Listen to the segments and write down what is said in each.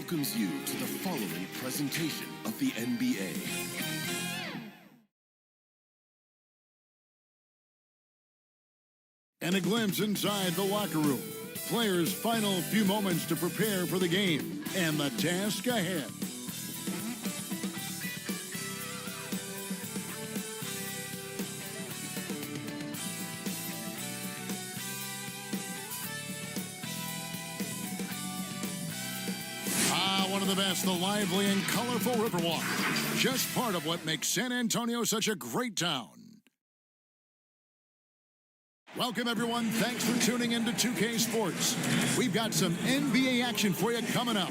welcomes you to the following presentation of the NBA. And a glimpse inside the locker room. Players' final few moments to prepare for the game and the task ahead. One of the best, the lively and colorful Riverwalk. Just part of what makes San Antonio such a great town. Welcome, everyone. Thanks for tuning in to 2K Sports. We've got some NBA action for you coming up.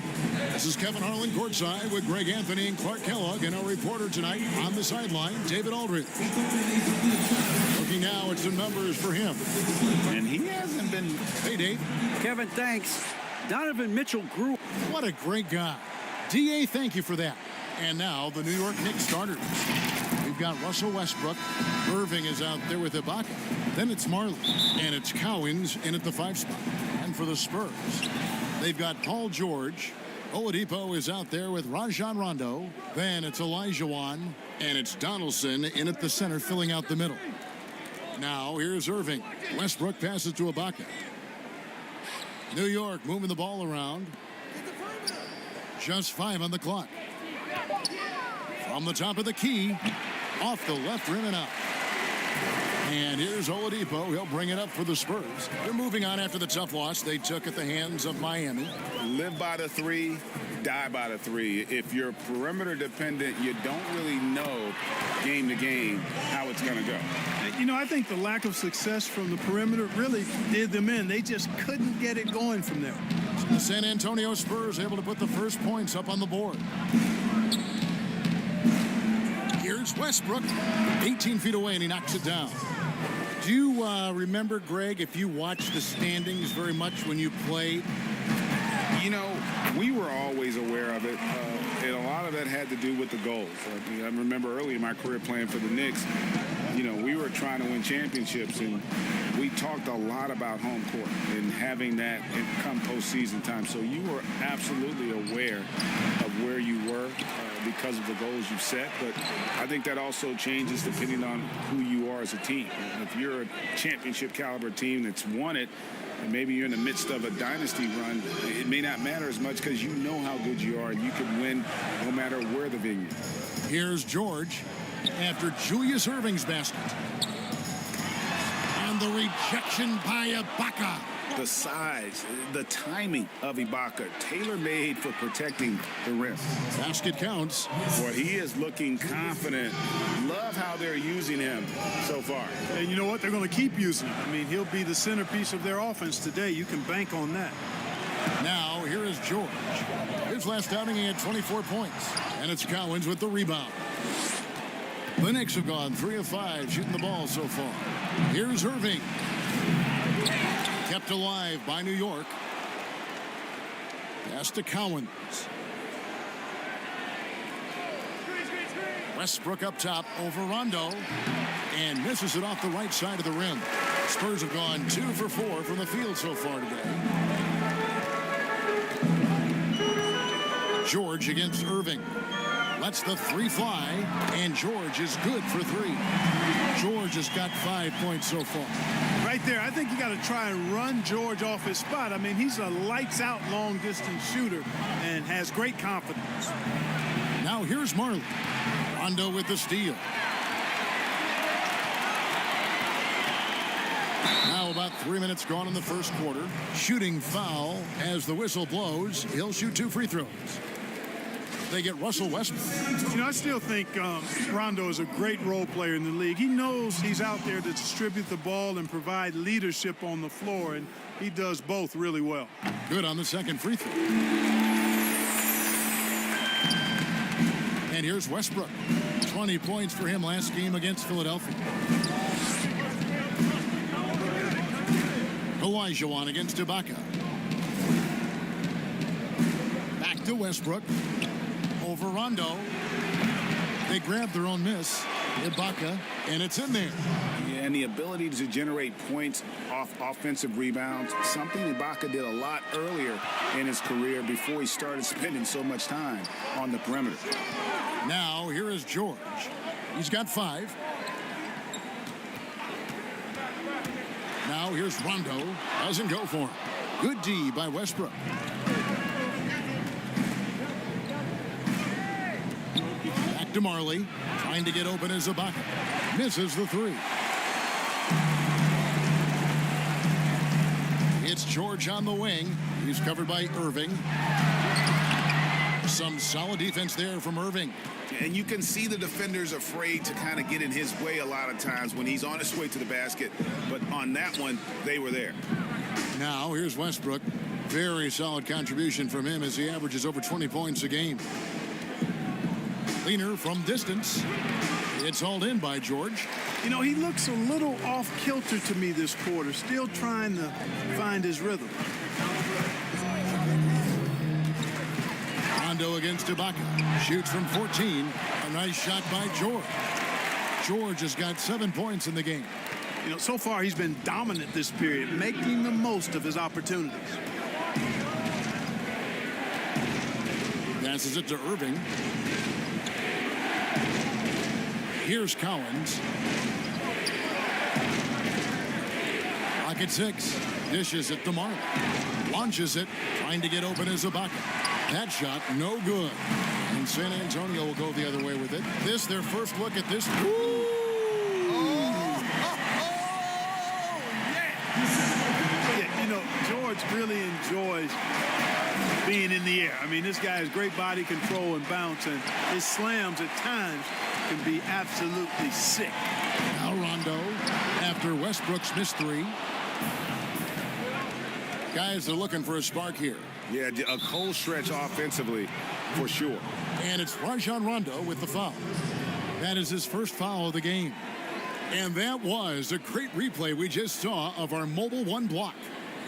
This is Kevin Harlan courtside with Greg Anthony and Clark Kellogg, and our reporter tonight on the sideline, David Aldridge. Looking now at some numbers for him. And he hasn't been... Hey, Dave. Kevin, thanks. Donovan Mitchell grew. What a great guy. D.A., thank you for that. And now, the New York Knicks starters. We've got Russell Westbrook. Irving is out there with Ibaka. Then it's Marley. And it's Cowens in at the 5 spot. And for the Spurs, they've got Paul George. Oladipo is out there with Rajon Rondo. Then it's Olajuwon. And it's Donaldson in at the center, filling out the middle. Now, here's Irving. Westbrook passes to Ibaka. New York moving the ball around. Just 5 on the clock. From the top of the key. Off the left rim and out. And here's Oladipo. He'll bring it up for the Spurs. They're moving on after the tough loss they took at the hands of Miami. Live by the 3, die by the 3. If you're perimeter dependent, you don't really know game to game how it's going to go. You know, I think the lack of success from the perimeter really did them in. They just couldn't get it going from there. The San Antonio Spurs able to put the first points up on the board. Here's Westbrook, 18 feet away, and he knocks it down. Do you remember, Greg, if you watched the standings very much when you played? You know, we were always aware of it, and a lot of that had to do with the goals. I remember early in my career playing for the Knicks, you know, we were trying to win championships, and we talked a lot about home court and having that come postseason time. So you were absolutely aware of where you were because of the goals you've set. But I think that also changes depending on who you are as a team. If you're a championship caliber team that's won it, and maybe you're in the midst of a dynasty run, it may not matter as much because you know how good you are and you can win no matter where the venue. Here's George after Julius Irving's basket. And the rejection by Ibaka. The size, the timing of Ibaka, tailor-made for protecting the rim. Basket counts. Boy, he is looking confident. Love how they're using him so far. And you know what? They're going to keep using him. I mean, he'll be the centerpiece of their offense today. You can bank on that. Now, here is George. His last outing, he had 24 points. And it's Cowens with the rebound. The Knicks have gone 3 of 5 shooting the ball so far. Here's Irving. Kept alive by New York. Pass to Cowens. Westbrook up top over Rondo. And misses it off the right side of the rim. Spurs have gone 2 for 4 from the field so far today. George against Irving. Lets the 3 fly, and George is good for 3. George has got 5 points so far. Right there, I think you got to try and run George off his spot. I mean, he's a lights-out long-distance shooter and has great confidence. Now here's Marley. Rondo with the steal. Now about 3 minutes gone in the first quarter. Shooting foul as the whistle blows. He'll shoot 2 free throws. They get Russell Westbrook. You know, I still think Rondo is a great role player in the league. He knows he's out there to distribute the ball and provide leadership on the floor, and he does both really well. Good on the second free throw. And here's Westbrook. 20 points for him last game against Philadelphia. Olajuwon against Ibaka. Back to Westbrook. Over Rondo. They grabbed their own miss. Ibaka, and it's in there. Yeah, and the ability to generate points off offensive rebounds, something Ibaka did a lot earlier in his career before he started spending so much time on the perimeter. Now, here is George. He's got 5. Now, here's Rondo. Doesn't go for him. Good D by Westbrook. Back to Marley. Trying to get open as Ibaka. Misses the 3. It's George on the wing. He's covered by Irving. Some solid defense there from Irving. And you can see the defenders afraid to kind of get in his way a lot of times when he's on his way to the basket. But on that one, they were there. Now, here's Westbrook. Very solid contribution from him as he averages over 20 points a game. Leaner from distance. It's hauled in by George. You know, he looks a little off kilter to me this quarter, still trying to find his rhythm. Rondo against Ibaka. Shoots from 14. A nice shot by George. George has got 7 points in the game. You know, so far he's been dominant this period, making the most of his opportunities. Passes it to Irving. Here's Collins. Pocket 6. Dishes it to Marley. Launches it. Trying to get open as Ibaka. That shot, no good. And San Antonio will go the other way with it. This, their first look at this. Woo! Yeah, you know, George really enjoys being in the air. I mean, this guy has great body control and bounce, and his slams at times can be absolutely sick. Now Rondo, after Westbrook's missed 3. Guys are looking for a spark here. Yeah, a cold stretch offensively for sure. And it's Rajon Rondo with the foul. That is his first foul of the game. And that was a great replay we just saw of our mobile 1 block.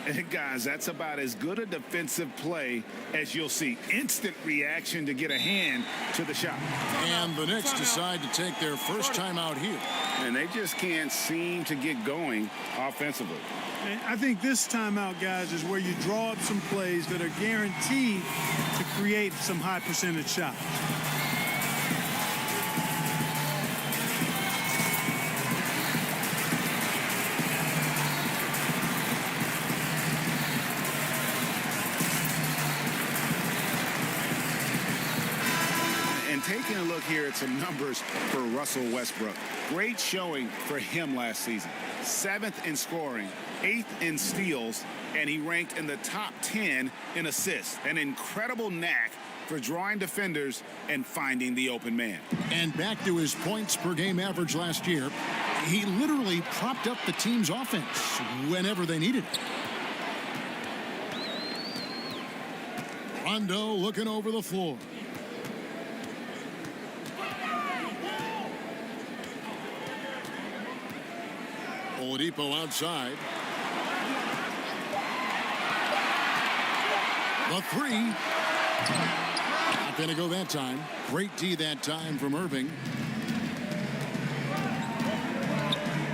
And guys, that's about as good a defensive play as you'll see. Instant reaction to get a hand to the shot. And the Knicks decide to take their first time out here. And they just can't seem to get going offensively. And I think this timeout, guys, is where you draw up some plays that are guaranteed to create some high percentage shots. Taking a look here at some numbers for Russell Westbrook. Great showing for him last season. 7th in scoring, 8th in steals, and he ranked in the top 10 in assists. An incredible knack for drawing defenders and finding the open man. And back to his points per game average last year, he literally propped up the team's offense whenever they needed it. Rondo looking over the floor. Oladipo outside. The 3. Not going to go that time. Great D that time from Irving.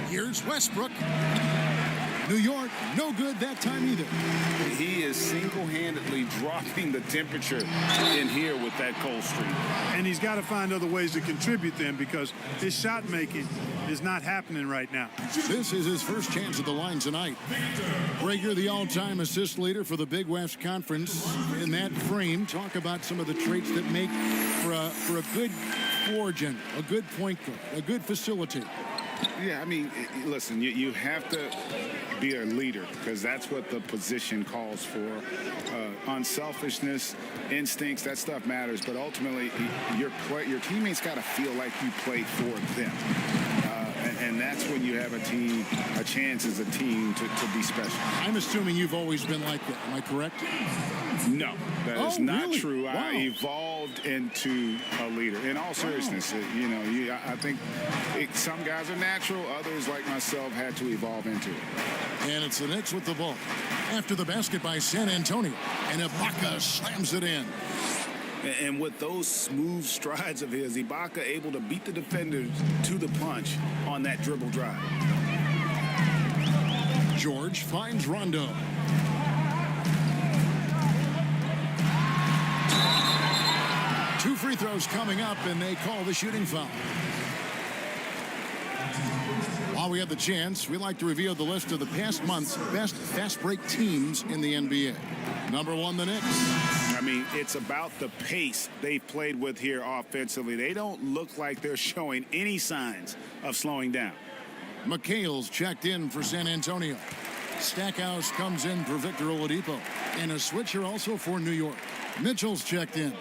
Here's Westbrook. New York, no good that time either. He is single-handedly dropping the temperature in here with that cold streak. And he's got to find other ways to contribute then, because his shot making is not happening right now. This is his first chance at the line tonight. Breaker, the all-time assist leader for the Big West Conference. In that frame, talk about some of the traits that make for a good floor general, a good point guard, a good facilitator. Yeah, I mean, listen, you have to be a leader because that's what the position calls for. Unselfishness, instincts, that stuff matters. But ultimately, your teammates got to feel like you play for them. And that's when you have a chance as a team to be special. I'm assuming you've always been like that. Am I correct? No, that is not really? true. Wow. I evolved into a leader. In all seriousness, I think some guys are natural. Others, like myself, had to evolve into it. And it's the Knicks with the ball. After the basket by San Antonio. And Ibaka slams it in. And with those smooth strides of his, Ibaka able to beat the defenders to the punch on that dribble drive. George finds Rondo. Two free throws coming up, and they call the shooting foul. While we have the chance, we like to reveal the list of the past month's best fast break teams in the NBA. Number 1, the Knicks. I mean, it's about the pace they've played with here offensively. They don't look like they're showing any signs of slowing down. McHale's checked in for San Antonio. Stackhouse comes in for Victor Oladipo. And a switcher also for New York. Mitchell's checked in.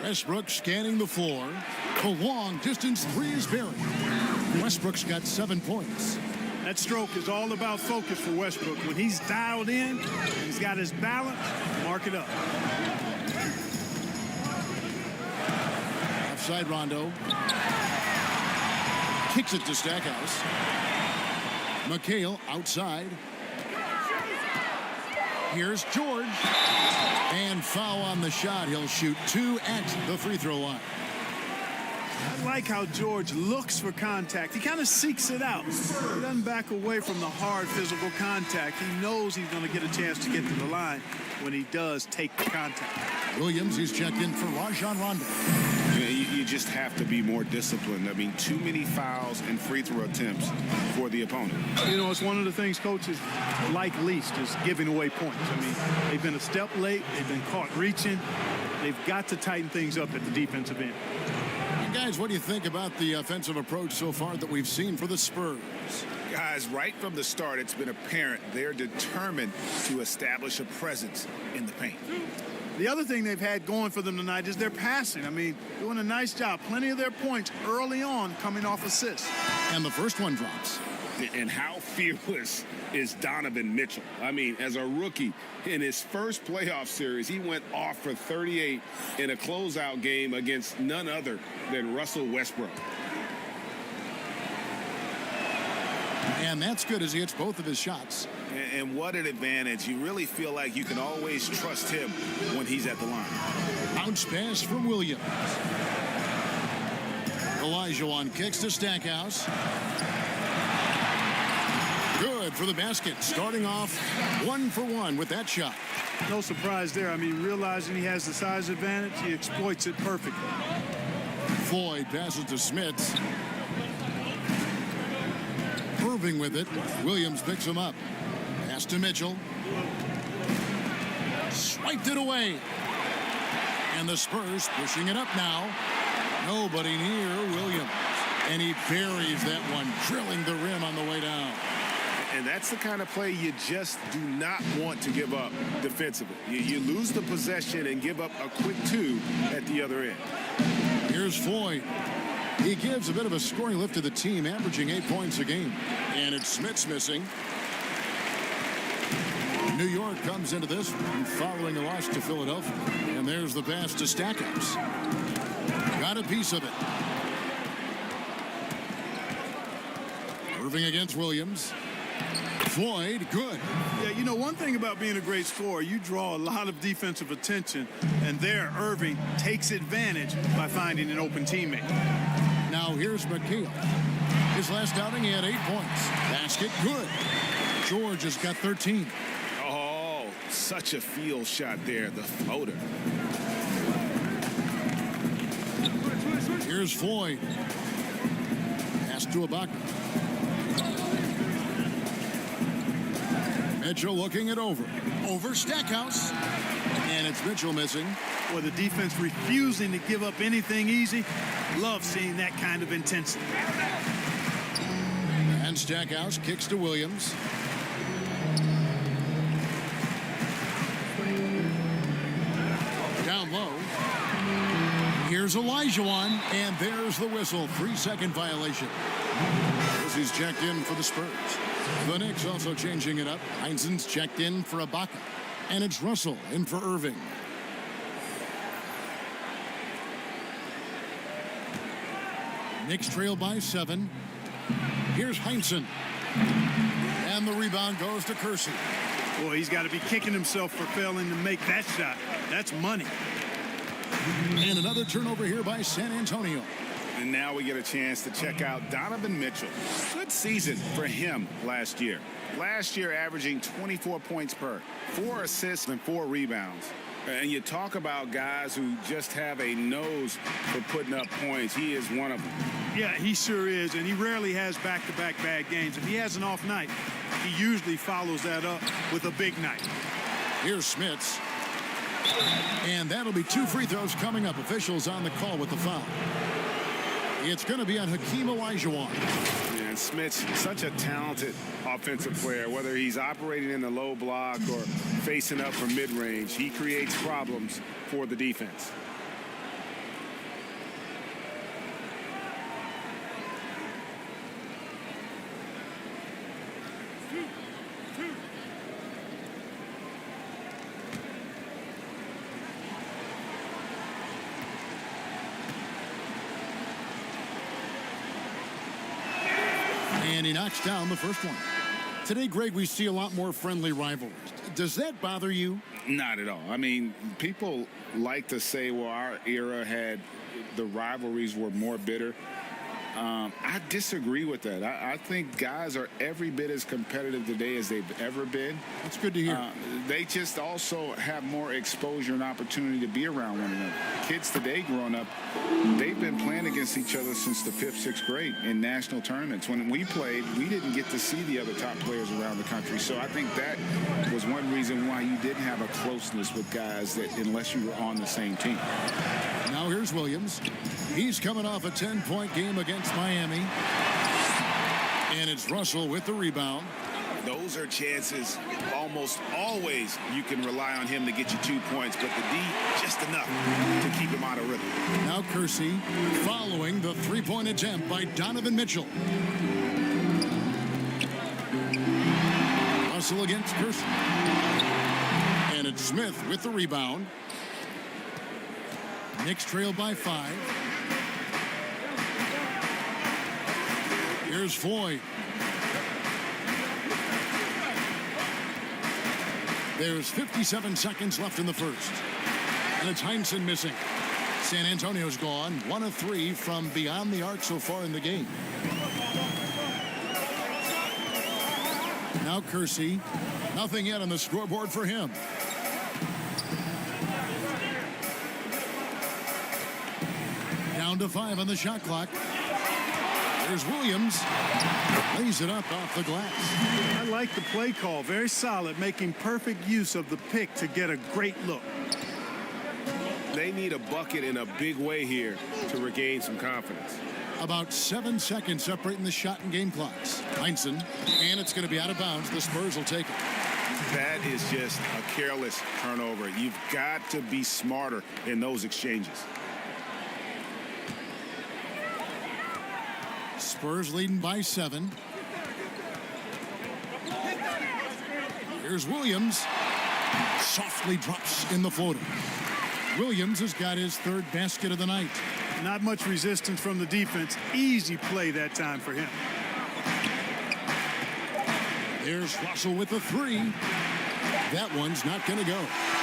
Westbrook scanning the floor. The long distance three is buried. Westbrook's got 7 points. That stroke is all about focus for Westbrook. When he's dialed in, he's got his balance, mark it up. Offside Rondo. Kicks it to Stackhouse. McHale outside. Here's George. And foul on the shot. He'll shoot 2 at the free throw line. I like how George looks for contact. He kind of seeks it out. He doesn't back away from the hard physical contact. He knows he's going to get a chance to get to the line when he does take the contact. Williams, he's checked in for Rajon Rondo. You just have to be more disciplined. I mean, too many fouls and free throw attempts for the opponent. You know, it's one of the things coaches like least is giving away points. I mean, they've been a step late. They've been caught reaching. They've got to tighten things up at the defensive end. Guys, what do you think about the offensive approach so far that we've seen for the Spurs? Guys, right from the start, it's been apparent they're determined to establish a presence in the paint. The other thing they've had going for them tonight is their passing. I mean, doing a nice job. Plenty of their points early on coming off assists. And the first one drops. And how fearless is Donovan Mitchell? I mean, as a rookie, in his first playoff series, he went off for 38 in a closeout game against none other than Russell Westbrook. And that's good as he hits both of his shots. And what an advantage. You really feel like you can always trust him when he's at the line. Bounce pass from Williams. Olajuwon kicks to Stackhouse. Good for the basket. Starting off 1 for 1 with that shot. No surprise there. I mean, realizing he has the size advantage, he exploits it perfectly. Floyd passes to Smith. Irving with it. Williams picks him up. Pass to Mitchell. Swiped it away. And the Spurs pushing it up now. Nobody near Williams. And he buries that one, drilling the rim on the way down. And that's the kind of play you just do not want to give up defensively. You lose the possession and give up a quick 2 at the other end. Here's Floyd. He gives a bit of a scoring lift to the team, averaging 8 points a game. And it's Smith's missing. New York comes into this one following a loss to Philadelphia. And there's the pass to Stackhouse. Got a piece of it. Irving against Williams. Floyd, good. Yeah, you know, one thing about being a great scorer, you draw a lot of defensive attention, and there Irving takes advantage by finding an open teammate. Now here's McHale. His last outing, he had 8 points. Basket, good. George has got 13. Oh, such a field shot there, the floater. Here's Floyd. Pass to Ibaka. Mitchell looking it over. Over Stackhouse. And it's Mitchell missing. Or the defense refusing to give up anything easy. Love seeing that kind of intensity. And Stackhouse kicks to Williams. Down low. Here's Olajuwon. And there's the whistle. 3-second violation. As he's checked in for the Spurs. The Knicks also changing it up. Heinzen's checked in for Ibaka. And it's Russell in for Irving. Knicks trail by 7. Here's Heinzen. And the rebound goes to Kersey. Boy, he's got to be kicking himself for failing to make that shot. That's money. And another turnover here by San Antonio. And now we get a chance to check out Donovan Mitchell. Good season for him last year. Last year averaging 24 points per, 4 assists and 4 rebounds. And you talk about guys who just have a nose for putting up points. He is one of them. Yeah, he sure is, and he rarely has back-to-back bad games. If he has an off night, he usually follows that up with a big night. Here's Smits. And that'll be 2 free throws coming up. Officials on the call with the foul. It's going to be on Hakeem Olajuwon. And Smith's such a talented offensive player, whether he's operating in the low block or facing up from mid-range. He creates problems for the defense. And he knocks down the first one. Today, Greg, we see a lot more friendly rivalries. Does that bother you? Not at all. I mean, people like to say, well, our era had the rivalries were more bitter. I disagree with that. I think guys are every bit as competitive today as they've ever been. That's good to hear. They just also have more exposure and opportunity to be around one another. Kids today growing up, they've been playing against each other since the 5th, 6th grade in national tournaments. When we played, we didn't get to see the other top players around the country. So I think that was one reason why you didn't have a closeness with guys that unless you were on the same team. Now here's Williams. He's coming off a 10-point game against Miami. And it's Russell with the rebound. Those are chances almost always you can rely on him to get you 2 points, but the D just enough to keep him out of rhythm. Now Kersey following the 3-point attempt by Donovan Mitchell. Russell against Kersey. And it's Smith with the rebound. Knicks trail by 5. Here's Floyd. There's 57 seconds left in the first. And it's Heinsohn missing. San Antonio's gone 1 of 3 from beyond the arc so far in the game. Now Kersey. Nothing yet on the scoreboard for him. Down to 5 on the shot clock. There's Williams. Lays it up off the glass. I like the play call. Very solid, making perfect use of the pick to get a great look. They need a bucket in a big way here to regain some confidence. About 7 seconds separating the shot and game clocks. Heinsohn, and it's going to be out of bounds. The Spurs will take it. That is just a careless turnover. You've got to be smarter in those exchanges. Spurs leading by 7. Here's Williams. Softly drops in the floater. Williams has got his 3rd basket of the night. Not much resistance from the defense. Easy play that time for him. There's Russell with the 3. That one's not going to go.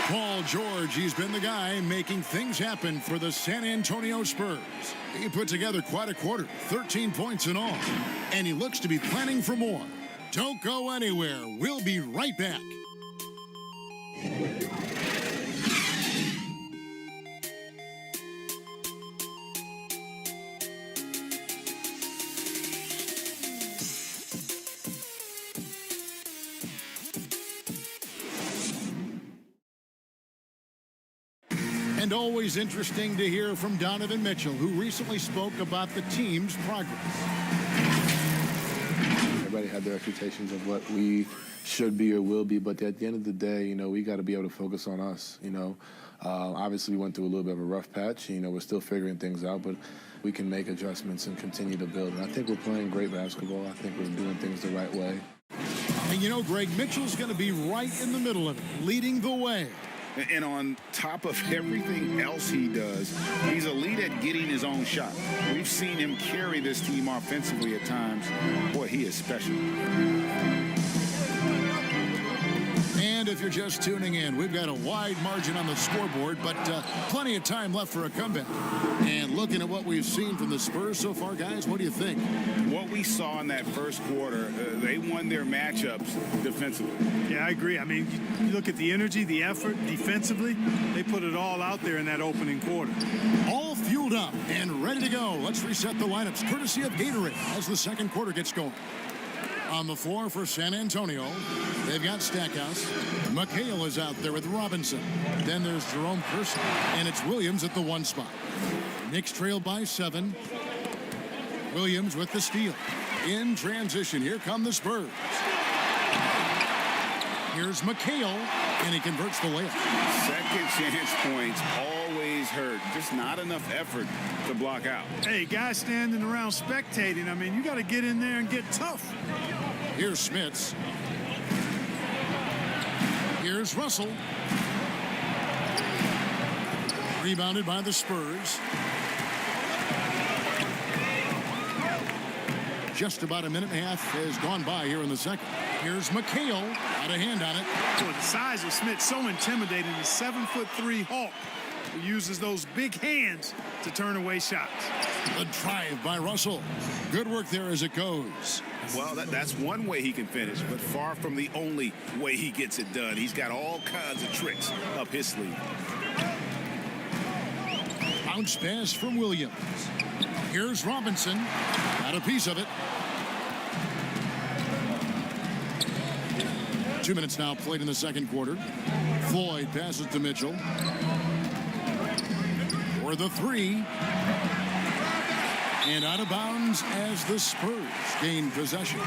Paul George, he's been the guy making things happen for the San Antonio Spurs. He put together quite a quarter, 13 points in all. And he looks to be planning for more. Don't go anywhere. We'll be right back. And always interesting to hear from Donovan Mitchell, who recently spoke about the team's progress. Everybody had their expectations of what we should be or will be, but at the end of the day, you know, we got to be able to focus on us, you know. Obviously, we went through a little bit of a rough patch. You know, we're still figuring things out, but we can make adjustments and continue to build. And I think we're playing great basketball. I think we're doing things the right way. And, you know, Greg, Mitchell's going to be right in the middle of it, leading the way. And on top of everything else he does, he's elite at getting his own shot. We've seen him carry this team offensively at times. Boy, he is special. if you're just tuning in, we've got a wide margin on the scoreboard, but plenty of time left for a comeback. And looking at what we've seen from the Spurs so far, guys, what do you think? What we saw in that first quarter, they won their matchups defensively. Yeah, I agree. I mean, you look at the energy, the effort defensively, they put it all out there in that opening quarter. All fueled up and ready to go. Let's reset the lineups courtesy of Gatorade as the second quarter gets going. On the floor for San Antonio, they've got Stackhouse. McHale is out there with Robinson. Then there's Jerome Kersey, and it's Williams at the 1 spot. Knicks trailed by 7. Williams with the steal. In transition, here come the Spurs. Here's McHale, and he converts the layup. Second chance points always hurt. Just not enough effort to block out. Hey, guys standing around spectating, I mean, you got to get in there and get tough. Here's Smits. Here's Russell. Rebounded by the Spurs. Just about a minute and a half has gone by here in the second. Here's McHale. Got a hand on it. Boy, the size of Smith so intimidating. The 7'3" Hawk who uses those big hands to turn away shots. The drive by Russell. Good work there as it goes. Well, that's one way he can finish, but far from the only way he gets it done. He's got all kinds of tricks up his sleeve. Bounce pass from Williams. Here's Robinson. Got a piece of it. 2 minutes now played in the second quarter. Floyd passes to Mitchell. For the 3. And out of bounds as the Spurs gain possession.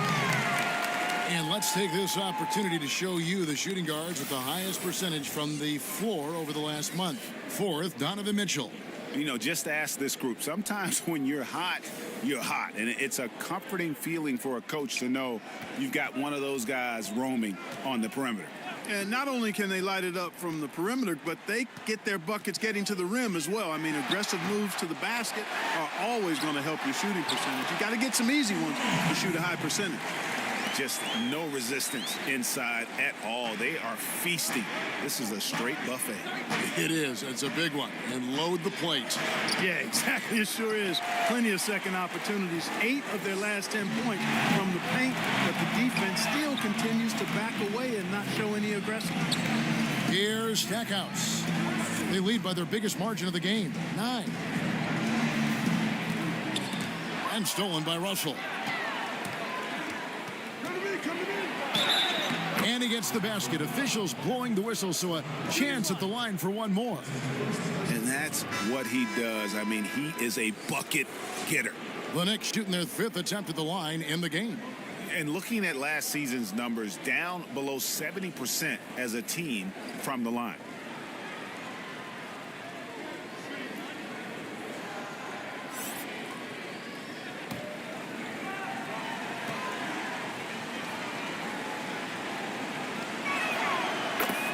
And let's take this opportunity to show you the shooting guards with the highest percentage from the floor over the last month. Fourth, Donovan Mitchell. You know, just ask this group. Sometimes when you're hot, you're hot. And it's a comforting feeling for a coach to know you've got one of those guys roaming on the perimeter. And not only can they light it up from the perimeter, but they get their buckets getting to the rim as well. I mean, aggressive moves to the basket are always going to help your shooting percentage. You got to get some easy ones to shoot a high percentage. Just no resistance inside at all. They are feasting. This is a straight buffet. It is. It's a big one. And load the plate. Yeah, exactly. It sure is. Plenty of second opportunities. 8 of their last 10 points from the paint, but the defense still continues to back away and not show any aggression. Here's Stackhouse. They lead by their biggest margin of the game, 9. And stolen by Russell. And he gets the basket. Officials blowing the whistle, so a chance at the line for one more. And that's what he does. I mean, he is a bucket getter. The Knicks shooting their 5th attempt at the line in the game. And looking at last season's numbers, down below 70% as a team from the line.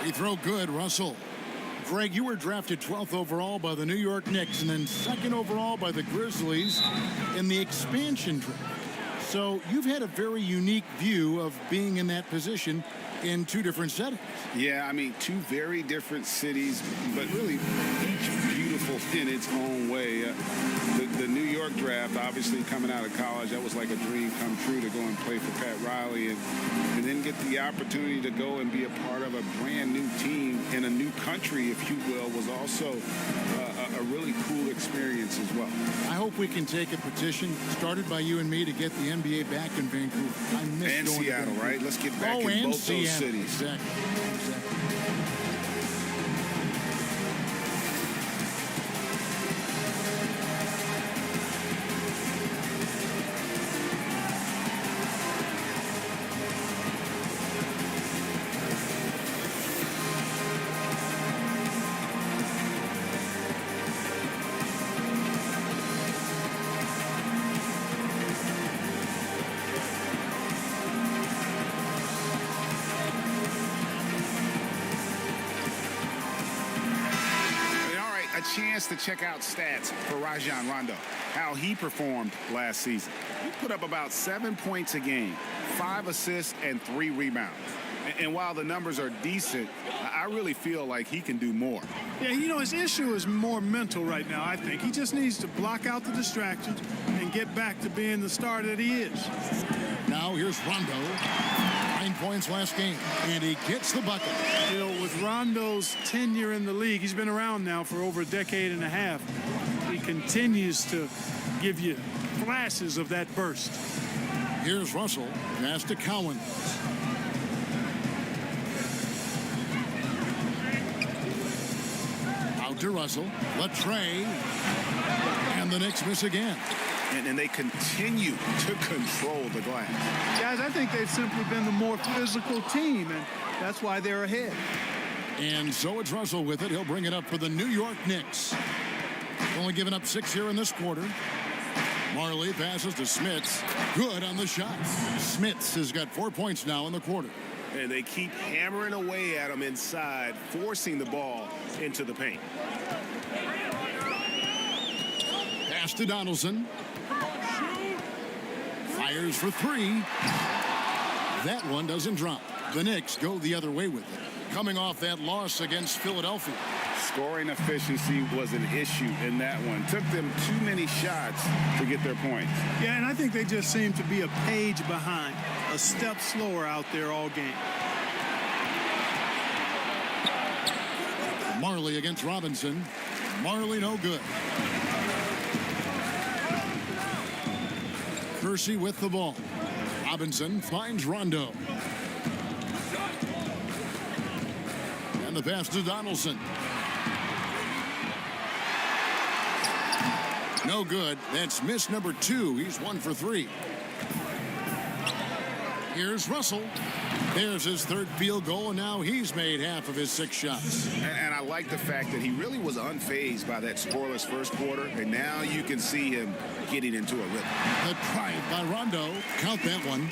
Free throw good, Russell. Greg, you were drafted 12th overall by the New York Knicks and then 2nd overall by the Grizzlies in the expansion draft. So you've had a very unique view of being in that position in 2 different settings. Yeah, I mean, 2 very different cities, but really each beautiful in its own way. The New York draft, obviously coming out of college, that was like a dream come true to go and play for Pat Riley and then get the opportunity to go and be a part of a brand new team in a new country, if you will, was also a really cool experience as well. I hope we can take a petition started by you and me to get the NBA back in Vancouver. I miss and going Seattle, to right? Let's get back in both those cities. Exactly. Chance to check out stats for Rajon Rondo, how he performed last season. He put up about 7 points a game, 5 assists, and 3 rebounds. And while the numbers are decent, I really feel like he can do more. Yeah, you know, his issue is more mental right now, I think. He just needs to block out the distractions and get back to being the star that he is. Now here's Rondo. 9 points last game, and he gets the bucket. You know, with Rondo's tenure in the league, he's been around now for over a decade and a half. He continues to give you flashes of that burst. Here's Russell. Pass to Cowan. Out to Russell. Latrey. And the Knicks miss again. And they continue to control the glass. Guys, I think they've simply been the more physical team, and that's why they're ahead. And so it's Russell with it. He'll bring it up for the New York Knicks. Only giving up 6 here in this quarter. Marley passes to Smits. Good on the shot. Smits has got 4 points now in the quarter. And they keep hammering away at him inside, forcing the ball into the paint. Pass to Donaldson. Fires for 3. That one doesn't drop. The Knicks go the other way with it. Coming off that loss against Philadelphia. Scoring efficiency was an issue in that one. Took them too many shots to get their points. Yeah, and I think they just seem to be a page behind, a step slower out there all game. Marley against Robinson. Marley no good. Kersey with the ball. Robinson finds Rondo. And the pass to Donaldson. No good. That's miss number 2. He's 1 for 3. Here's Russell. There's his third field goal, and now he's made half of his 6 shots. And I like the fact that he really was unfazed by that scoreless first quarter, and now you can see him getting into a rhythm. The drive by Rondo. Count that one.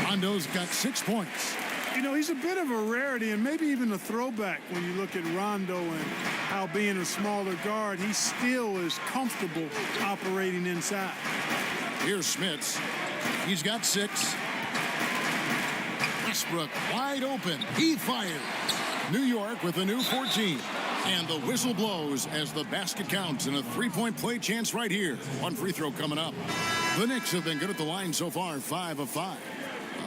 Rondo's got 6 points. You know, he's a bit of a rarity and maybe even a throwback when you look at Rondo and how being a smaller guard, he still is comfortable operating inside. Here's Smits. He's got 6. Westbrook wide open. He fires. New York with a new 14. And the whistle blows as the basket counts and a 3-point play chance right here. 1 free throw coming up. The Knicks have been good at the line so far, 5 of 5.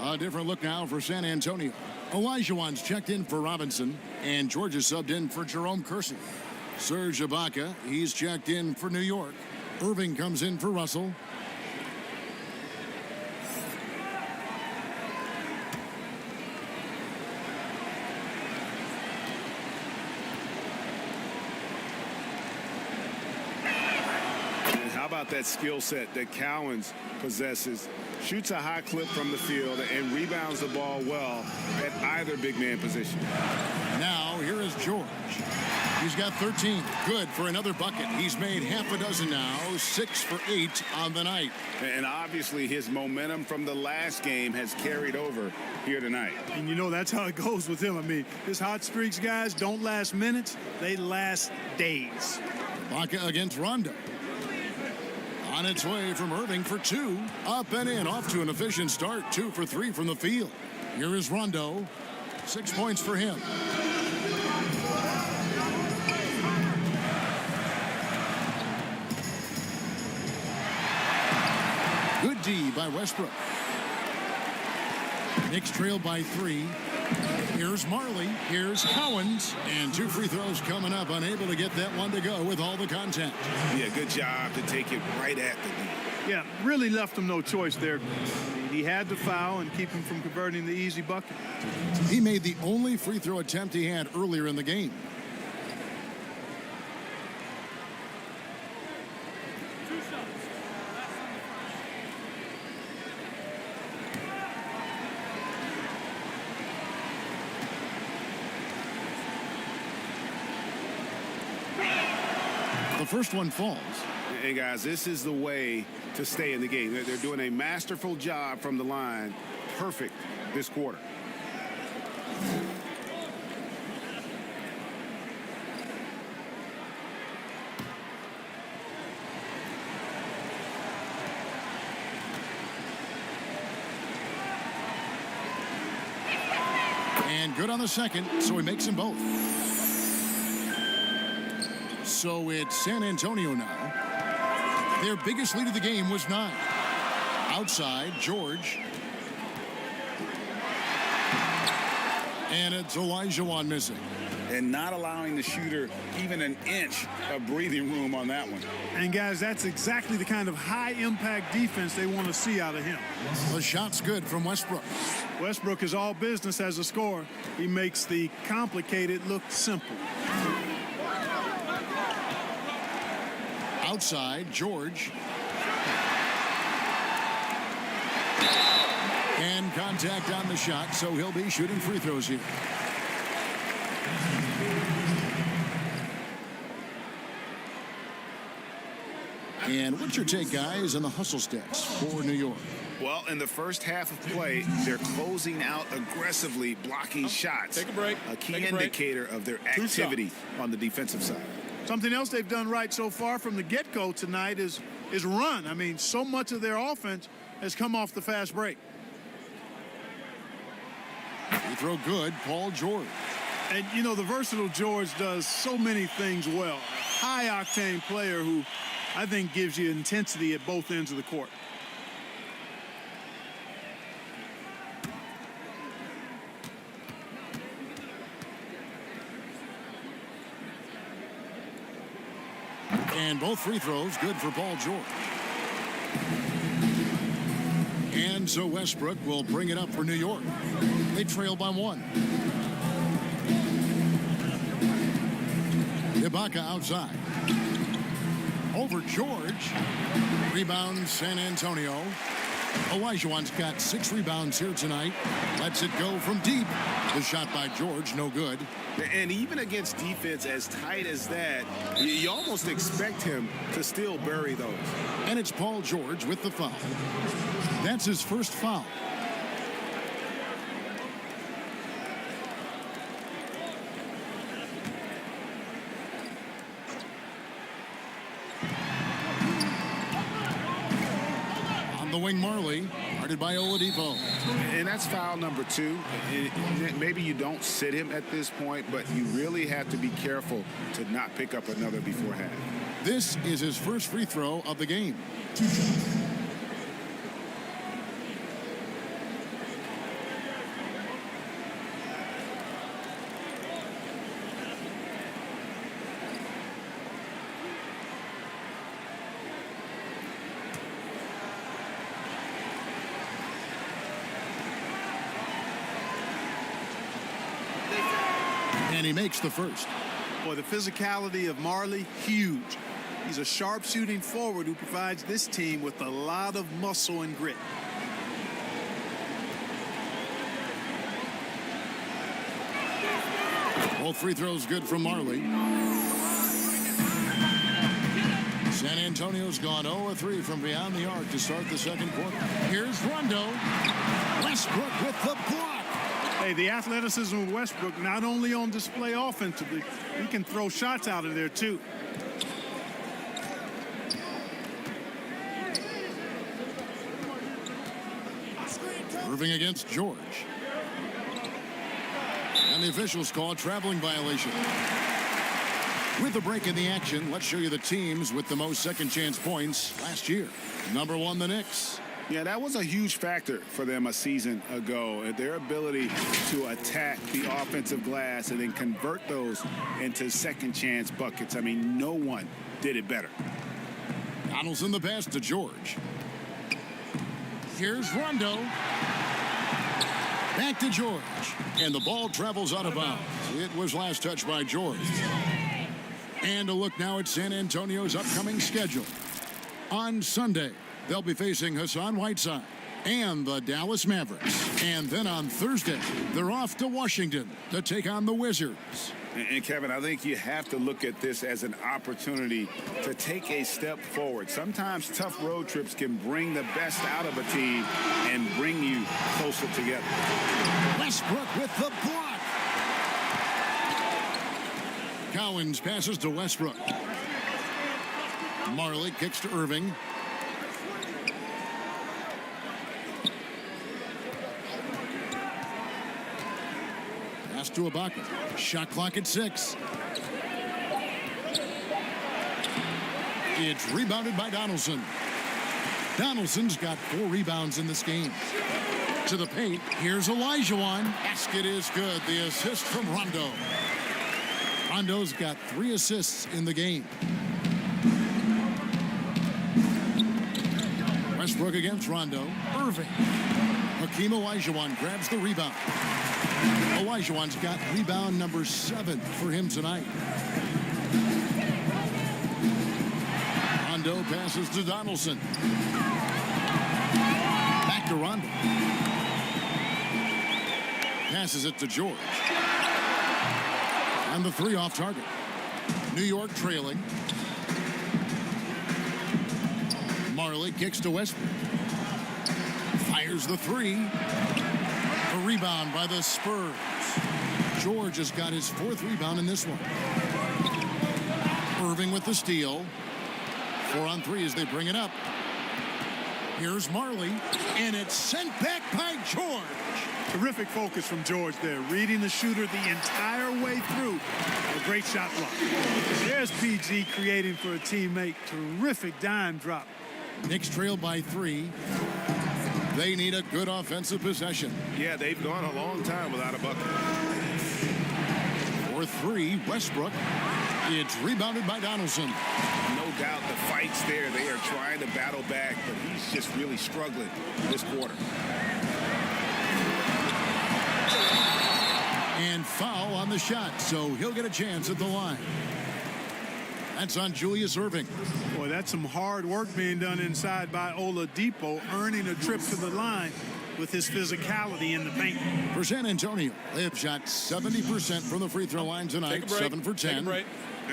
A different look now for San Antonio. Olajuwon's checked in for Robinson, and Georgia subbed in for Jerome Kersey. Serge Ibaka, he's checked in for New York. Irving comes in for Russell. And how about that skill set that Cowens possesses? Shoots a high clip from the field and rebounds the ball well at either big man position. Now, here is George. He's got 13. Good for another bucket. He's made half a dozen now, 6 for 8 on the night. And obviously his momentum from the last game has carried over here tonight. And you know, that's how it goes with him. I mean, his hot streaks, guys, don't last minutes. They last days. Ibaka against Rondo. On its way from Irving for 2. Up and in, off to an efficient start. 2 for 3 from the field. Here is Rondo. 6 points for him. Good D by Westbrook. Knicks trail by 3. Here's Marley. Here's Cowens. And 2 free throws coming up. Unable to get that one to go with all the contact. Yeah, good job to take it right at the knee. Yeah, really left him no choice there. I mean, he had to foul and keep him from converting the easy bucket. He made the only free throw attempt he had earlier in the game. The first one falls. And guys, this is the way to stay in the game. They're doing a masterful job from the line. Perfect this quarter. And good on the second, so he makes them both. So it's San Antonio now. Their biggest lead of the game was 9. Outside, George. And it's Olajuwon missing. And not allowing the shooter even an inch of breathing room on that one. And, guys, that's exactly the kind of high-impact defense they want to see out of him. The shot's good from Westbrook. Westbrook is all business as a scorer. He makes the complicated look simple. Outside, George. And contact on the shot, so he'll be shooting free throws here. And what's your take, guys, on the hustle stats for New York? Well, in the first half of play, they're closing out aggressively, blocking shots. Take a break. A key indicator of their activity on the defensive side. Something else they've done right so far from the get-go tonight is run. I mean, so much of their offense has come off the fast break. Free throw good, Paul George. And, you know, the versatile George does so many things well. High-octane player who I think gives you intensity at both ends of the court. And both free throws good for Paul George. And so Westbrook will bring it up for New York. They trail by 1. Ibaka outside. Over George. Rebound San Antonio. Olajuwon's got 6 rebounds here tonight. Lets it go from deep. The shot by George, no good. And even against defense as tight as that, you almost expect him to still bury those. And it's Paul George with the foul. That's his first foul. On the wing, Marley, guarded by Oladipo. And that's foul number 2. Maybe you don't sit him at this point, but you really have to be careful to not pick up another before half. This is his first free throw of the game. And he makes the first. Boy, the physicality of Marley, huge. He's a sharp shooting forward who provides this team with a lot of muscle and grit. Both free throws good from Marley. San Antonio's gone 0-3 from beyond the arc to start the second quarter. Here's Rondo. Westbrook with the block. Hey, the athleticism of Westbrook not only on display offensively, he can throw shots out of there too. Irving against George. And the officials call a traveling violation. With a break in the action, let's show you the teams with the most second chance points last year. Number 1, the Knicks. Yeah, that was a huge factor for them a season ago. Their ability to attack the offensive glass and then convert those into second chance buckets. I mean, no one did it better. Donaldson the pass to George. Here's Rondo. Back to George. And the ball travels out of bounds. It was last touched by George. And a look now at San Antonio's upcoming schedule. On Sunday, they'll be facing Hassan Whiteside and the Dallas Mavericks. And then on Thursday, they're off to Washington to take on the Wizards. And Kevin, I think you have to look at this as an opportunity to take a step forward. Sometimes tough road trips can bring the best out of a team and bring you closer together. Westbrook with the block. Cowens passes to Westbrook. Marley kicks to Irving. to Ibaka. Shot clock at 6. It's rebounded by Donaldson. Donaldson's got 4 rebounds in this game. To the paint, here's Olajuwon. Basket is good. The assist from Rondo. Rondo's got 3 assists in the game. Westbrook against Rondo. Irving. Hakeem Olajuwon grabs the rebound. Olajuwon's got rebound number 7 for him tonight. Rondo passes to Donaldson. Back to Rondo. Passes it to George. And the 3 off target. New York trailing. Marley kicks to Westbrook. Fires the 3. A rebound by the Spurs. George has got his 4th rebound in this one. Irving with the steal. 4 on 3 as they bring it up. Here's Marley, and it's sent back by George. Terrific focus from George there, reading the shooter the entire way through. A great shot block. There's PG creating for a teammate. Terrific dime drop. Knicks trail by 3. They need a good offensive possession. Yeah, they've gone a long time without a bucket. For 3, Westbrook. It's rebounded by Donaldson. No doubt the fight's there. They are trying to battle back, but he's just really struggling this quarter. And foul on the shot, so he'll get a chance at the line. That's on Julius Irving. Boy, that's some hard work being done inside by Oladipo, earning a trip to the line with his physicality in the paint. For San Antonio, they've shot 70% from the free throw line tonight, 7 for 10.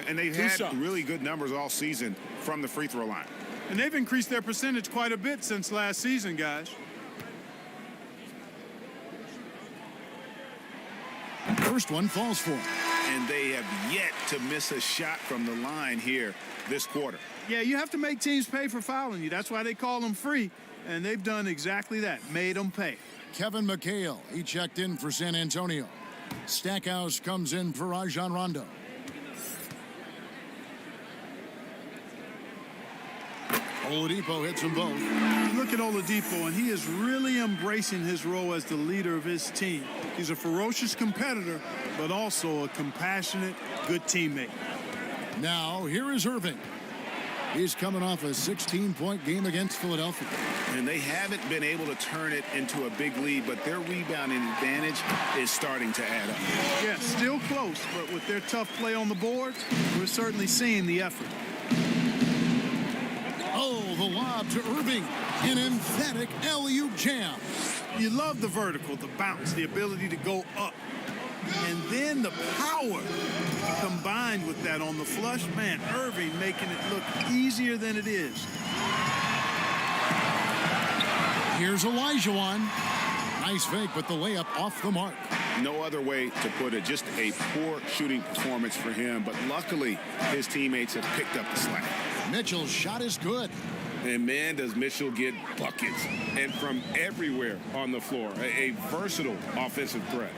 And they've had really good numbers all season from the free throw line. And they've increased their percentage quite a bit since last season, guys. First one falls for him. And they have yet to miss a shot from the line here this quarter. Yeah, you have to make teams pay for fouling you. That's why they call them free. And they've done exactly that, made them pay. Kevin McHale, he checked in for San Antonio. Stackhouse comes in for Rajon Rondo. Oladipo hits them both. Look at Oladipo, and he is really embracing his role as the leader of his team. He's a ferocious competitor, but also a compassionate, good teammate. Now, here is Irving. He's coming off a 16-point game against Philadelphia. And they haven't been able to turn it into a big lead, but their rebounding advantage is starting to add up. Yeah, still close, but with their tough play on the board, we're certainly seeing the effort. Oh, the lob to Irving. An emphatic alley-oop jam. You love the vertical, the bounce, the ability to go up. And then the power combined with that on the flush. Man, Irving making it look easier than it is. Here's Olajuwon. Nice fake, but the layup off the mark. No other way to put it. Just a poor shooting performance for him. But luckily, his teammates have picked up the slack. Mitchell's shot is good. And man, does Mitchell get buckets. And from everywhere on the floor. A versatile offensive threat.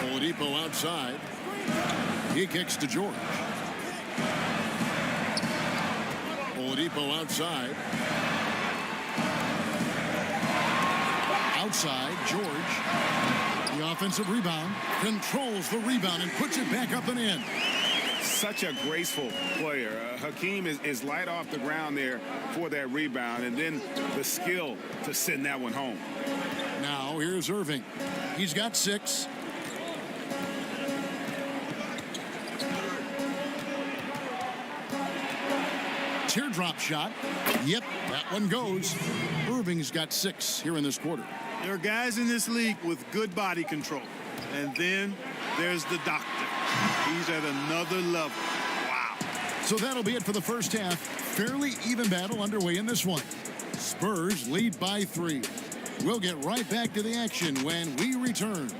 Oladipo outside. He kicks to George. Oladipo outside. Outside, George. The offensive rebound. Controls the rebound and puts it back up and in. Such a graceful player. Hakeem is light off the ground there for that rebound. And then the skill to send that one home. Now, here's Irving. He's got 6. Teardrop shot. Yep, that one goes. Irving's got 6 here in this quarter. There are guys in this league with good body control. And then there's the doctor. He's at another level. Wow. So that'll be it for the first half. Fairly even battle underway in this one. Spurs lead by 3. We'll get right back to the action when we return.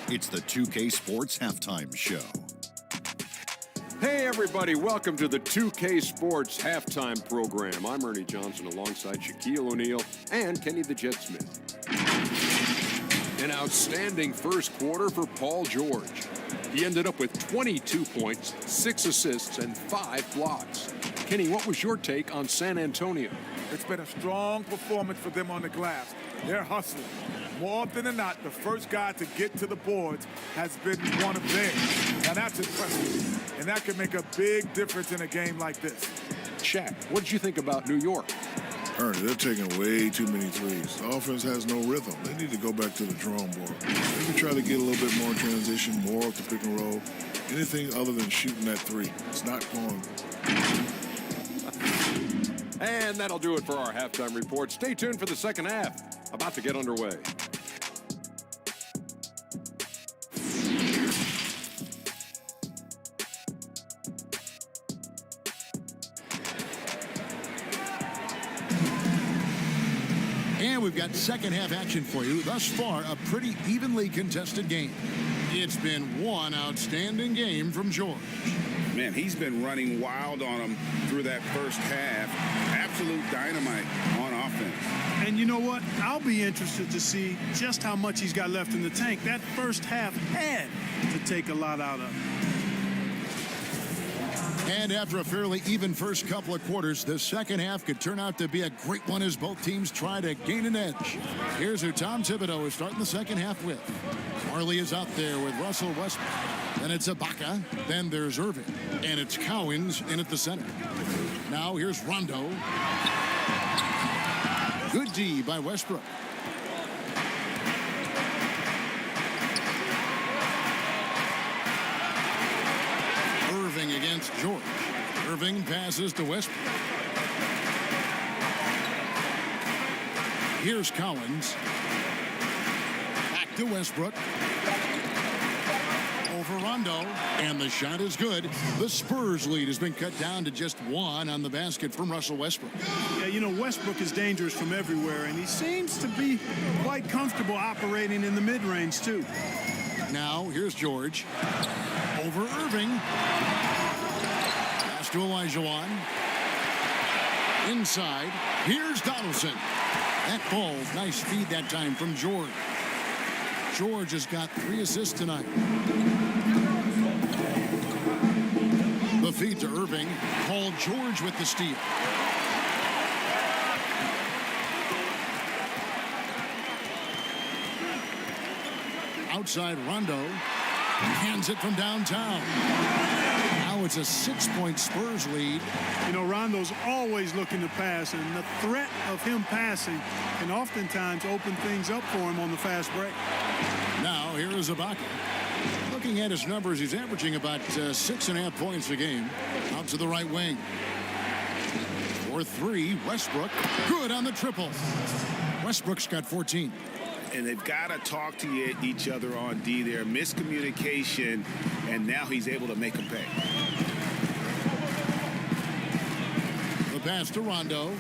It's the 2K Sports Halftime Show. Hey, everybody. Welcome to the 2K Sports halftime program. I'm Ernie Johnson alongside Shaquille O'Neal and Kenny the Jet Smith. An outstanding first quarter for Paul George. He ended up with 22 points, 6 assists, and 5 blocks. Kenny, what was your take on San Antonio? It's been a strong performance for them on the glass. They're hustling. More often than not, the first guy to get to the boards has been one of theirs. Now that's impressive. And that can make a big difference in a game like this. Shaq, what did you think about New York? Ernie, they're taking way too many threes. The offense has no rhythm. They need to go back to the drawing board. Maybe try to get a little bit more in transition, more off the pick and roll. Anything other than shooting that three. It's not going. And that'll do it for our halftime report. Stay tuned for the second half. About to get underway. And we've got second half action for you. Thus far, a pretty evenly contested game. It's been one outstanding game from George. Man, he's been running wild on them through that first half. Absolute dynamite on offense. And you know what? I'll be interested to see just how much he's got left in the tank. That first half had to take a lot out of him. And after a fairly even first couple of quarters, the second half could turn out to be a great one as both teams try to gain an edge. Here's who Tom Thibodeau is starting the second half with. Marley is out there with Russell Westbrook. Then it's Ibaka. Then there's Irving. And it's Cowens in at the center. Now here's Rondo. Good D by Westbrook. Irving against George. Irving passes to Westbrook. Here's Cowens. Back to Westbrook. Over Rondo. And the shot is good. The Spurs lead has been cut down to just 1 on the basket from Russell Westbrook. Yeah, you know, Westbrook is dangerous from everywhere, and he seems to be quite comfortable operating in the mid-range, too. Now, here's George. Over Irving. Pass to Olajuwon. Inside. Here's Donaldson. That ball, nice feed that time from George. George has got 3 assists tonight. The feed to Irving. Paul George with the steal. Outside Rondo. Hands it from downtown. Now it's a 6-point Spurs lead. You know, Rondo's always looking to pass, and the threat of him passing can oftentimes open things up for him on the fast break. Now here is Ibaka. Looking at his numbers, he's averaging about 6.5 points a game. Out to the right wing. For 3, Westbrook. Good on the triple. Westbrook's got 14. And they've got to talk to each other on D there. Miscommunication, and now he's able to make them pay. The pass to Rondo.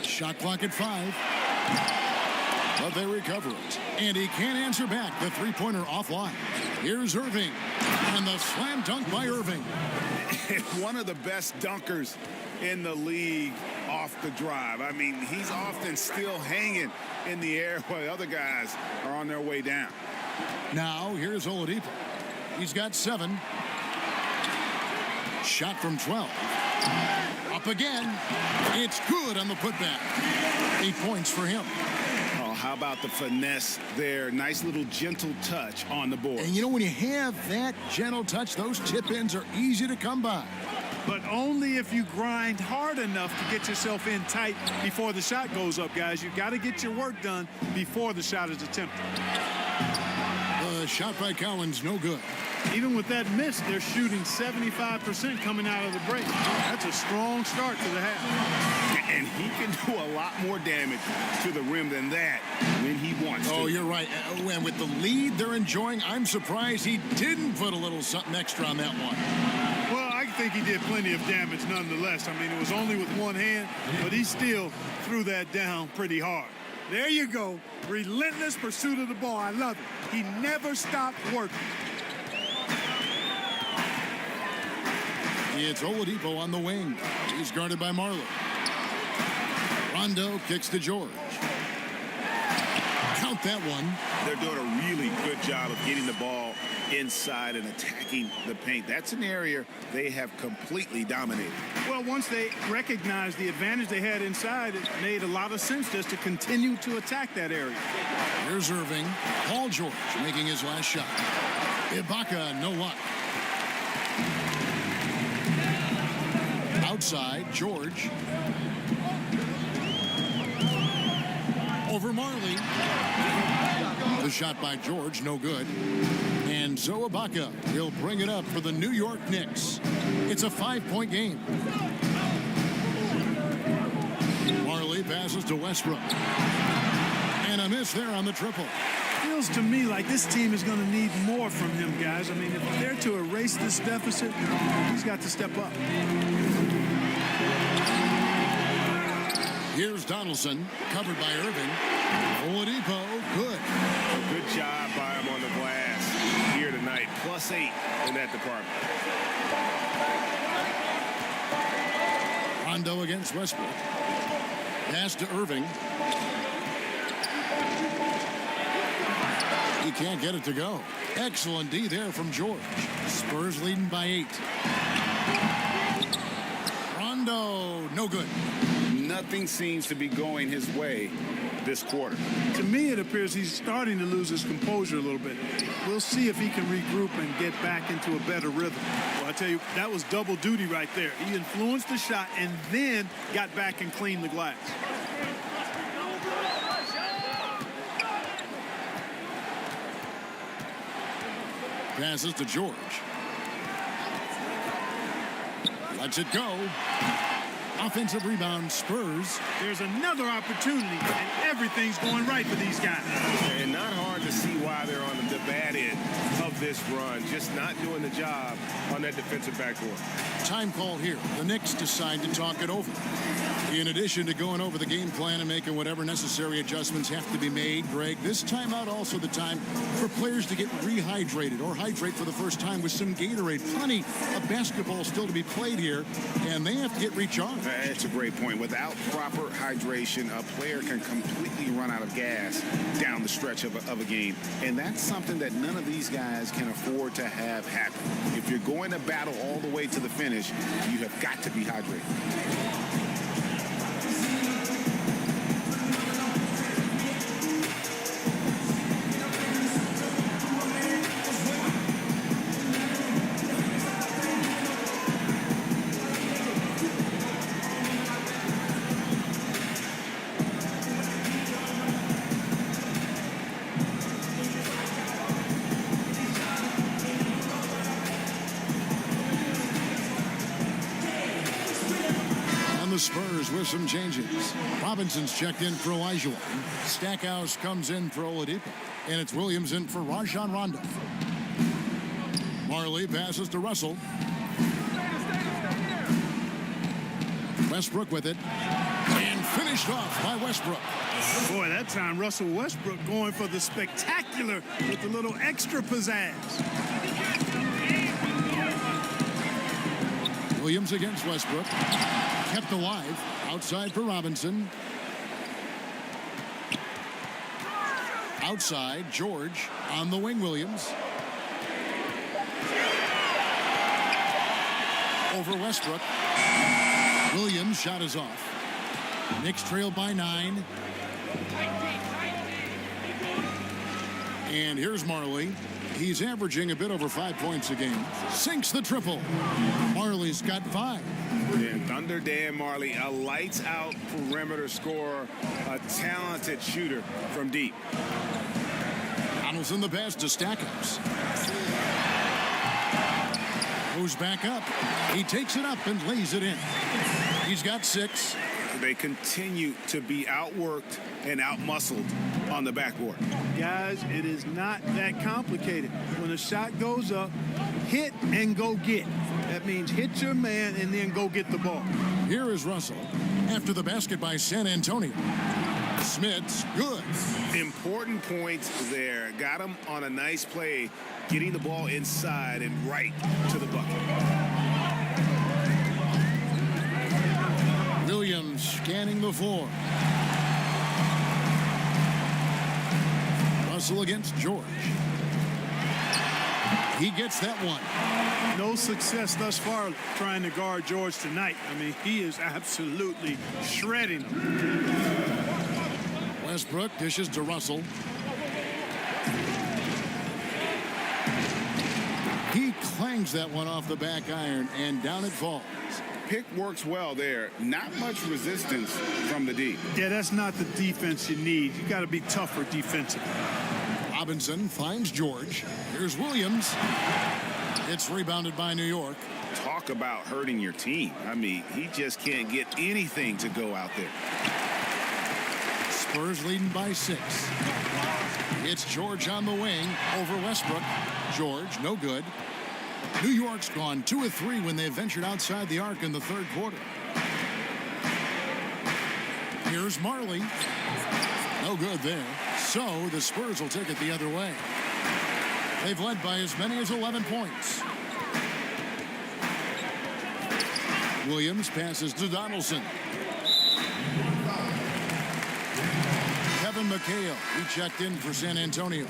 Shot clock at 5. But they recover it. And he can't answer back. The three-pointer offline. Here's Irving. And the slam dunk by Irving. One of the best dunkers in the league off the drive. I mean, he's often still hanging in the air while other guys are on their way down. Now, here's Oladipo. He's got 7. Shot from 12. Up again. It's good on the putback. 8 points for him. Oh, how about the finesse there? Nice little gentle touch on the board. And you know, when you have that gentle touch, those tip-ins are easy to come by. But only if you grind hard enough to get yourself in tight before the shot goes up, guys. You've got to get your work done before the shot is attempted. The shot by Cowens, no good. Even with that miss, they're shooting 75% coming out of the break. That's a strong start to the half. And he can do a lot more damage to the rim than that when he wants to. Oh, you're right. And with the lead they're enjoying, I'm surprised he didn't put a little something extra on that one. Well, I think he did plenty of damage nonetheless. I mean, it was only with one hand, but he still threw that down pretty hard. There you go. Relentless pursuit of the ball. I love it. He never stopped working. It's Oladipo on the wing. He's guarded by Marley. Rondo kicks to George. Count that one. They're doing a really good job of getting the ball inside and attacking the paint. That's an area they have completely dominated. Well, once they recognized the advantage they had inside, it made a lot of sense just to continue to attack that area. Here's Irving. Paul George making his last shot. Ibaka, no luck. Outside, George. Over Marley. The shot by George, no good. And so Ibaka will bring it up for the New York Knicks. It's a 5-point game. Marley passes to Westbrook. And a miss there on the triple. Feels to me like this team is going to need more from him, guys. I mean, if they're to erase this deficit, he's got to step up. Here's Donaldson, covered by Irving. Oladipo, good. A good job by him on the glass here tonight. +8 in that department. Rondo against Westbrook. Pass to Irving. He can't get it to go. Excellent D there from George. Spurs leading by 8. Rondo, no good. Nothing seems to be going his way this quarter. To me, it appears he's starting to lose his composure a little bit. We'll see if he can regroup and get back into a better rhythm. Well, I tell you, that was double duty right there. He influenced the shot and then got back and cleaned the glass. Passes to George. Lets it go. Offensive rebound, Spurs. There's another opportunity, and everything's going right for these guys. And not hard to see why they're on the bad end of this run. Just not doing the job on that defensive backboard. Time call here. The Knicks decide to talk it over. In addition to going over the game plan and making whatever necessary adjustments have to be made, Greg, this timeout also the time for players to get rehydrated or hydrate for the first time with some Gatorade. Plenty of basketball still to be played here, and they have to get recharged. That's a great point. Without proper hydration, a player can completely run out of gas down the stretch of a game. And that's something that none of these guys can afford to have happen. If you're going to battle all the way to the finish, you have got to be hydrated. Spurs with some changes. Robinson's checked in for Elijah. Stackhouse comes in for Oladipo. And it's Williams in for Rajon Rondo. Marley passes to Russell. Westbrook with it. And finished off by Westbrook. Boy, that time Russell Westbrook going for the spectacular with a little extra pizzazz. Williams against Westbrook. Kept alive. Outside for Robinson. Outside, George on the wing, Williams. Over Westbrook. Williams shot is off. Knicks trail by 9. And here's Marley. He's averaging a bit over 5 points a game. Sinks the triple. Marley's got 5. Yeah, Thunder Dan Marley, a lights-out perimeter scorer, a talented shooter from deep. Donaldson the pass to Stackhouse. Goes back up. He takes it up and lays it in. He's got 6. They continue to be outworked and outmuscled on the backboard. Guys, it is not that complicated. When a shot goes up, hit and go get. That means hit your man and then go get the ball. Here is Russell after the basket by San Antonio. Smith's good. Important points there. Got him on a nice play, getting the ball inside and right to the bucket. Williams scanning the floor. Russell against George. He gets that one. No success thus far trying to guard George tonight. I mean, he is absolutely shredding him. Westbrook dishes to Russell. He clangs that one off the back iron, and down it falls. Pick works well there. Not much resistance from the D. Yeah, that's not the defense you need. You got to be tougher defensively. Robinson finds George. Here's Williams. It's rebounded by New York. Talk about hurting your team. I mean, he just can't get anything to go out there. Spurs leading by 6. It's George on the wing over Westbrook. George, no good. New York's gone 2 of 3 when they ventured outside the arc in the third quarter. Here's Marley. No good there. So the Spurs will take it the other way. They've led by as many as 11 points. Williams passes to Donaldson. Kevin McHale, he checked in for San Antonio.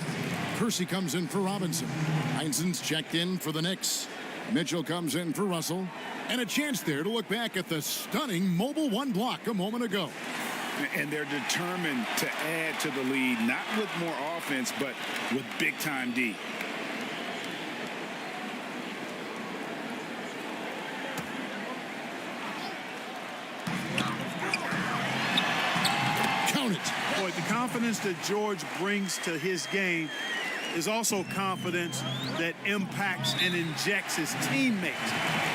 Kersey comes in for Robinson. Heinzen's checked in for the Knicks. Mitchell comes in for Russell. And a chance there to look back at the stunning mobile 1 block a moment ago. And they're determined to add to the lead, not with more offense, but with big-time D. Count it. Boy, the confidence that George brings to his game is also confidence that impacts and injects his teammates.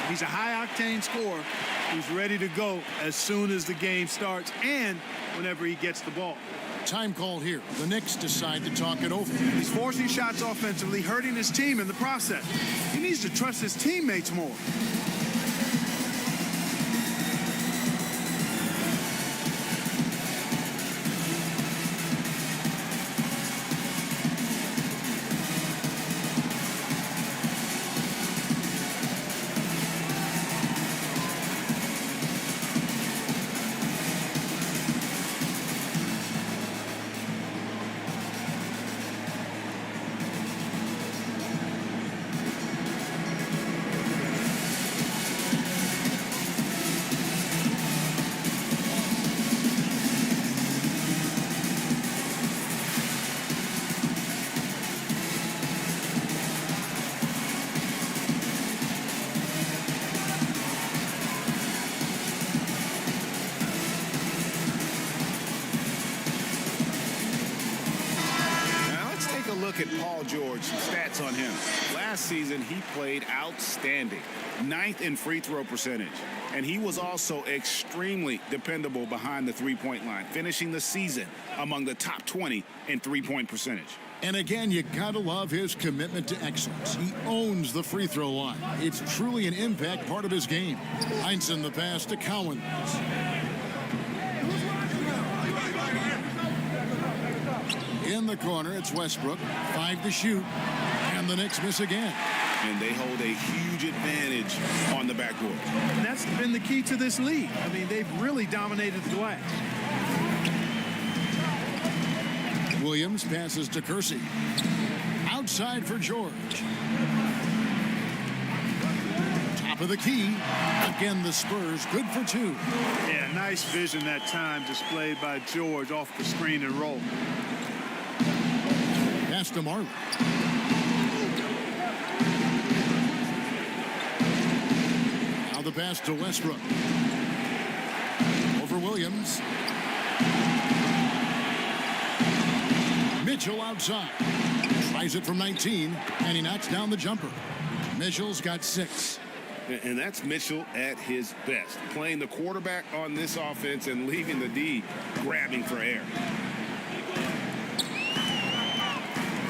He's a high-octane scorer who's ready to go as soon as the game starts and whenever he gets the ball. Time call here. The Knicks decide to talk it over. He's forcing shots offensively, hurting his team in the process. He needs to trust his teammates more. Look at Paul George, stats on him. Last season, he played outstanding. 9th in free throw percentage. And he was also extremely dependable behind the three-point line, finishing the season among the top 20 in three-point percentage. And again, you gotta love his commitment to excellence. He owns the free throw line. It's truly an impact part of his game. Heinzen the pass to Cowan. In the corner, it's Westbrook. 5 to shoot. And the Knicks miss again. And they hold a huge advantage on the backboard. And that's been the key to this league. I mean, they've really dominated the glass. Williams passes to Kersey. Outside for George. Top of the key. Again, the Spurs good for 2. Yeah, nice vision that time displayed by George off the screen and roll. Pass to Marley. Now the pass to Westbrook. Over Williams. Mitchell outside. Tries it from 19, and he knocks down the jumper. Mitchell's got 6. And that's Mitchell at his best, playing the quarterback on this offense and leaving the D grabbing for air.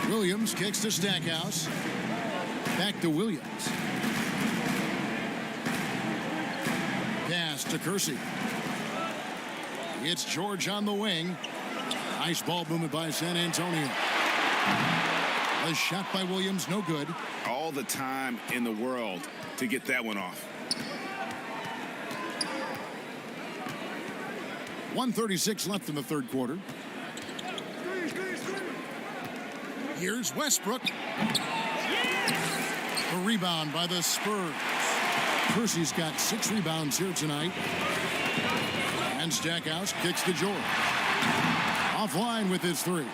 Williams kicks to Stackhouse. Back to Williams. Pass to Kersey. It's George on the wing. Nice ball movement by San Antonio. A shot by Williams, no good. All the time in the world to get that one off. 1:36 left in the third quarter. Here's Westbrook. A rebound by the Spurs. Percy's got 6 rebounds here tonight. And Stackhouse kicks to George. Offline with his 3.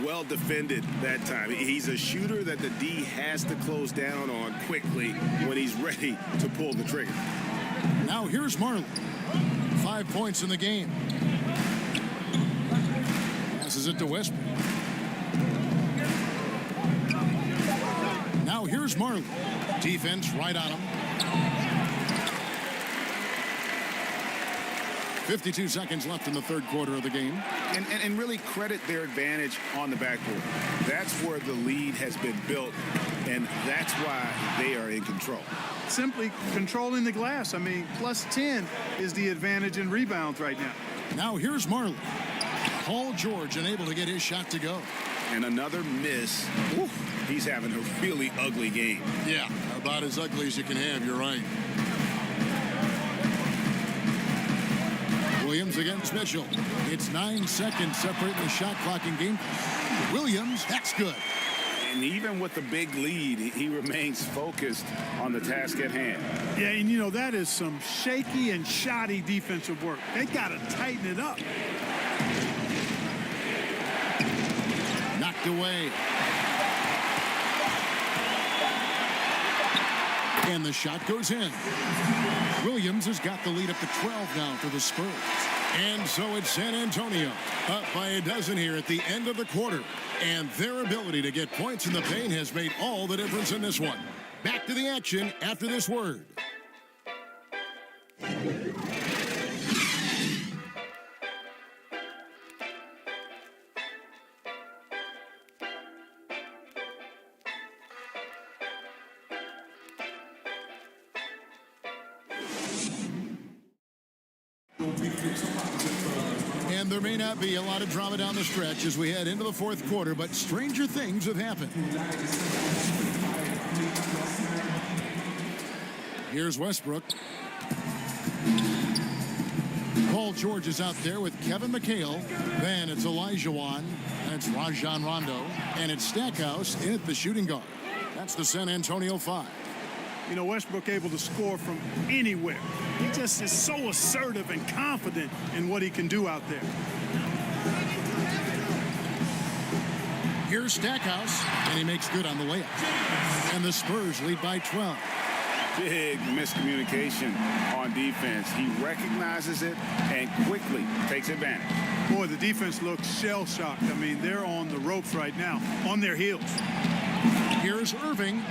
Well defended that time. He's a shooter that the D has to close down on quickly when he's ready to pull the trigger. Now here's Marley. 5 points in the game. Passes it to Westbrook. Now here's Marley. Defense right on him. 52 seconds left in the third quarter of the game. And really credit their advantage on the backboard. That's where the lead has been built, and that's why they are in control. Simply controlling the glass. I mean, plus 10 is the advantage in rebounds right now. Now here's Marley. Paul George unable to get his shot to go. And another miss. Oof, he's having a really ugly game. Yeah, about as ugly as you can have, you're right. Williams against Mitchell. It's 9 seconds separating the shot clock in game. Williams, that's good. And even with the big lead, he remains focused on the task at hand. Yeah, and you know, that is some shaky and shoddy defensive work. They got to tighten it up. Knocked away. And the shot goes in. Williams has got the lead up to 12 now for the Spurs. And so it's San Antonio up by a dozen here at the end of the quarter. And their ability to get points in the paint has made all the difference in this one. Back to the action after this word. And there may not be a lot of drama down the stretch as we head into the fourth quarter, but stranger things have happened. Here's Westbrook. Paul George is out there with Kevin McHale. Then it's Elijah Wan. And it's Rajon Rondo. And it's Stackhouse in at the shooting guard. That's the San Antonio 5. You know, Westbrook able to score from anywhere. He just is so assertive and confident in what he can do out there. Here's Stackhouse, and he makes good on the layup. And the Spurs lead by 12. Big miscommunication on defense. He recognizes it and quickly takes advantage. Boy, the defense looks shell-shocked. I mean, they're on the ropes right now, on their heels. Here's Irving.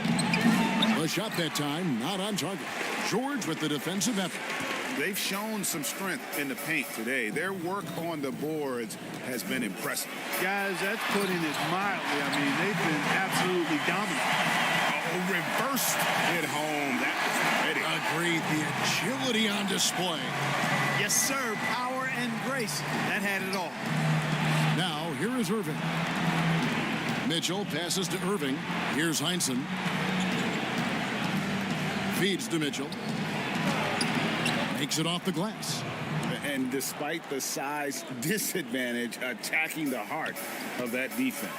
The shot that time, not on target. George with the defensive effort. They've shown some strength in the paint today. Their work on the boards has been impressive. Guys, that's putting it mildly. I mean, they've been absolutely dominant. Oh, reversed it home. That was pretty. Agreed. The agility on display. Yes, sir. Power and grace. That had it all. Now, here is Irving. Mitchell passes to Irving. Here's Heinsohn. Feeds to Mitchell. Makes it off the glass. And despite the size disadvantage, attacking the heart of that defense.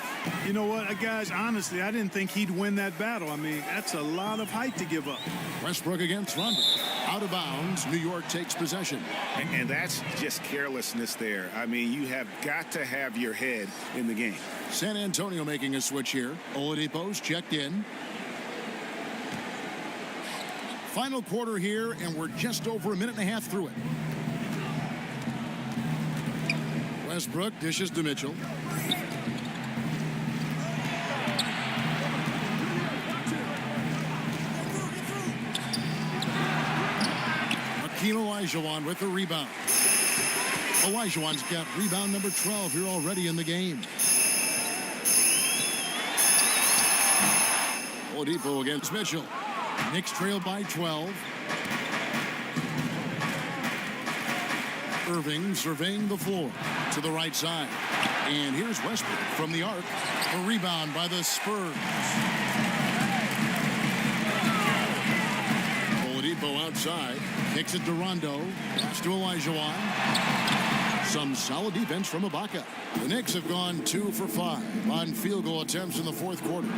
You know what, guys, honestly, I didn't think he'd win that battle. I mean, that's a lot of height to give up. Westbrook against Rondo. Out of bounds, New York takes possession. And that's just carelessness there. I mean, you have got to have your head in the game. San Antonio making a switch here. Oladipo's checked in. Final quarter here, and we're just over a minute and a half through it. Westbrook dishes to Mitchell. Hakeem Olajuwon with the rebound. Olajuwon's got rebound number 12 here already in the game. Oladipo against Mitchell. Knicks trail by 12. Irving surveying the floor to the right side. And here's Westbrook from the arc. A rebound by the Spurs. Oladipo outside. Kicks it to Rondo. Pass to Olajuwon. Some solid defense from Ibaka. The Knicks have gone 2 for 5 on field goal attempts in the fourth quarter.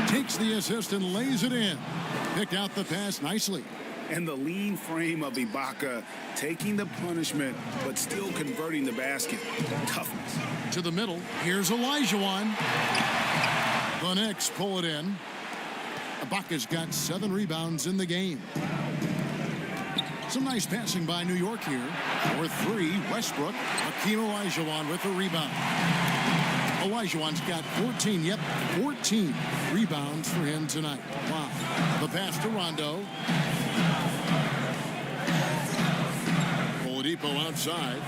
Takes the assist and lays it in. Picked out the pass nicely. And the lean frame of Ibaka, taking the punishment, but still converting the basket. Toughness. To the middle. Here's Olajuwon. The Knicks pull it in. Ibaka's got 7 rebounds in the game. Some nice passing by New York here. For 3, Westbrook. Hakeem Olajuwon with a rebound. Olajuwon's got 14, 14 rebounds for him tonight. Wow. The pass to Rondo. Oladipo outside.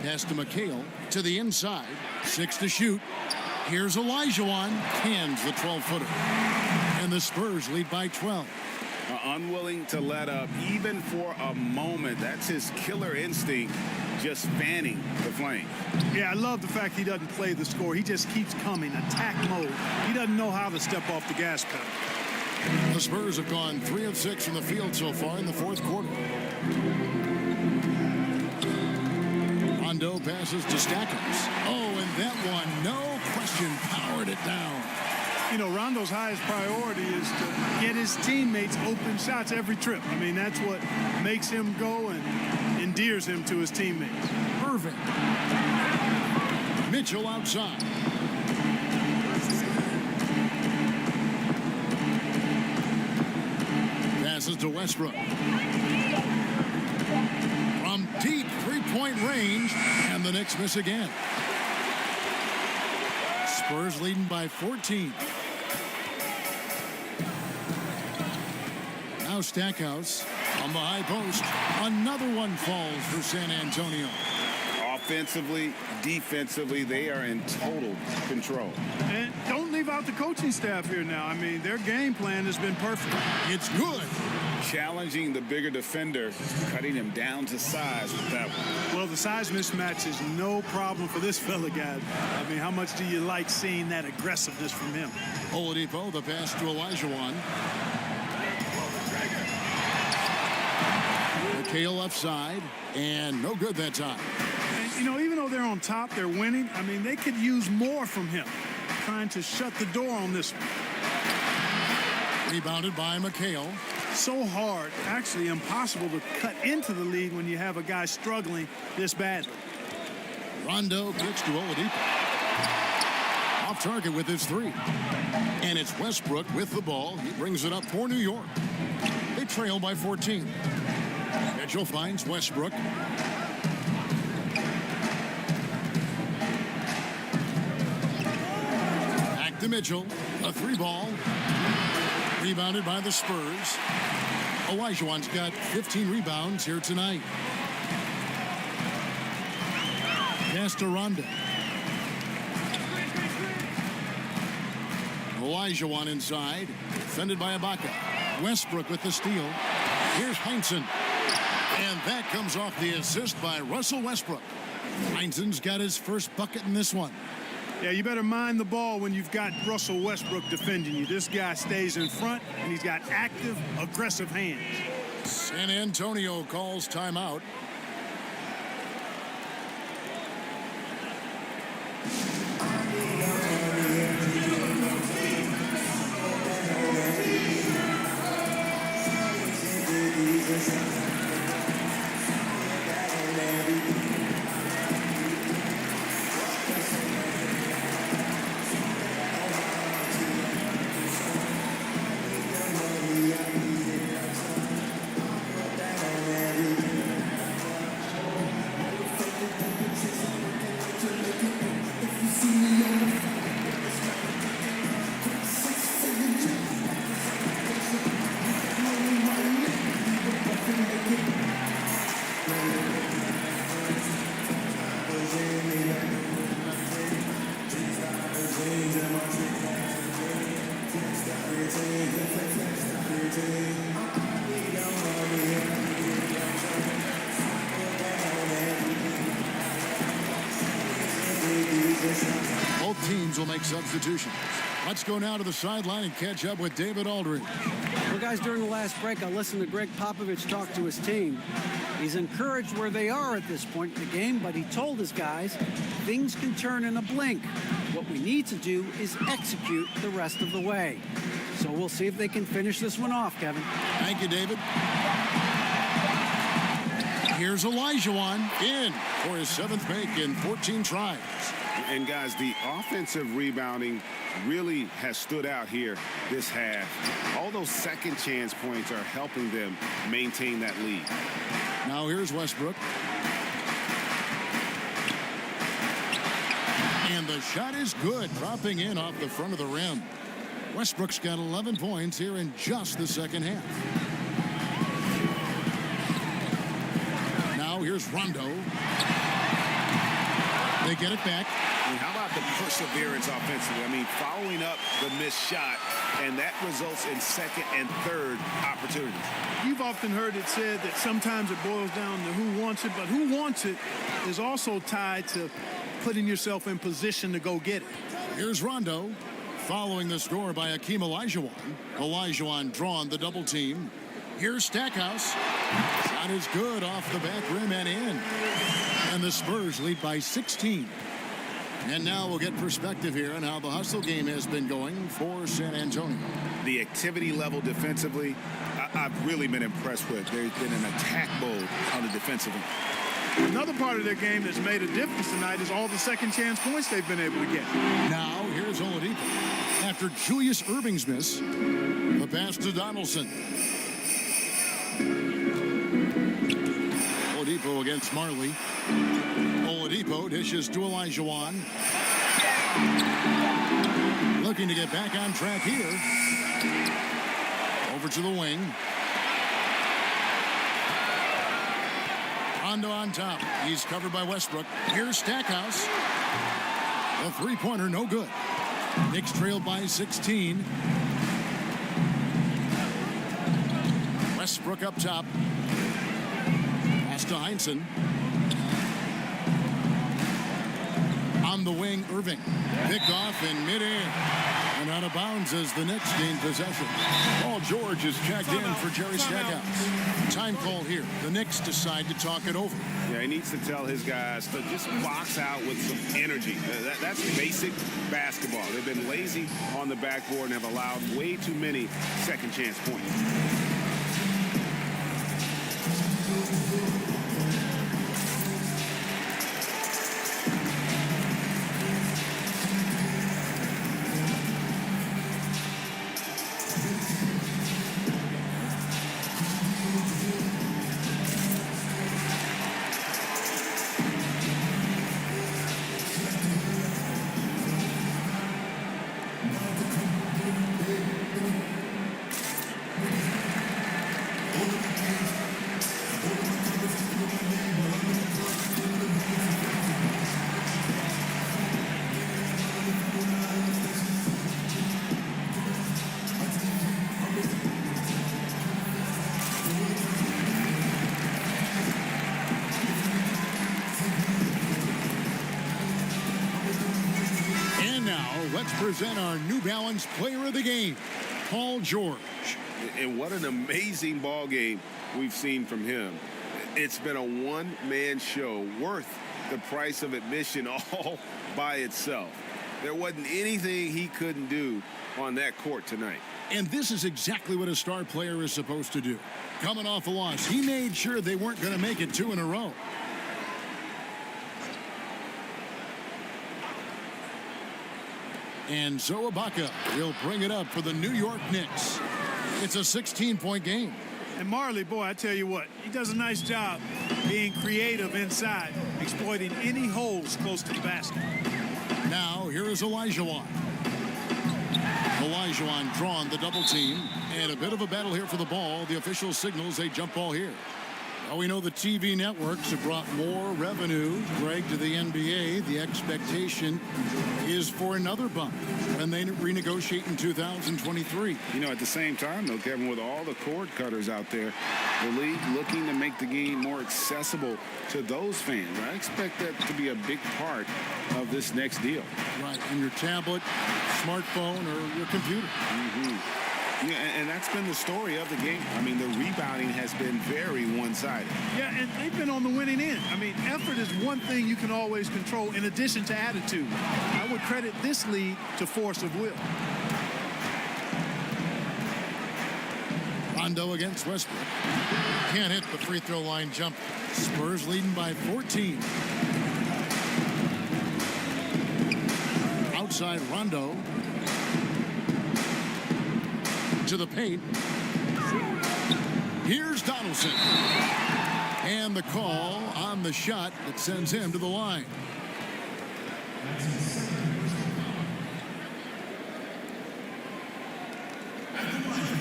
Pass to McHale to the inside. 6 to shoot. Here's Olajuwon. Hands the 12-footer. And the Spurs lead by 12. Unwilling to let up even for a moment. That's his killer instinct, just fanning the flame. Yeah, I love the fact he doesn't play the score. He just keeps coming, attack mode. He doesn't know how to step off the gas pedal. The Spurs have gone 3 of 6 from the field so far in the fourth quarter. Rondo passes to Stackhouse. Oh, and that one, no question, powered it down. You know, Rondo's highest priority is to get his teammates open shots every trip. I mean, that's what makes him go and endears him to his teammates. Irving. Mitchell outside. Passes to Westbrook. From deep three-point range, and the Knicks miss again. Spurs leading by 14. Now Stackhouse on the high post. Another one falls for San Antonio. Offensively, defensively, they are in total control. And don't leave out the coaching staff here now. I mean, their game plan has been perfect. It's good. Challenging the bigger defender, cutting him down to size with that one. Well, the size mismatch is no problem for this fella, guy. I mean, how much do you like seeing that aggressiveness from him? Oladipo, the pass to Olajuwon. McHale left side, and no good that time. And, you know, even though they're on top, they're winning. I mean, they could use more from him. Trying to shut the door on this one. Rebounded by McHale. So hard, actually impossible to cut into the lead when you have a guy struggling this badly. Rondo kicks to Oladipo. Off target with his 3. And it's Westbrook with the ball. He brings it up for New York. They trail by 14. Mitchell finds Westbrook. Back to Mitchell. A 3-ball. Rebounded by the Spurs. Olajuwon's got 15 rebounds here tonight. Pass to Rondo. Olajuwon inside. Defended by Ibaka. Westbrook with the steal. Here's Heinsohn. And that comes off the assist by Russell Westbrook. Heinsohn's got his first bucket in this one. Yeah, you better mind the ball when you've got Russell Westbrook defending you. This guy stays in front, and he's got active, aggressive hands. San Antonio calls timeout. teams will make substitutions. Let's go now to the sideline and catch up with David Aldridge. Well, guys, during the last break, I listened to Greg Popovich talk to his team. He's encouraged where they are at this point in the game, but he told his guys things can turn in a blink. What we need to do is execute the rest of the way. So we'll see if they can finish this one off, Kevin. Thank you, David. Here's Olajuwon in for his 7th make in 14 tries. And, guys, the offensive rebounding really has stood out here this half. All those second chance points are helping them maintain that lead. Now here's Westbrook. And the shot is good, dropping in off the front of the rim. Westbrook's got 11 points here in just the second half. Now here's Rondo. They get it back. And how about the perseverance offensively? I mean, following up the missed shot, and that results in second and third opportunities. You've often heard it said that sometimes it boils down to who wants it, but who wants it is also tied to putting yourself in position to go get it. Here's Rondo, following the score by Hakeem Olajuwon. Olajuwon drawn the double team. Here's Stackhouse. Shot is good off the back rim and in. And the Spurs lead by 16. And now we'll get perspective here on how the hustle game has been going for San Antonio. The activity level defensively, I've really been impressed with. There's been an attack mode on the defensive end. Another part of their game that's made a difference tonight is all the second chance points they've been able to get. Now here's Oladipo. After Julius Erving's miss, the pass to Donaldson. Oladipo against Marley. Oladipo dishes to Olajuwon. Looking to get back on track here. Over to the wing. Rondo on top. He's covered by Westbrook. Here's Stackhouse. The three-pointer no good. Knicks trailed by 16. Westbrook up top. Pass to Heinsohn. On the wing, Irving. Picked off in midair. And out of bounds as the Knicks gain possession. Paul George is checked in for Jerry Stackhouse. Time call here. The Knicks decide to talk it over. Yeah, he needs to tell his guys to just box out with some energy. That's basic basketball. They've been lazy on the backboard and have allowed way too many second chance points. Let's present our New Balance Player of the Game, Paul George. And what an amazing ball game we've seen from him. It's been a one-man show worth the price of admission all by itself. There wasn't anything he couldn't do on that court tonight. And this is exactly what a star player is supposed to do. Coming off a loss, he made sure they weren't going to make it 2 in a row. And so Ibaka will bring it up for the New York Knicks. It's a 16-point game. And Marley, boy, I tell you what, he does a nice job being creative inside, exploiting any holes close to the basket. Now, here is Olajuwon. Olajuwon drawn the double team. And a bit of a battle here for the ball. The official signals a jump ball here. Well, we know the TV networks have brought more revenue, Greg, to the NBA. The expectation is for another bump when they renegotiate in 2023. You know, at the same time, though, Kevin, with all the cord cutters out there, the league looking to make the game more accessible to those fans. I expect that to be a big part of this next deal. Right, on your tablet, smartphone, or your computer. Yeah, and that's been the story of the game. I mean, the rebounding has been very one-sided. Yeah, and they've been on the winning end. I mean, effort is one thing you can always control in addition to attitude. I would credit this league to force of will. Rondo against Westbrook. Can't hit the free throw line jump. Spurs leading by 14. Outside Rondo. To the paint. Here's Donaldson. And the call on the shot that sends him to the line.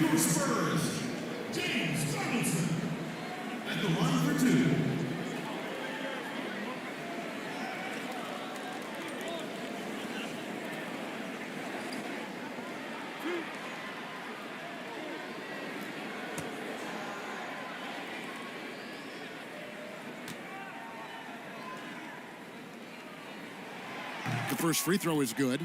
Your Spurs, James Donaldson. At the line for two. The first free throw is good.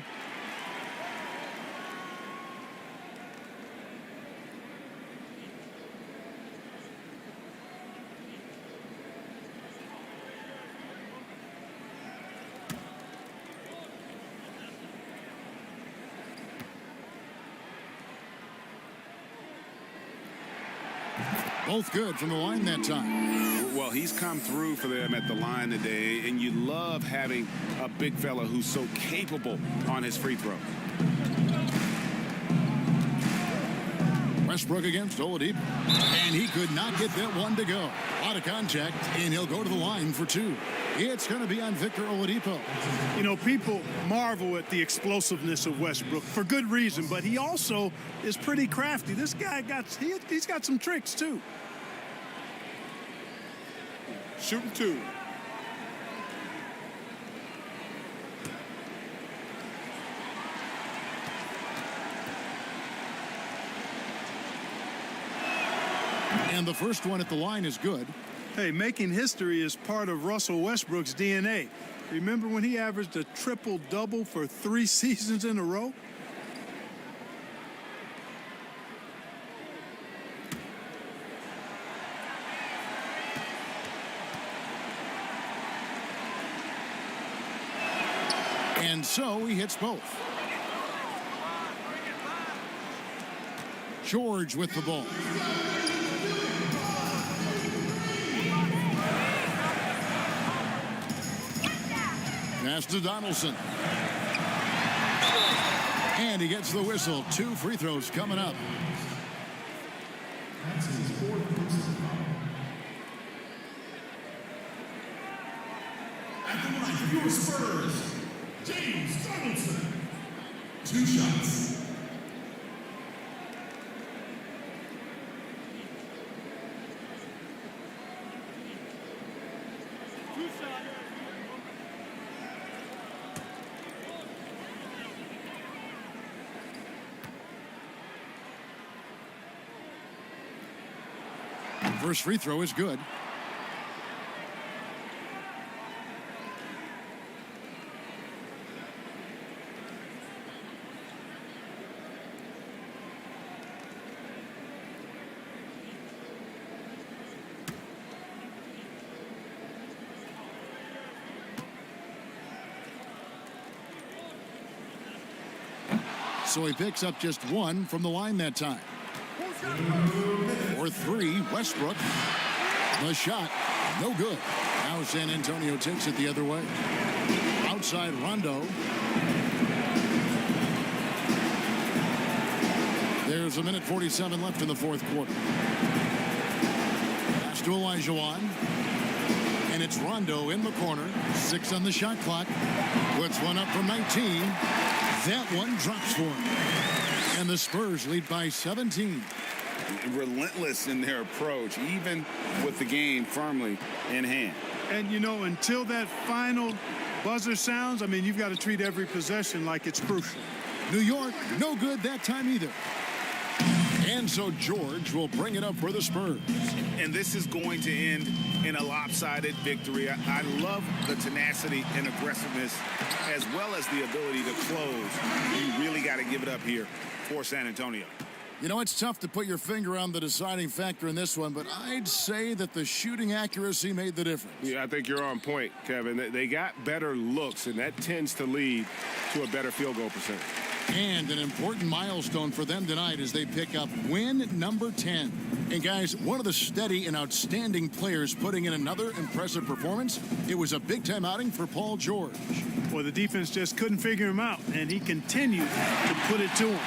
Both good from the line that time. Well, he's come through for them at the line today, and you love having a big fella who's so capable on his free throw. Westbrook against Oladipo. And he could not get that one to go. Out of contact, and he'll go to the line for two. It's going to be on Victor Oladipo. You know, people marvel at the explosiveness of Westbrook for good reason, but he also is pretty crafty. This guy he's got some tricks too. Shooting two. And the first one at the line is good. Hey, making history is part of Russell Westbrook's DNA. Remember when he averaged a triple-double for 3 seasons in a row? And so he hits both. George with the ball. Pass to Donaldson. And he gets the whistle. 2 free throws coming up. That's his fourth personal foul. At the line for your Spurs, James Donaldson. 2 shots. First free throw is good. So he picks up just 1 from the line that time. For 3, Westbrook. The shot, no good. Now San Antonio takes it the other way. Outside Rondo. There's 1:47 left in the fourth quarter. Pass to Olajuwon. And it's Rondo in the corner. 6 on the shot clock. Puts one up from 19. That one drops for him. And the Spurs lead by 17. relentless in their approach, even with the game firmly in hand. And, you know, until that final buzzer sounds, I mean, you've got to treat every possession like it's crucial. New York, no good that time either. And so George will bring it up for the Spurs. And this is going to end in a lopsided victory. I love the tenacity and aggressiveness as well as the ability to close. You really got to give it up here for San Antonio. You know, it's tough to put your finger on the deciding factor in this one, but I'd say that the shooting accuracy made the difference. Yeah, I think you're on point, Kevin. They got better looks, and that tends to lead to a better field goal percentage. And an important milestone for them tonight as they pick up win number 10. And guys, one of the steady and outstanding players putting in another impressive performance. It was a big-time outing for Paul George. Well, the defense just couldn't figure him out, and he continued to put it to him.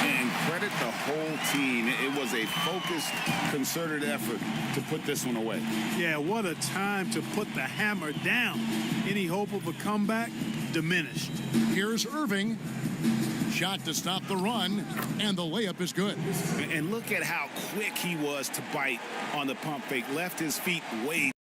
And credit the whole team. It was a focused, concerted effort to put this one away. Yeah, what a time to put the hammer down. Any hope of a comeback diminished. Here's Irving. Shot to stop the run, and the layup is good. And look at how quick he was to bite on the pump fake. Left his feet way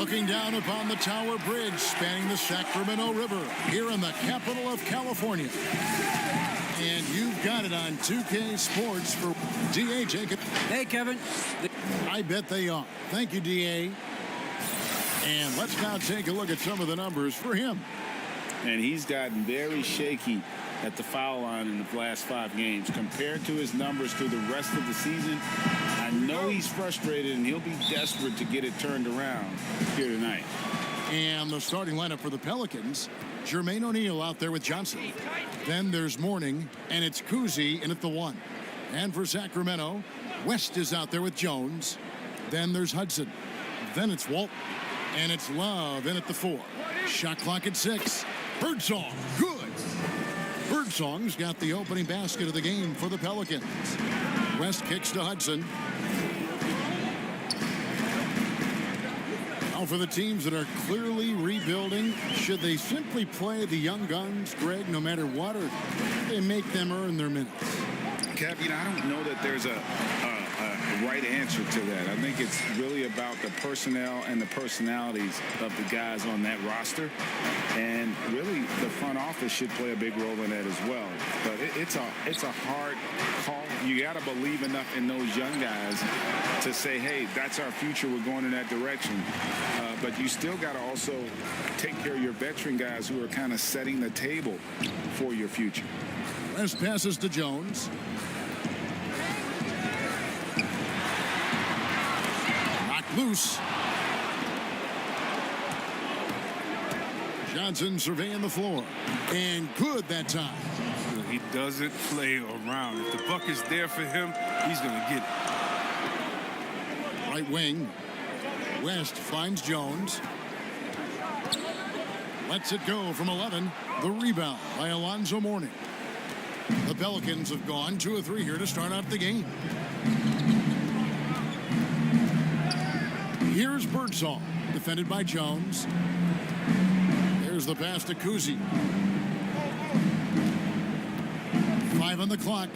Looking down upon the Tower Bridge spanning the Sacramento River here in the capital of California. And you've got it on 2K Sports for D.A. Jacob. Hey, Kevin. I bet they are. Thank you, D.A. And let's now take a look at some of the numbers for him. And he's gotten very shaky at the foul line in the last 5 games. Compared to his numbers through the rest of the season, I know he's frustrated and he'll be desperate to get it turned around here tonight. And the starting lineup for the Pelicans, Jermaine O'Neal out there with Johnson. Then there's Mourning, and it's Cousy in at the 1. And for Sacramento, West is out there with Jones. Then there's Hudson. Then it's Walton. And it's Love in at the 4. Shot clock at 6. Birdsong, good. Birdsong's got the opening basket of the game for the Pelicans. West kicks to Hudson. Now for the teams that are clearly rebuilding, should they simply play the young guns, Greg, no matter what, or they make them earn their minutes? Cap, I don't know that there's a right answer to that. I think it's really about the personnel and the personalities of the guys on that roster. And really, the front office should play a big role in that as well. But it's a hard call. You got to believe enough in those young guys to say, hey, that's our future. We're going in that direction. But you still got to also take care of your veteran guys who are kind of setting the table for your future. West passes to Jones. Knocked loose. Johnson surveying the floor. And good that time. He doesn't play around. If the buck is there for him, he's going to get it. Right wing. West finds Jones. Lets it go from 11. The rebound by Alonzo Mourning. The Pelicans have gone 2 of 3 here to start out the game. Here's Birdsong, defended by Jones. There's the pass to Cousy. 5 on the clock.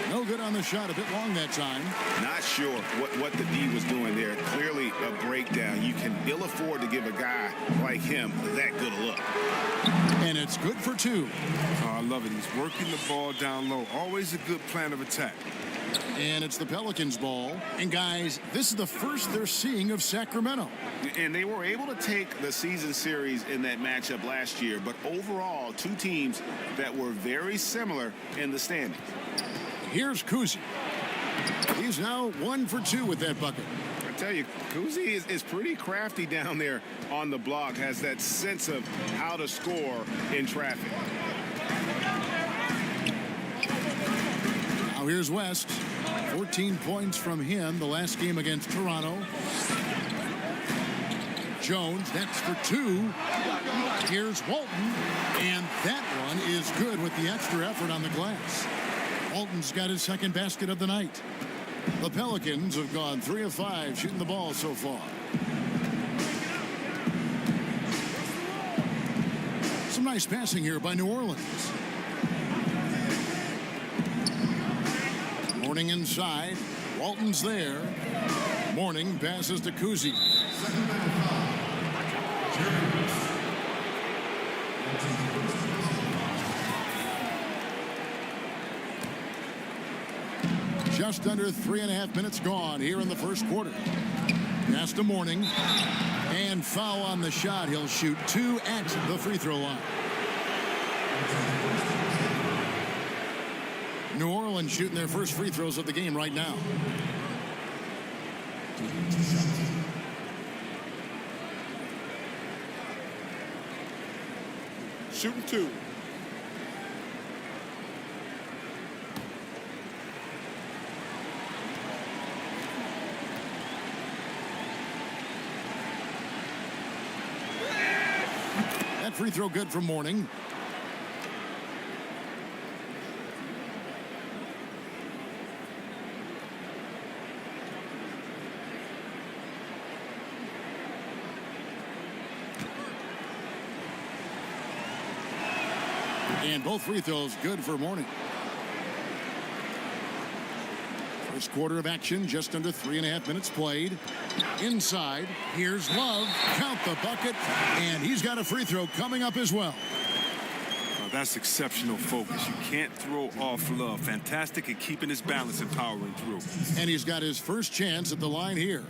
No good on the shot, a bit long that time. Not sure what the D was doing there. Clearly a breakdown. You can ill afford to give a guy like him that good a look. And it's good for 2. Oh, I love it. He's working the ball down low. Always a good plan of attack. And it's the Pelicans' ball. And guys, this is the first they're seeing of Sacramento. And they were able to take the season series in that matchup last year. But overall, 2 teams that were very similar in the standings. Here's Cousy. He's now 1 for 2 with that bucket. I tell you, Cousy is pretty crafty down there on the block. Has that sense of how to score in traffic. Now here's West. 14 points from him the last game against Toronto. Jones, that's for 2. Here's Walton. And that one is good with the extra effort on the glass. Walton's got his second basket of the night. The Pelicans have gone 3 of 5 shooting the ball so far. Some nice passing here by New Orleans. Mourning inside. Walton's there. Mourning passes to Cousy. Just under 3.5 minutes gone here in the first quarter. Pass to Mourning. And foul on the shot. He'll shoot 2 at the free throw line. New Orleans shooting their first free throws of the game right now. Shooting 2. That free throw good from Mourning. And both free throws good for Mourning. First quarter of action, just under 3.5 minutes played. Inside, here's Love. Count the bucket, and he's got a free throw coming up as well. Oh, that's exceptional focus. You can't throw off Love. Fantastic at keeping his balance and powering through. And he's got his first chance at the line here.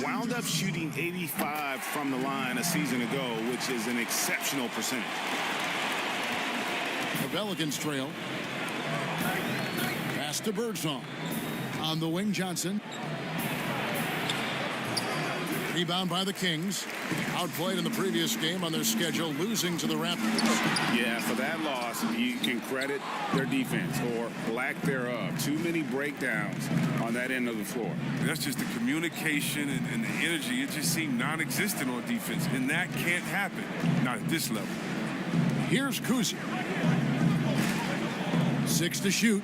Wound up shooting 85 from the line a season ago, which is an exceptional percentage. The Pelicans trail. Pass to Birdsong. On the wing, Johnson. Rebound by the Kings. Outplayed in the previous game on their schedule, losing to the Raptors. Yeah, for that loss, you can credit their defense or lack thereof. Too many breakdowns on that end of the floor. That's just the communication and the energy. It just seemed non-existent on defense, and that can't happen. Not at this level. Here's Kuzi. 6 to shoot.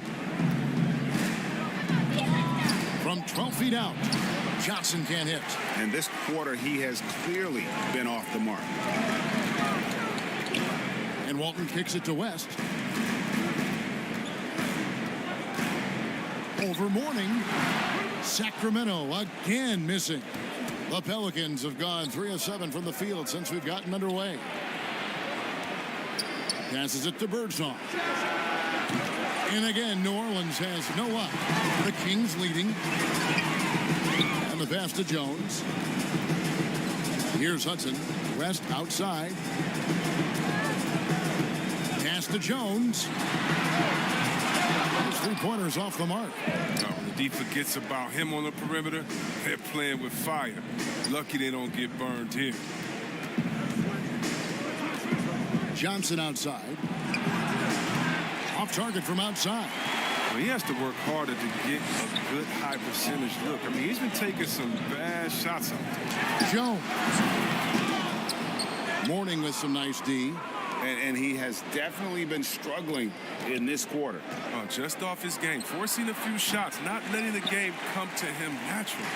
From 12 feet out, Johnson can't hit. And this quarter, he has clearly been off the mark. And Walton kicks it to West. Over Morning. Sacramento again missing. The Pelicans have gone 3 of 7 from the field since we've gotten underway. Passes it to Birdsong. And again, New Orleans has no luck. The Kings leading. And the pass to Jones. Here's Hudson. West outside. Pass to Jones. Those 3-pointers off the mark. No, the D forgets about him on the perimeter. They're playing with fire. Lucky they don't get burned here. Johnson outside. Off target from outside. Well, he has to work harder to get a good high percentage look. I mean, he's been taking some bad shots out there. Jones. Morning with some nice D. And he has definitely been struggling in this quarter. Just off his game, forcing a few shots, not letting the game come to him naturally.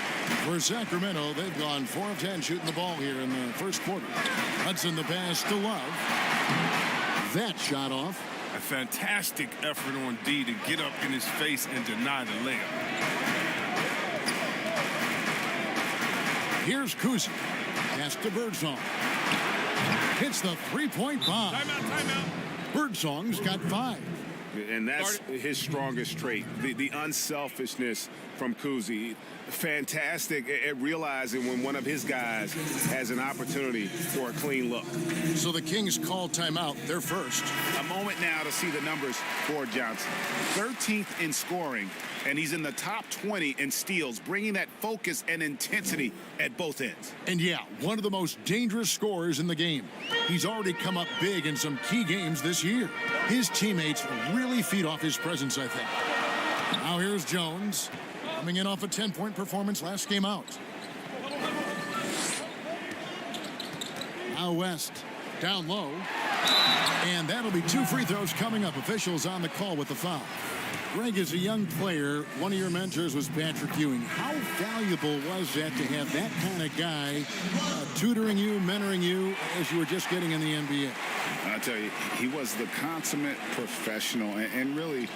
For Sacramento, they've gone 4 of 10 shooting the ball here in the first quarter. Hudson the pass to Love. That shot off. A fantastic effort on D to get up in his face and deny the layup. Here's Kuzi. Pass to Birdsong. Hits the 3-point bomb. Timeout. Birdsong's got 5. And that's his strongest trait, the unselfishness from Kuzi. Fantastic at realizing when one of his guys has an opportunity for a clean look. So the Kings call timeout. They're first. A moment now to see the numbers for Johnson. 13th in scoring, and he's in the top 20 in steals, bringing that focus and intensity at both ends. And yeah, one of the most dangerous scorers in the game. He's already come up big in some key games this year. His teammates really feed off his presence, I think. Now here's Jones, coming in off a 10-point performance last game out. Now West, down low. And that'll be 2 free throws coming up. Officials on the call with the foul. Greg, as a young player, one of your mentors was Patrick Ewing. How valuable was that to have that kind of guy tutoring you, mentoring you as you were just getting in the NBA? I'll tell you, he was the consummate professional and really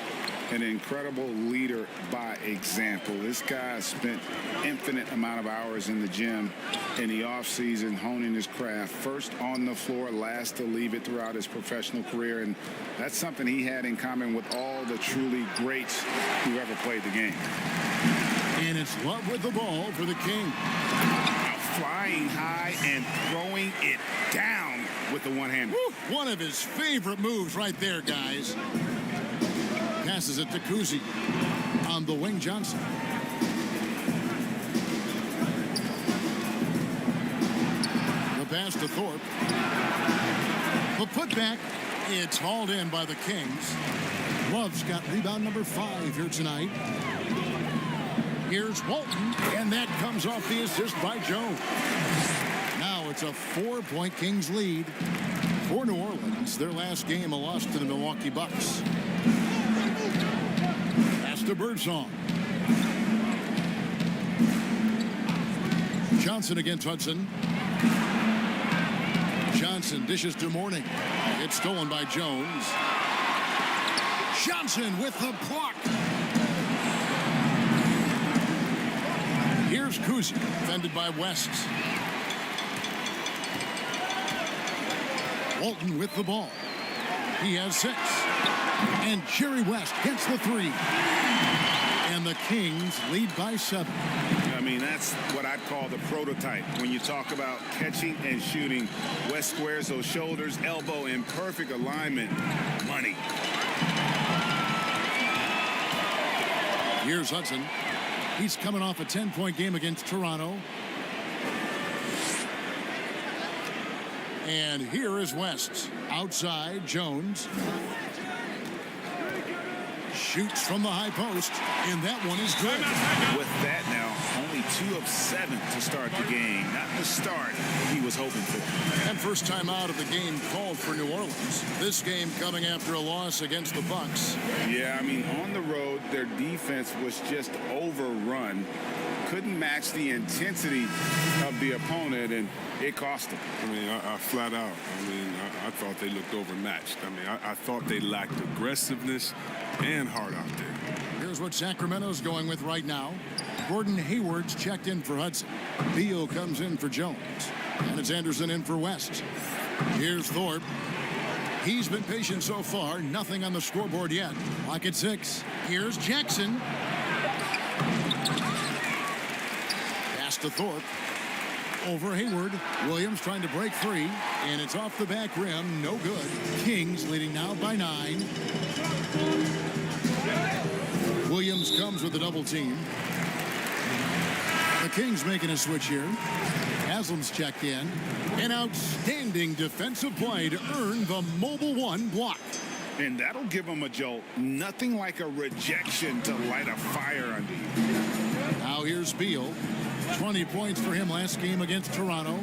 an incredible leader by example. This guy spent infinite amount of hours in the gym in the offseason honing his craft. First on the floor, last to leave it throughout his professional career. And that's something he had in common with all the truly greats who ever played the game. And it's Love with the ball for the King. Flying high and throwing it down with the one-hander. One of his favorite moves right there, guys. Passes it to Kuzi. On the wing, Johnson. The pass to Thorpe. The putback. It's hauled in by the Kings. Love's got rebound number 5 here tonight. Here's Walton, and that comes off the assist by Jones. Now it's a 4-point Kings lead for New Orleans. Their last game, a loss to the Milwaukee Bucks. Pass to Birdsong. Johnson against Hudson. Johnson dishes to Morning. It's stolen by Jones. Johnson with the block. Cousy, defended by West. Walton with the ball. He has 6. And Jerry West gets the 3. And the Kings lead by 7. I mean, that's what I'd call the prototype. When you talk about catching and shooting, West squares those shoulders, elbow in perfect alignment. Money. Here's Hudson. He's coming off a 10-point game against Toronto. And here is West. Outside, Jones. Shoots from the high post, and that one is good. With that now, only 2 of 7 to start the game. Not the start he was hoping for. And first time out of the game called for New Orleans. This game coming after a loss against the Bucks. Yeah, I mean, on the road, their defense was just overrun. Couldn't match the intensity of the opponent, and it cost them. I mean, I flat out, I thought they looked overmatched. I mean, I thought they lacked aggressiveness and heart out there. Here's what Sacramento's going with right now. Gordon Hayward's checked in for Hudson. Beal comes in for Jones. And it's Anderson in for West. Here's Thorpe. He's been patient so far. Nothing on the scoreboard yet. Clock at 6. Here's Jackson. Pass to Thorpe. Over Hayward. Williams trying to break free. And it's off the back rim. No good. Kings leading now by 9. Williams comes with a double team. The Kings making a switch here. Haslam's checked in. An outstanding defensive play to earn the mobile 1 block. And that'll give them a jolt. Nothing like a rejection to light a fire under you. Now here's Beal. 20 points for him last game against Toronto.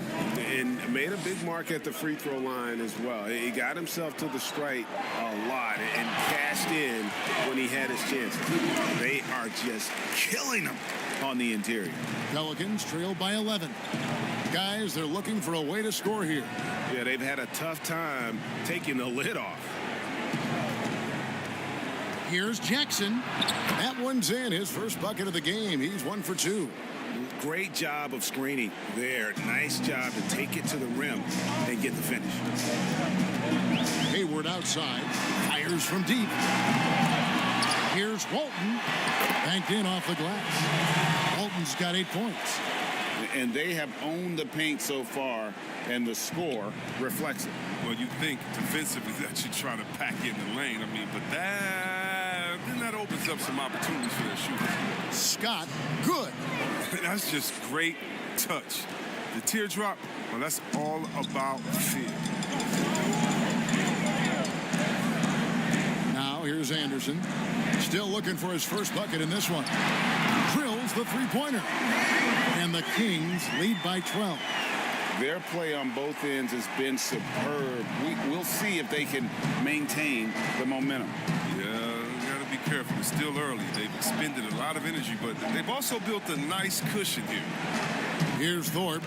And made a big mark at the free throw line as well. He got himself to the strike a lot and cashed in when he had his chance. They are just killing him on the interior. Pelicans trail by 11. Guys, they're looking for a way to score here. Yeah, they've had a tough time taking the lid off. Here's Jackson. That one's in. His first bucket of the game. He's 1 for 2. Great job of screening there. Nice job to take it to the rim and get the finish. Hayward outside. Fires from deep. Here's Walton. Banked in off the glass. Walton's got 8 points. And they have owned the paint so far, and the score reflects it. Well, you think defensively that you try to pack in the lane. I mean, but that opens up some opportunities for their shooters. Scott, good. That's just great touch. The teardrop, well, that's all about fear. Now here's Anderson. Still looking for his first bucket in this one. Drills the three-pointer. And the Kings lead by 12. Their play on both ends has been superb. We'll see if they can maintain the momentum. Yeah, you got to be careful. It's still early. They've expended a lot of energy, but they've also built a nice cushion here. Here's Thorpe.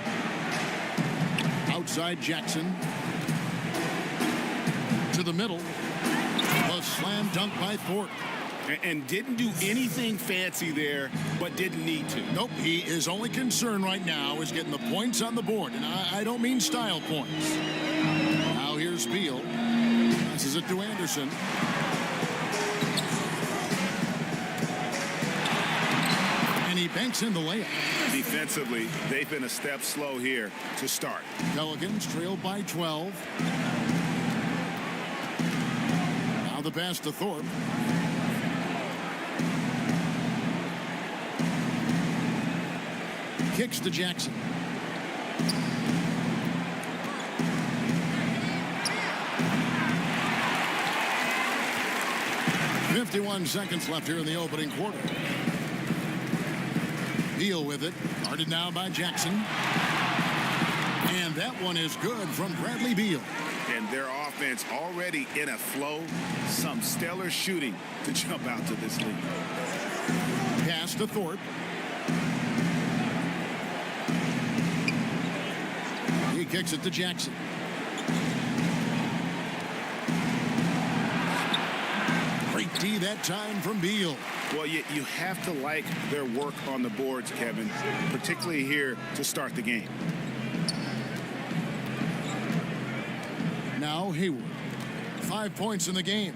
Outside Jackson. To the middle. A slam dunk by Thorpe. And didn't do anything fancy there, but didn't need to. Nope, his only concern right now is getting the points on the board. And I don't mean style points. Now here's Beal. Passes it to Anderson. And he banks in the layup. Defensively, they've been a step slow here to start. Pelicans trail by 12. Now the pass to Thorpe. Kicks to Jackson. .51 seconds left here in the opening quarter. Beal with it. Guarded now by Jackson. And that one is good from Bradley Beal. And their offense already in a flow. Some stellar shooting to jump out to this lead. Pass to Thorpe. He kicks it to Jackson. Great 50 that time from Beal. Well, you have to like their work on the boards, Kevin, particularly here to start the game. Now Hayward. 5 points in the game.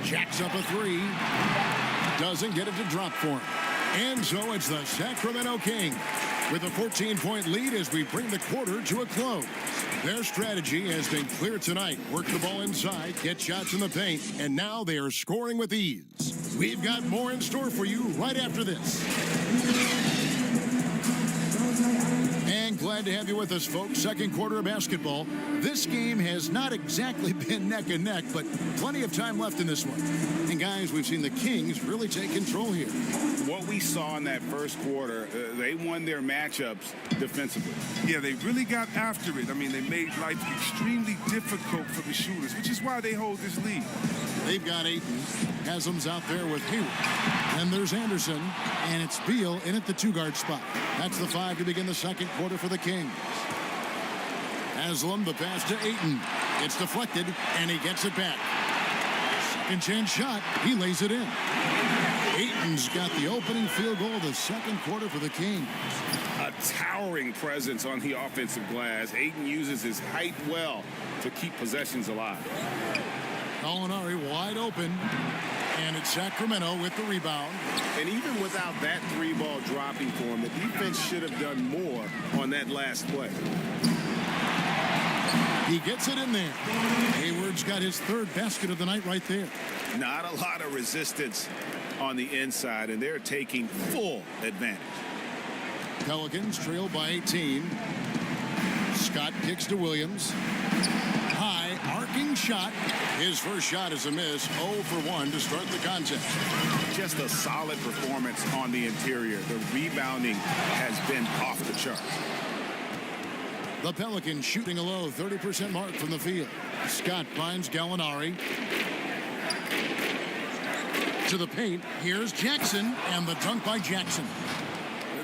Jacks up a three. Doesn't get it to drop for him. And so it's the Sacramento Kings with a 14-point lead as we bring the quarter to a close. Their strategy has been clear tonight. Work the ball inside, get shots in the paint, and now they are scoring with ease. We've got more in store for you right after this. And glad to have you with us, folks. Second quarter of basketball. This game has not exactly been neck and neck, but plenty of time left in this one. And guys, we've seen the Kings really take control here. What we saw in that first quarter, they won their matchups defensively. Yeah, they really got after it. I mean, they made life extremely difficult for the shooters, which is why they hold this lead. They've got Ayton. Haslam's out there with Hayward. And there's Anderson. And it's Beal in at the two-guard spot. That's the 5 to begin the second quarter for the Kings. Haslam, the pass to Ayton. It's deflected, and he gets it back. Second chance shot. He lays it in. Ayton's got the opening field goal of the second quarter for the Kings. A towering presence on the offensive glass. Ayton uses his height well to keep possessions alive. Gallinari wide open. And it's Sacramento with the rebound. And even without that three-ball dropping for him, the defense should have done more on that last play. He gets it in there. Hayward's got his third basket of the night right there. Not a lot of resistance on the inside, and they're taking full advantage. Pelicans trail by 18. Scott kicks to Williams. High, arcing shot. His first shot is a miss. 0 for 1 to start the contest. Just a solid performance on the interior. The rebounding has been off the charts. The Pelicans shooting a low 30% mark from the field. Scott finds Gallinari. To the paint. Here's Jackson, and the dunk by Jackson.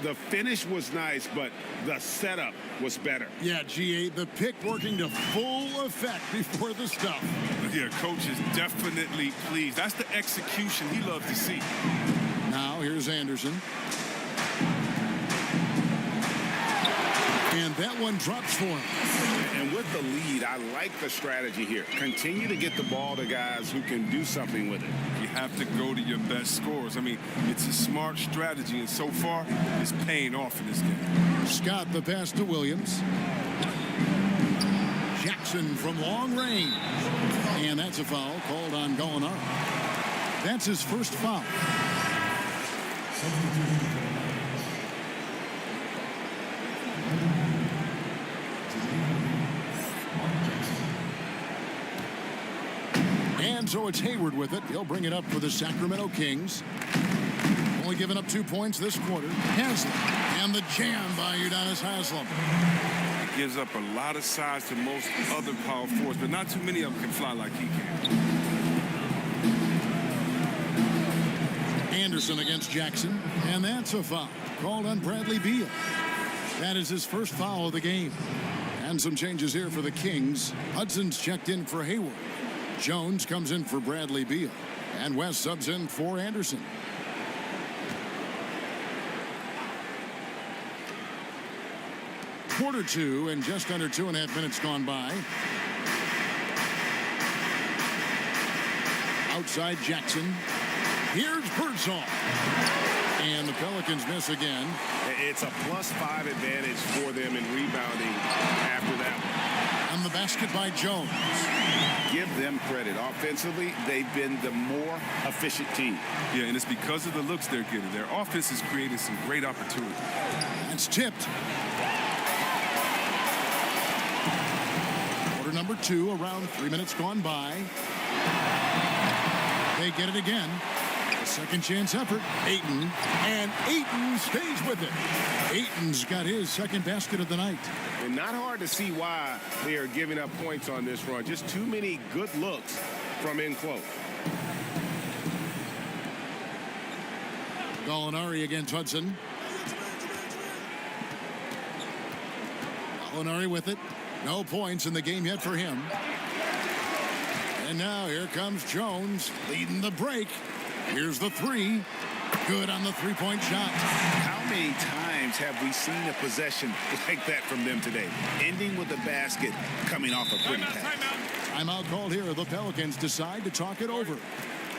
The finish was nice, but the setup was better. Yeah, GA, the pick working to full effect before the stuff. Yeah, coach is definitely pleased. That's the execution he loves to see. Now here's Anderson. And that one drops for him. And with the lead, I like the strategy here. Continue to get the ball to guys who can do something with it. You have to go to your best scorers. I mean, it's a smart strategy, and so far, it's paying off in this game. Scott, the pass to Williams. Jackson from long range. And that's a foul called on Gallinari. That's his first foul. And so it's Hayward with it. He'll bring it up for the Sacramento Kings. Only giving up 2 points this quarter. Haslam. And the jam by Udonis Haslam. He gives up a lot of size to most other power forwards, but not too many of them can fly like he can. Anderson against Jackson. And that's a foul called on Bradley Beal. That is his first foul of the game. And some changes here for the Kings. Hudson's checked in for Hayward. Jones comes in for Bradley Beal. And West subs in for Anderson. Quarter 2 and just under 2.5 minutes gone by. Outside Jackson. Here's Birdsall. And the Pelicans miss again. It's a +5 advantage for them in rebounding after that one. And the basket by Jones. Give them credit. Offensively, they've been the more efficient team. Yeah, and it's because of the looks they're getting. Their offense is creating some great opportunities. It's tipped. Quarter number 2, around 3 minutes gone by. They get it again. A second chance effort. Ayton. And Ayton stays with it. Ayton's got his second basket of the night. And not hard to see why they are giving up points on this run. Just too many good looks from in close. Gallinari against Hudson. Gallinari with it. No points in the game yet for him. And now here comes Jones leading the break. Here's the three. Good on the three-point shot. How many times have we seen a possession like that from them today? Ending with a basket, coming off a pretty pass. Timeout called here. The Pelicans decide to talk it over.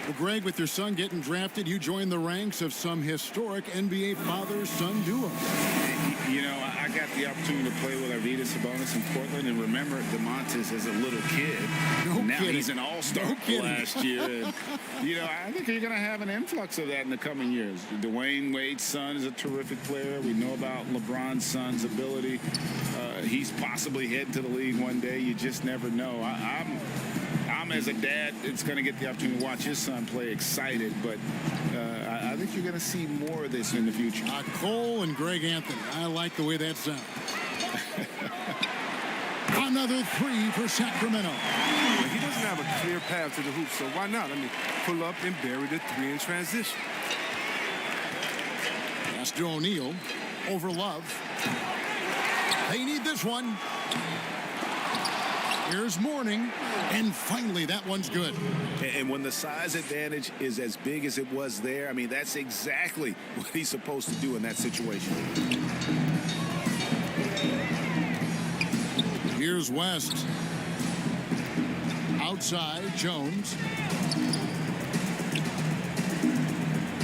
Well, Greg, with your son getting drafted, you joined the ranks of some historic NBA father-son duo. You know, I got the opportunity to play with Arvydas Sabonis in Portland, and remember DeMontis as a little kid. Now he's an all-star last year. And, you know, I think you're going to have an influx of that in the coming years. Dwayne Wade's son is a terrific player. We know about LeBron's son's ability. He's possibly heading to the league one day. You just never know. I'm as a dad, it's going to get the opportunity to watch his son play excited, but I think you're going to see more of this in the future. Cole and Greg Anthony. I like the way that sounds. Another three for Sacramento. Well, he doesn't have a clear path to the hoop, so why not? I mean, pull up and bury the three in transition. Pass to O'Neal over Love. They need this one. Here's Mourning, and finally that one's good. And when the size advantage is as big as it was there, I mean, that's exactly what he's supposed to do in that situation. Here's West. Outside, Jones.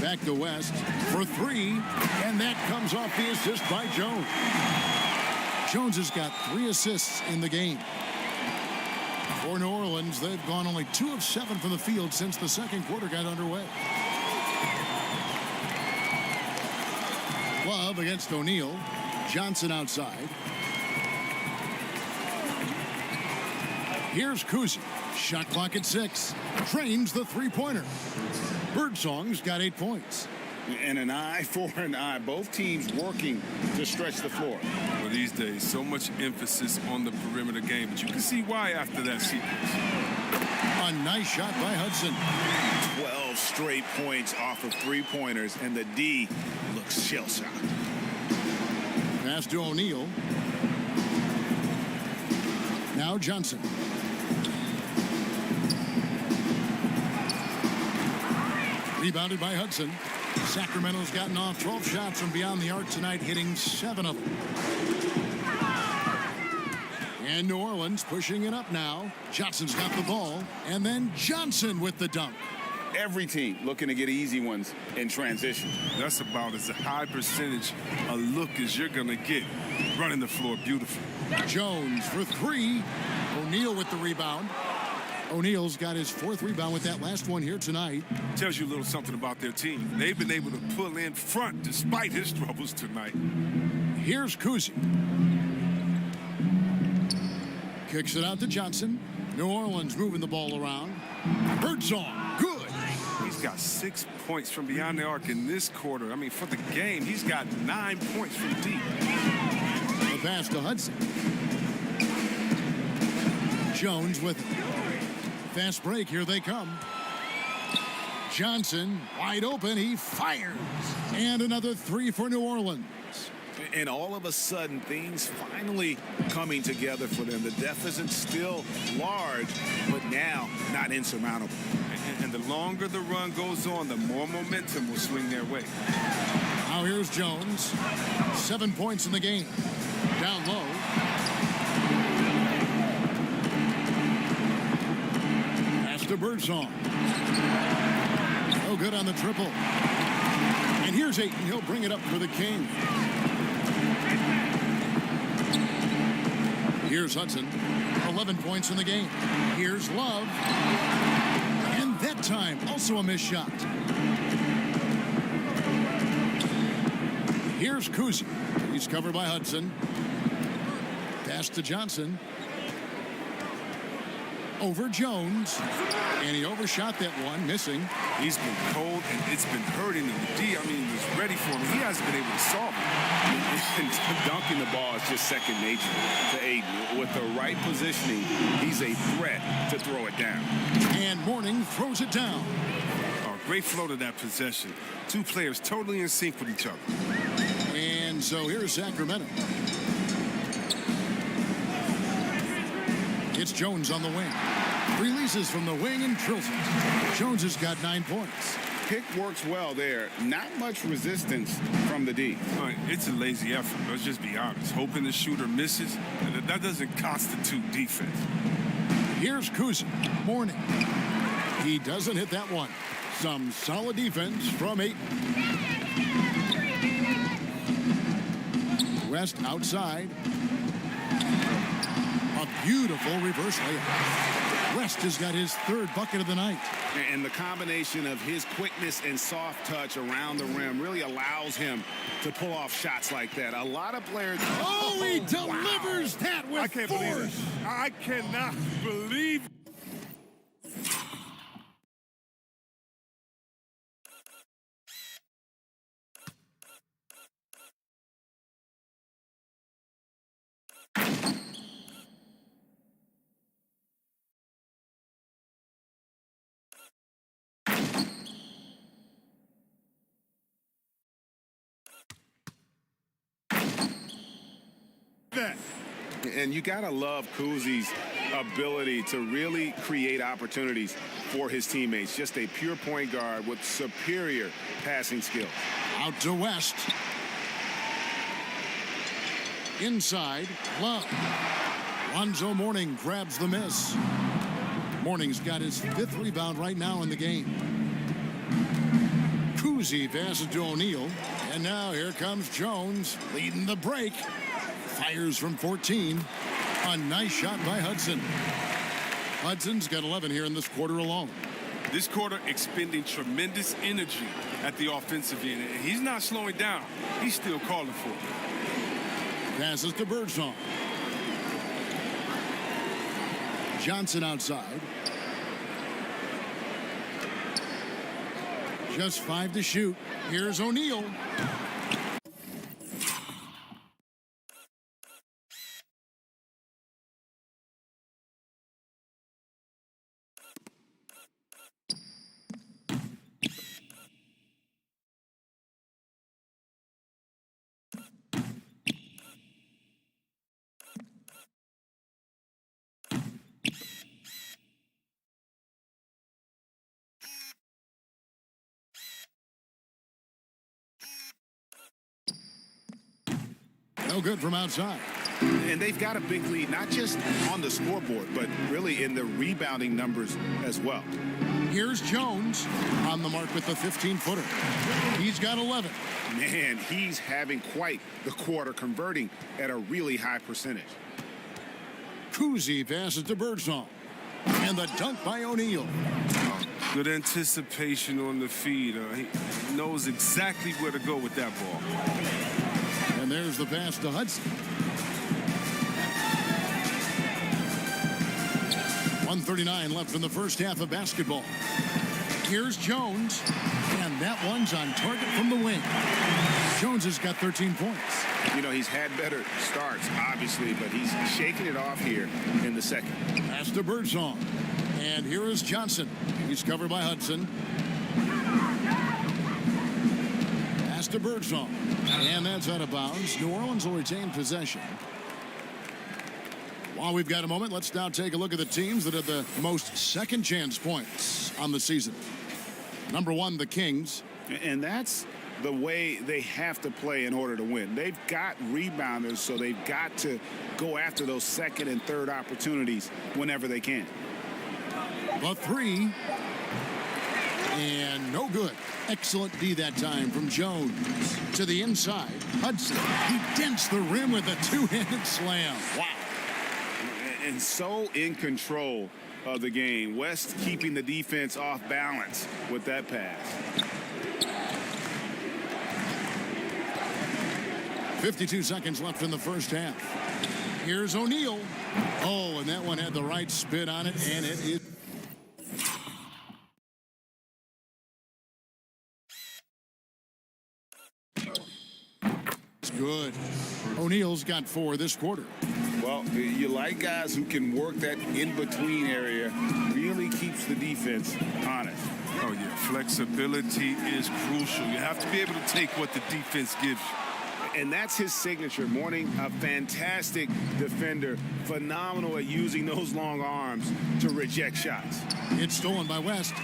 Back to West for three, and that comes off the assist by Jones. Jones has got 3 assists in the game. For New Orleans, they've gone only 2 of 7 from the field since the second quarter got underway. Love against O'Neal. Johnson outside. Here's Kuzi. Shot clock at 6. Trains the three-pointer. Birdsong's got 8 points. And an eye for an eye. Both teams working to stretch the floor. Well, these days, so much emphasis on the perimeter game, but you can see why after that sequence. A nice shot by Hudson. 12 straight points off of three-pointers, and the D looks shell-shocked. Pass to O'Neal. Now Johnson. Rebounded by Hudson. Sacramento's gotten off 12 shots from beyond the arc tonight, hitting 7 of them. And New Orleans pushing it up now. Johnson's got the ball, and then Johnson with the dunk. Every team looking to get easy ones in transition. That's about as a high percentage a look as you're going to get. Running the floor beautiful. Jones for 3. O'Neal with the rebound. O'Neal's got his 4th rebound with that last one here tonight. Tells you a little something about their team. They've been able to pull in front despite his troubles tonight. Here's Kuzi. Kicks it out to Johnson. New Orleans moving the ball around. Birdsong, good. He's got 6 points from beyond the arc in this quarter. I mean, for the game, he's got 9 points from deep. The pass to Hudson. Jones with it. Fast break, here they come. Johnson wide open, he fires. And another 3 for New Orleans. And all of a sudden, things finally coming together for them. The deficit's still large, but now not insurmountable. And the longer the run goes on, the more momentum will swing their way. Now here's Jones. 7 points in the game. Down low. Pass to Birdsong. No good on the triple. And here's Ayton. He'll bring it up for the King. Here's Hudson. 11 points in the game. Here's Love. And that time, also a missed shot. Here's Kuzi. He's covered by Hudson. Pass to Johnson. Over Jones. And he overshot that one, missing. He's been cold, and it's been hurting him. The D, I mean, he was ready for him. He hasn't been able to solve it. And dunking the ball is just second nature to Ayton. With the right positioning, he's a threat to throw it down. And Mourning throws it down. Oh, great flow to that possession. 2 players totally in sync with each other. And so here's Sacramento. It's Jones on the wing. Releases from the wing and drills it. Jones has got 9 points. Pick works well there. Not much resistance from the D. It's a lazy effort. Let's just be honest. Hoping the shooter misses, that doesn't constitute defense. Here's Kuzin. Morning. He doesn't hit that one. Some solid defense from 8. West outside. A beautiful reverse layup. West has got his 3rd bucket of the night. And the combination of his quickness and soft touch around the rim really allows him to pull off shots like that. A lot of players... Oh, he delivers that with I can't believe it. force. I cannot believe that. And you got to love Kuzi's ability to really create opportunities for his teammates. Just a pure point guard with superior passing skills. Out to West. Inside, Love. Lonzo Mourning grabs the miss. Mourning's got his 5th rebound right now in the game. Kuzi passes to O'Neal. And now here comes Jones leading the break. Fires from 14. A nice shot by Hudson. Hudson's got 11 here in this quarter alone. This quarter expending tremendous energy at the offensive end. And he's not slowing down. He's still calling for it. Passes to Birdsong. Johnson outside. Just 5 to shoot. Here's O'Neal. No good from outside. And they've got a big lead, not just on the scoreboard, but really in the rebounding numbers as well. Here's Jones on the mark with the 15-footer. He's got 11. Man, he's having quite the quarter, converting at a really high percentage. Kuzi passes to Birdsong. And the dunk by O'Neal. Good anticipation on the feed. He knows exactly where to go with that ball. And there's the pass to Hudson. 1:39 left in the first half of basketball. Here's Jones. And that one's on target from the wing. Jones has got 13 points. You know, he's had better starts, obviously, but he's shaking it off here in the second. Pass to Birdsong. And here is Johnson. He's covered by Hudson. Pass to Birdsong. And that's out of bounds. New Orleans will retain possession. While we've got a moment, let's now take a look at the teams that have the most second chance points on the season. Number 1, the Kings. And that's the way they have to play in order to win. They've got rebounders, so they've got to go after those second and third opportunities whenever they can. The 3. And no good. Excellent D that time from Jones. To the inside, Hudson. He dents the rim with a 2-handed slam. Wow. And so in control of the game. West keeping the defense off balance with that pass. 52 seconds left in the first half. Here's O'Neal. Oh, and that one had the right spin on it, and it is. It's good. O'Neal's got 4 this quarter. Well, you like guys who can work that in-between area. Really keeps the defense honest. Oh, yeah. Flexibility is crucial. You have to be able to take what the defense gives you. And that's his signature. Mourning, a fantastic defender, phenomenal at using those long arms to reject shots. It's stolen by West.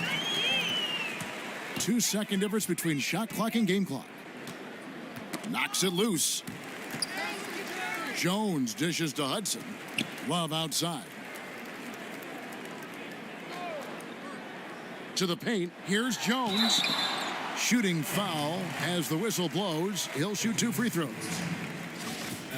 2-second difference between shot clock and game clock. Knocks it loose. Jones dishes to Hudson. Love outside. To the paint. Here's Jones. Shooting foul as the whistle blows. He'll shoot 2 free throws.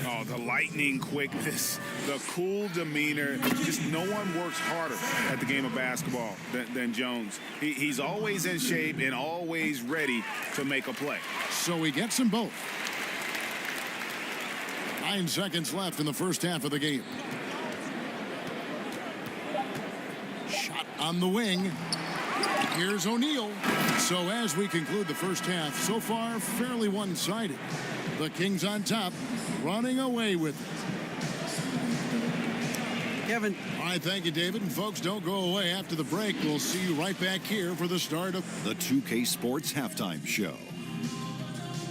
Oh, the lightning quickness, the cool demeanor. Just no one works harder at the game of basketball than Jones. He's always in shape and always ready to make a play. So he gets them both. 9 seconds left in the first half of the game. Shot on the wing. Here's O'Neal. So as we conclude the first half, so far fairly one-sided. The Kings on top, running away with it. Kevin. All right, thank you, David. And folks, don't go away after the break. We'll see you right back here for the start of the 2K Sports Halftime Show.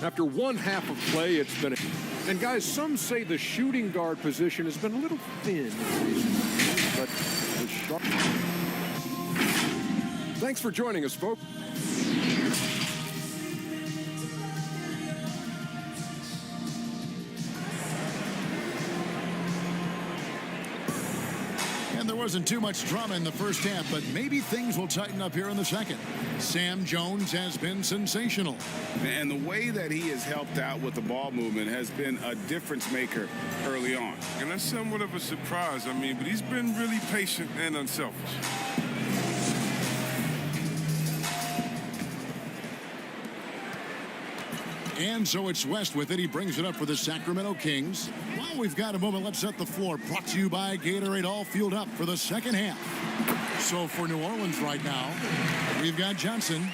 After one half of play, it's been and guys, some say the shooting guard position has been a little thin, but the sharp. Thanks for joining us, folks. And there wasn't too much drama in the first half, but maybe things will tighten up here in the second. Sam Jones has been sensational. And the way that he has helped out with the ball movement has been a difference maker early on. And that's somewhat of a surprise, but he's been really patient and unselfish. And so it's West with it. He brings it up for the Sacramento Kings. While we've got a moment, let's set the floor. Brought to you by Gatorade, all fueled up for the second half. So for New Orleans right now, we've got Johnson.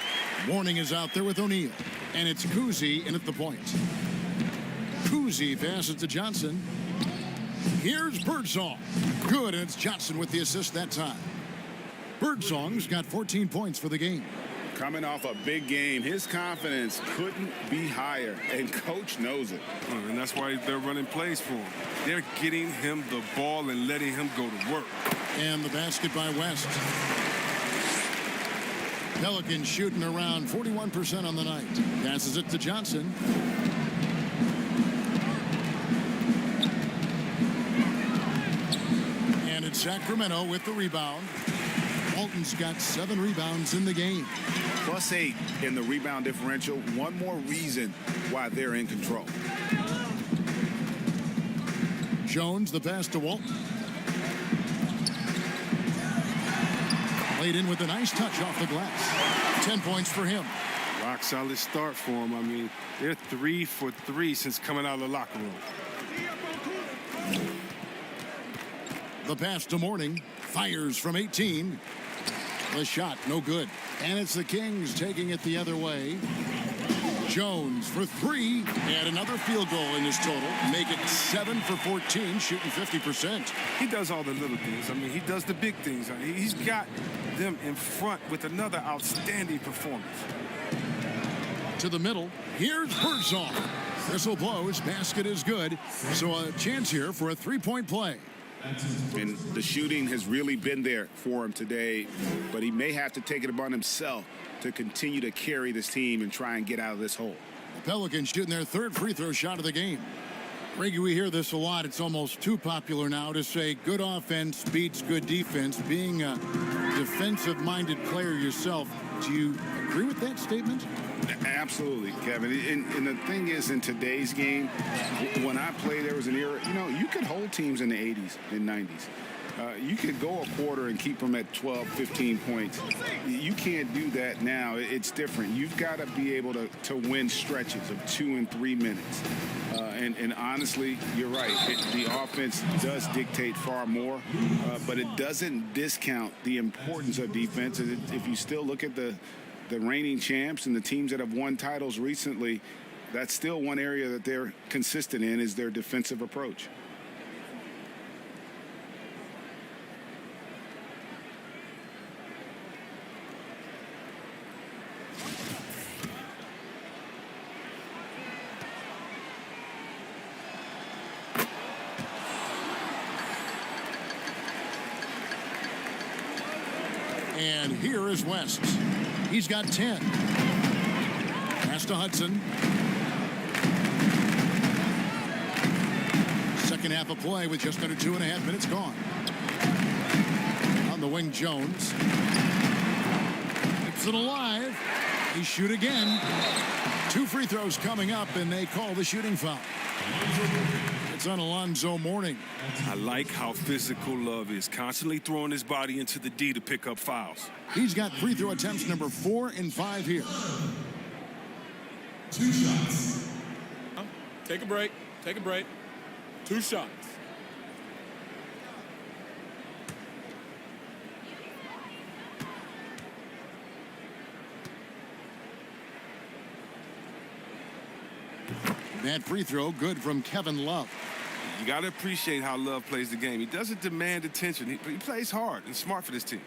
Warning is out there with O'Neal. And it's Kuzi in at the point. Kuzi passes to Johnson. Here's Birdsong. Good, and it's Johnson with the assist that time. Birdsong's got 14 points for the game. Coming off a big game, his confidence couldn't be higher, and coach knows it. And that's why they're running plays for him. They're getting him the ball and letting him go to work. And the basket by West. Pelicans shooting around 41% on the night. Passes it to Johnson. And it's Sacramento with the rebound. Walton's got 7 rebounds in the game. +8 in the rebound differential. One more reason why they're in control. Jones, the pass to Walton. Laid in with a nice touch off the glass. 10 points for him. Rock solid start for him. They're 3 for 3 since coming out of the locker room. The pass to Mourning. Fires from 18. The shot, no good. And it's the Kings taking it the other way. Jones for 3. And another field goal in his total. Make it 7 for 14, shooting 50%. He does all the little things. He does the big things. He's got them in front with another outstanding performance. To the middle. Here's Birdsong. Whistle blows. Basket is good. So a chance here for a 3-point play. And the shooting has really been there for him today, but he may have to take it upon himself to continue to carry this team and try and get out of this hole. The Pelicans shooting their 3rd free throw shot of the game. Greggy, we hear this a lot. It's almost too popular now to say good offense beats good defense. Being a defensive-minded player yourself, do you agree with that statement? Absolutely, Kevin. And the thing is, in today's game, when I played, there was an era, you could hold teams in the 80s and 90s. You could go a quarter and keep them at 12, 15 points. You can't do that now. It's different. You've got to be able to win stretches of 2 and 3 minutes. And honestly, you're right. The offense does dictate far more, but it doesn't discount the importance of defense. If you still look at the reigning champs and the teams that have won titles recently, that's still one area that they're consistent in is their defensive approach. And here is West. He's got 10. Pass to Hudson. Second half of play with just under 2.5 minutes gone. On the wing, Jones. Keeps it alive. He shoot again. 2 free throws coming up, and they call the shooting foul. It's on Alonzo Mourning. I like how physical Love is, constantly throwing his body into the D to pick up fouls. He's got free throw attempts number 4 and 5 here. 2 shots. Take a break. Take a break. 2 shots. That free throw good from Kevin Love. You got to appreciate how Love plays the game. He doesn't demand attention. He plays hard and smart for this team.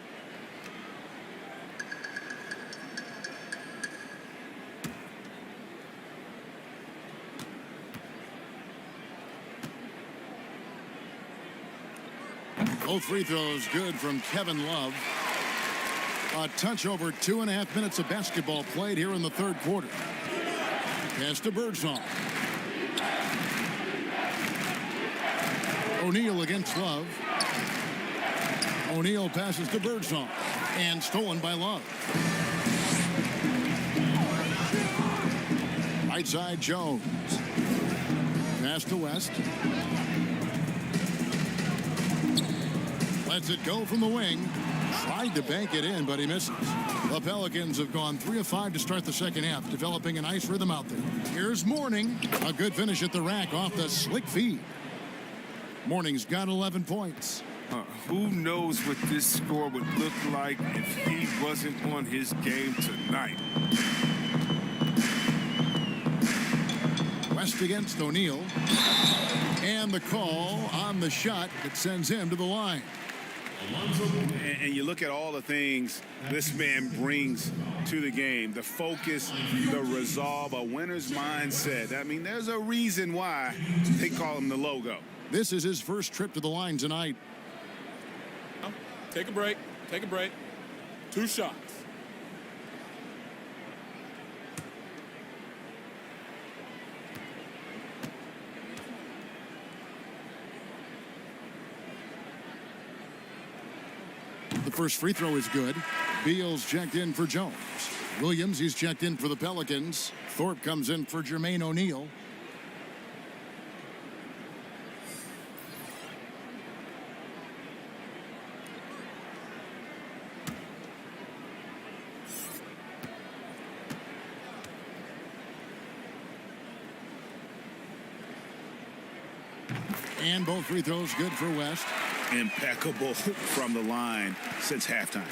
Both free throws good from Kevin Love. A touch over 2.5 minutes of basketball played here in the third quarter. Pass to Birdsong. O'Neal against Love. O'Neal passes to Birdsong. And stolen by Love. Right side, Jones. Pass to West. Lets it go from the wing. Tried to bank it in, but he misses. The Pelicans have gone 3 of 5 to start the second half, developing a nice rhythm out there. Here's Mourning. A good finish at the rack off the slick feed. Mourning's got 11 points. Who knows what this score would look like if he wasn't on his game tonight. West against O'Neal. And the call on the shot that sends him to the line. And you look at all the things this man brings to the game, the focus, the resolve, a winner's mindset. I mean, there's a reason why they call him the logo. This is his first trip to the line tonight. Take a break. Take a break. 2 shots. The first free throw is good. Beal's checked in for Jones. Williams, he's checked in for the Pelicans. Thorpe comes in for Jermaine O'Neal. And both free throws good for West. Impeccable from the line since halftime.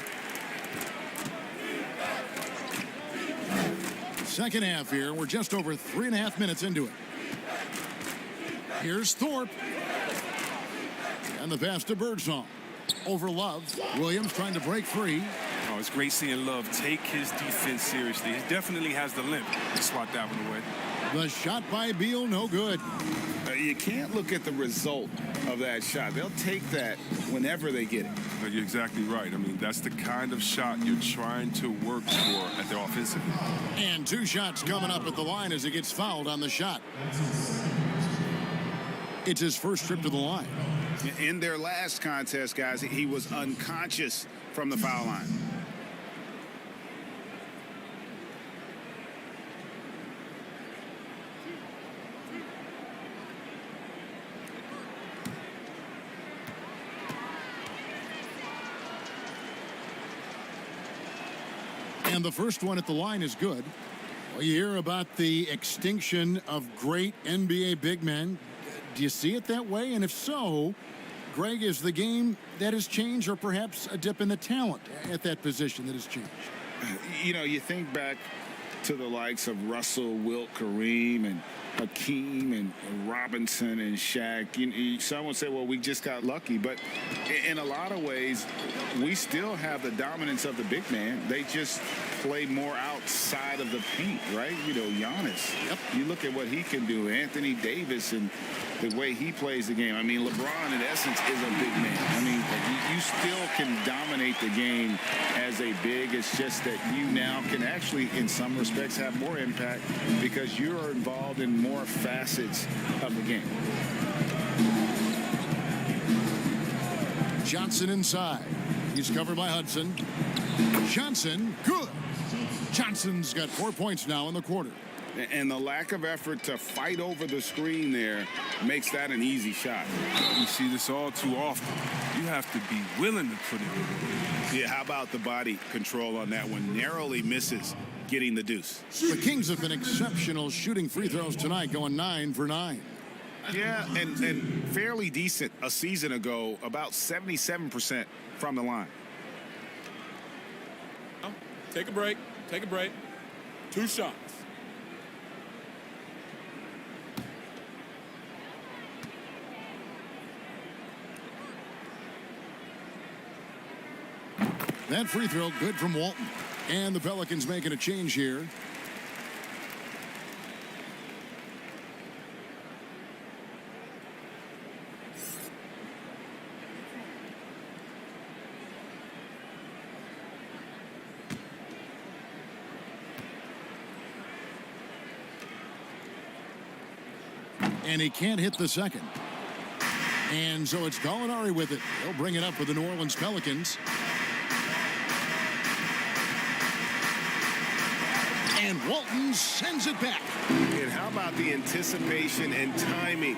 Second half here. We're just over 3.5 minutes into it. Here's Thorpe. And the pass to Birdsong. Over Love. Williams trying to break free. Oh, it's great seeing Love take his defense seriously. He definitely has the limp to swat that one away. The shot by Beal, no good. You can't look at the result of that shot. They'll take that whenever they get it. You're exactly right. I mean, that's the kind of shot you're trying to work for at the offensive end. And 2 shots coming up at the line as he gets fouled on the shot. It's his first trip to the line. In their last contest, guys, he was unconscious from the foul line. And the first one at the line is good. Well, you hear about the extinction of great NBA big men. Do you see it that way? And if so, Greg, is the game that has changed, or perhaps a dip in the talent at that position that has changed? You know, you think back to the likes of Russell, Wilt, Kareem, and Hakeem and Robinson and Shaq. Some would say, well, we just got lucky. But in a lot of ways, we still have the dominance of the big man. They just play more outside of the paint, right? Giannis. Yep. You look at what he can do. Anthony Davis and the way he plays the game. I mean, LeBron, in essence, is a big man. I mean, you still can dominate the game as a big. It's just that you now can actually, in some respects, have more impact because you're involved in more facets of the game. Johnson inside. He's covered by Hudson. Johnson, good. Johnson's got 4 points now in the quarter. And the lack of effort to fight over the screen there makes that an easy shot. You see this all too often. You have to be willing to put it in. Yeah, how about the body control on that one? Narrowly misses getting the deuce. The Kings have been exceptional shooting free throws tonight, going 9 for 9. Yeah, and fairly decent a season ago, about 77% from the line. Take a break. Take a break. 2 shots. That free throw good from Walton. And the Pelicans making a change here. And he can't hit the second. And so it's Gallinari with it. He'll bring it up for the New Orleans Pelicans. And Walton sends it back. And how about the anticipation and timing?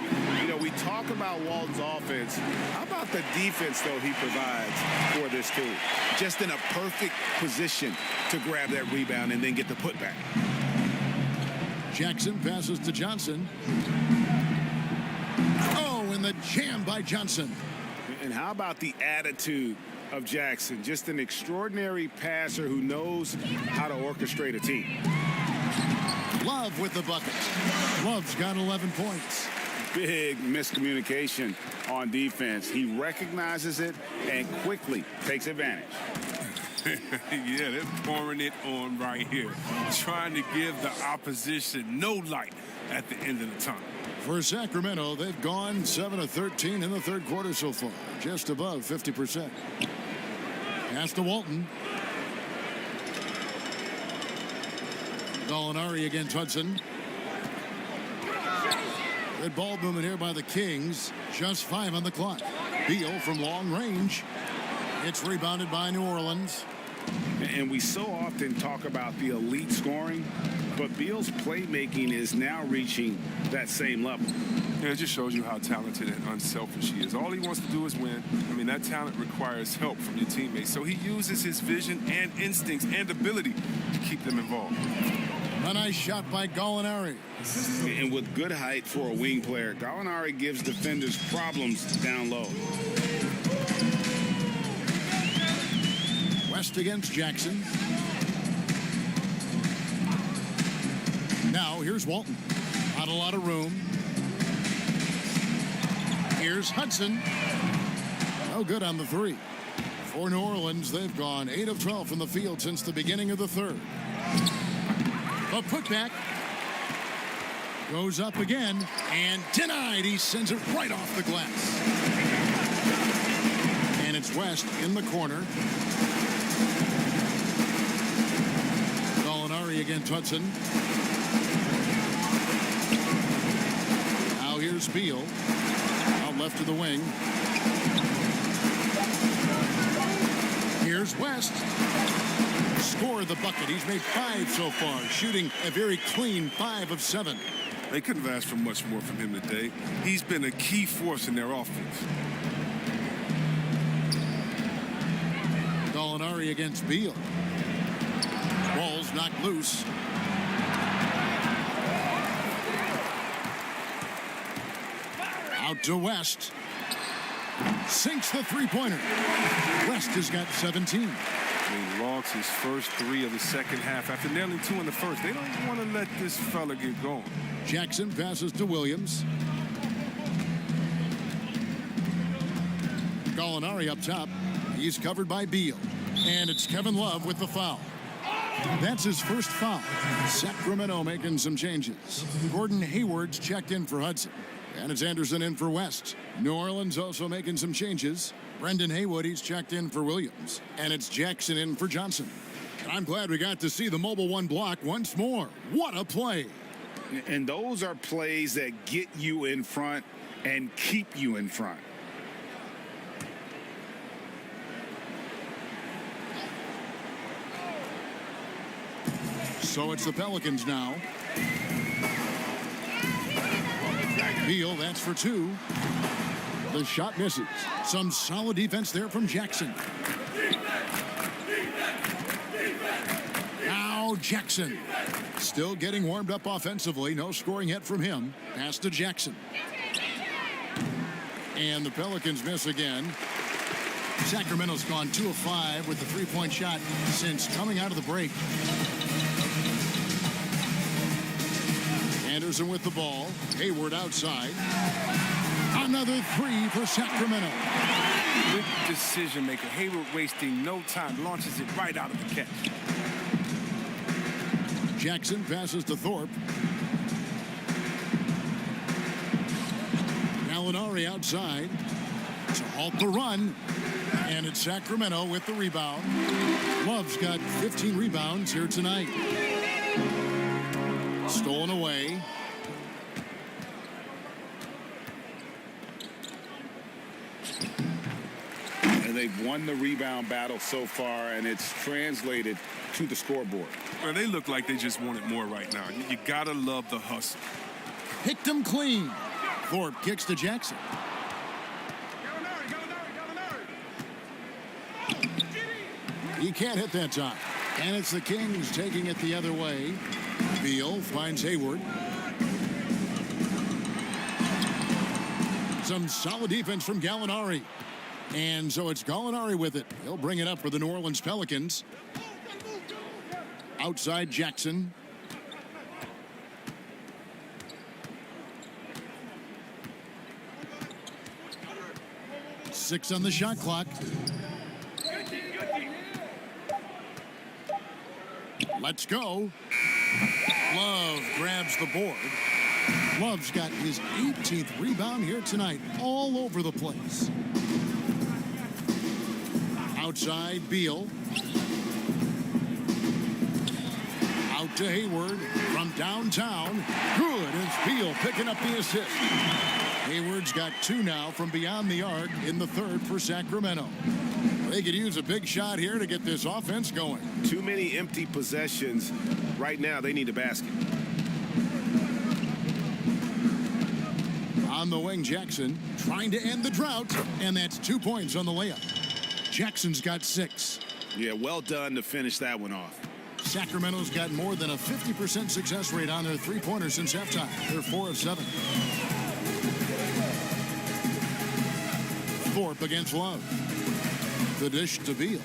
We talk about Walton's offense. How about the defense, though, he provides for this team? Just in a perfect position to grab that rebound and then get the putback. Jackson passes to Johnson. Oh, and the jam by Johnson. And how about the attitude of Jackson? Just an extraordinary passer who knows how to orchestrate a team. Love with the bucket. Love's got 11 points. Big miscommunication on defense. He recognizes it and quickly takes advantage. Yeah, they're pouring it on right here. Trying to give the opposition no light at the end of the tunnel. For Sacramento, they've gone 7 of 13 in the third quarter so far. Just above 50%. Pass to Walton. Gallinari against Hudson. Good ball movement here by the Kings. Just 5 on the clock. Beal from long range. It's rebounded by New Orleans. And we so often talk about the elite scoring, but Beal's playmaking is now reaching that same level. Yeah, it just shows you how talented and unselfish he is. All he wants to do is win. I mean, that talent requires help from your teammates. So he uses his vision and instincts and ability to keep them involved. A nice shot by Gallinari. And with good height for a wing player, Gallinari gives defenders problems down low. West against Jackson. Now here's Walton. Not a lot of room. Here's Hudson. No good on the 3. For New Orleans, they've gone 8 of 12 from the field since the beginning of the third. A putback. Goes up again and denied. He sends it right off the glass. And it's West in the corner. Gallinari against Hudson. Now here's Beal. Out left to the wing. Here's West. Scored the bucket. He's made 5 so far, shooting a very clean 5 of 7. They couldn't have asked for much more from him today. He's been a key force in their offense. Gallinari against Beal. Ball's knocked loose. Out to West. Sinks the three-pointer. West has got 17. He lost his first 3 of the second half after nailing 2 in the first. They don't want to let this fella get going. Jackson passes to Williams. Gallinari up top. He's covered by Beal. And it's Kevin Love with the foul. That's his first foul. Sacramento making some changes. Gordon Hayward's checked in for Hudson. And it's Anderson in for West. New Orleans also making some changes. Brendan Haywood, he's checked in for Williams. And it's Jackson in for Johnson. And I'm glad we got to see the mobile 1 block once more. What a play. And those are plays that get you in front and keep you in front. So it's the Pelicans now. Beal, that's for 2. The shot misses. Some solid defense there from Jackson. Now Jackson. Still getting warmed up offensively. No scoring yet from him. Pass to Jackson. And the Pelicans miss again. Sacramento's gone 2 of 5 with the 3-point shot since coming out of the break. Anderson with the ball. Hayward outside. Another 3 for Sacramento. Good decision maker. Hayward wasting no time. Launches it right out of the catch. Jackson passes to Thorpe. Gallinari outside to halt the run. And it's Sacramento with the rebound. Love's got 15 rebounds here tonight. Stolen away. And they've won the rebound battle so far, and it's translated to the scoreboard. Well, they look like they just want it more right now. You gotta love the hustle. Picked him clean. Thorpe kicks to Jackson. He can't hit that time. And it's the Kings taking it the other way. Beal finds Hayward. Some solid defense from Gallinari. And so it's Gallinari with it. He'll bring it up for the New Orleans Pelicans. Outside Jackson. Six on the shot clock. Let's go. Love grabs the board. Love's got his 18th rebound here tonight, all over the place. Outside, Beal. Out to Hayward from downtown. Good as Beal picking up the assist. Hayward's got 2 now from beyond the arc in the 3rd for Sacramento. They could use a big shot here to get this offense going. Too many empty possessions. Right now, they need a basket. On the wing, Jackson trying to end the drought, and that's 2 points on the layup. Jackson's got 6. Yeah, well done to finish that one off. Sacramento's got more than a 50% success rate on their 3-pointers since halftime. They're 4 of 7. Thorpe against Love. The dish to Beal.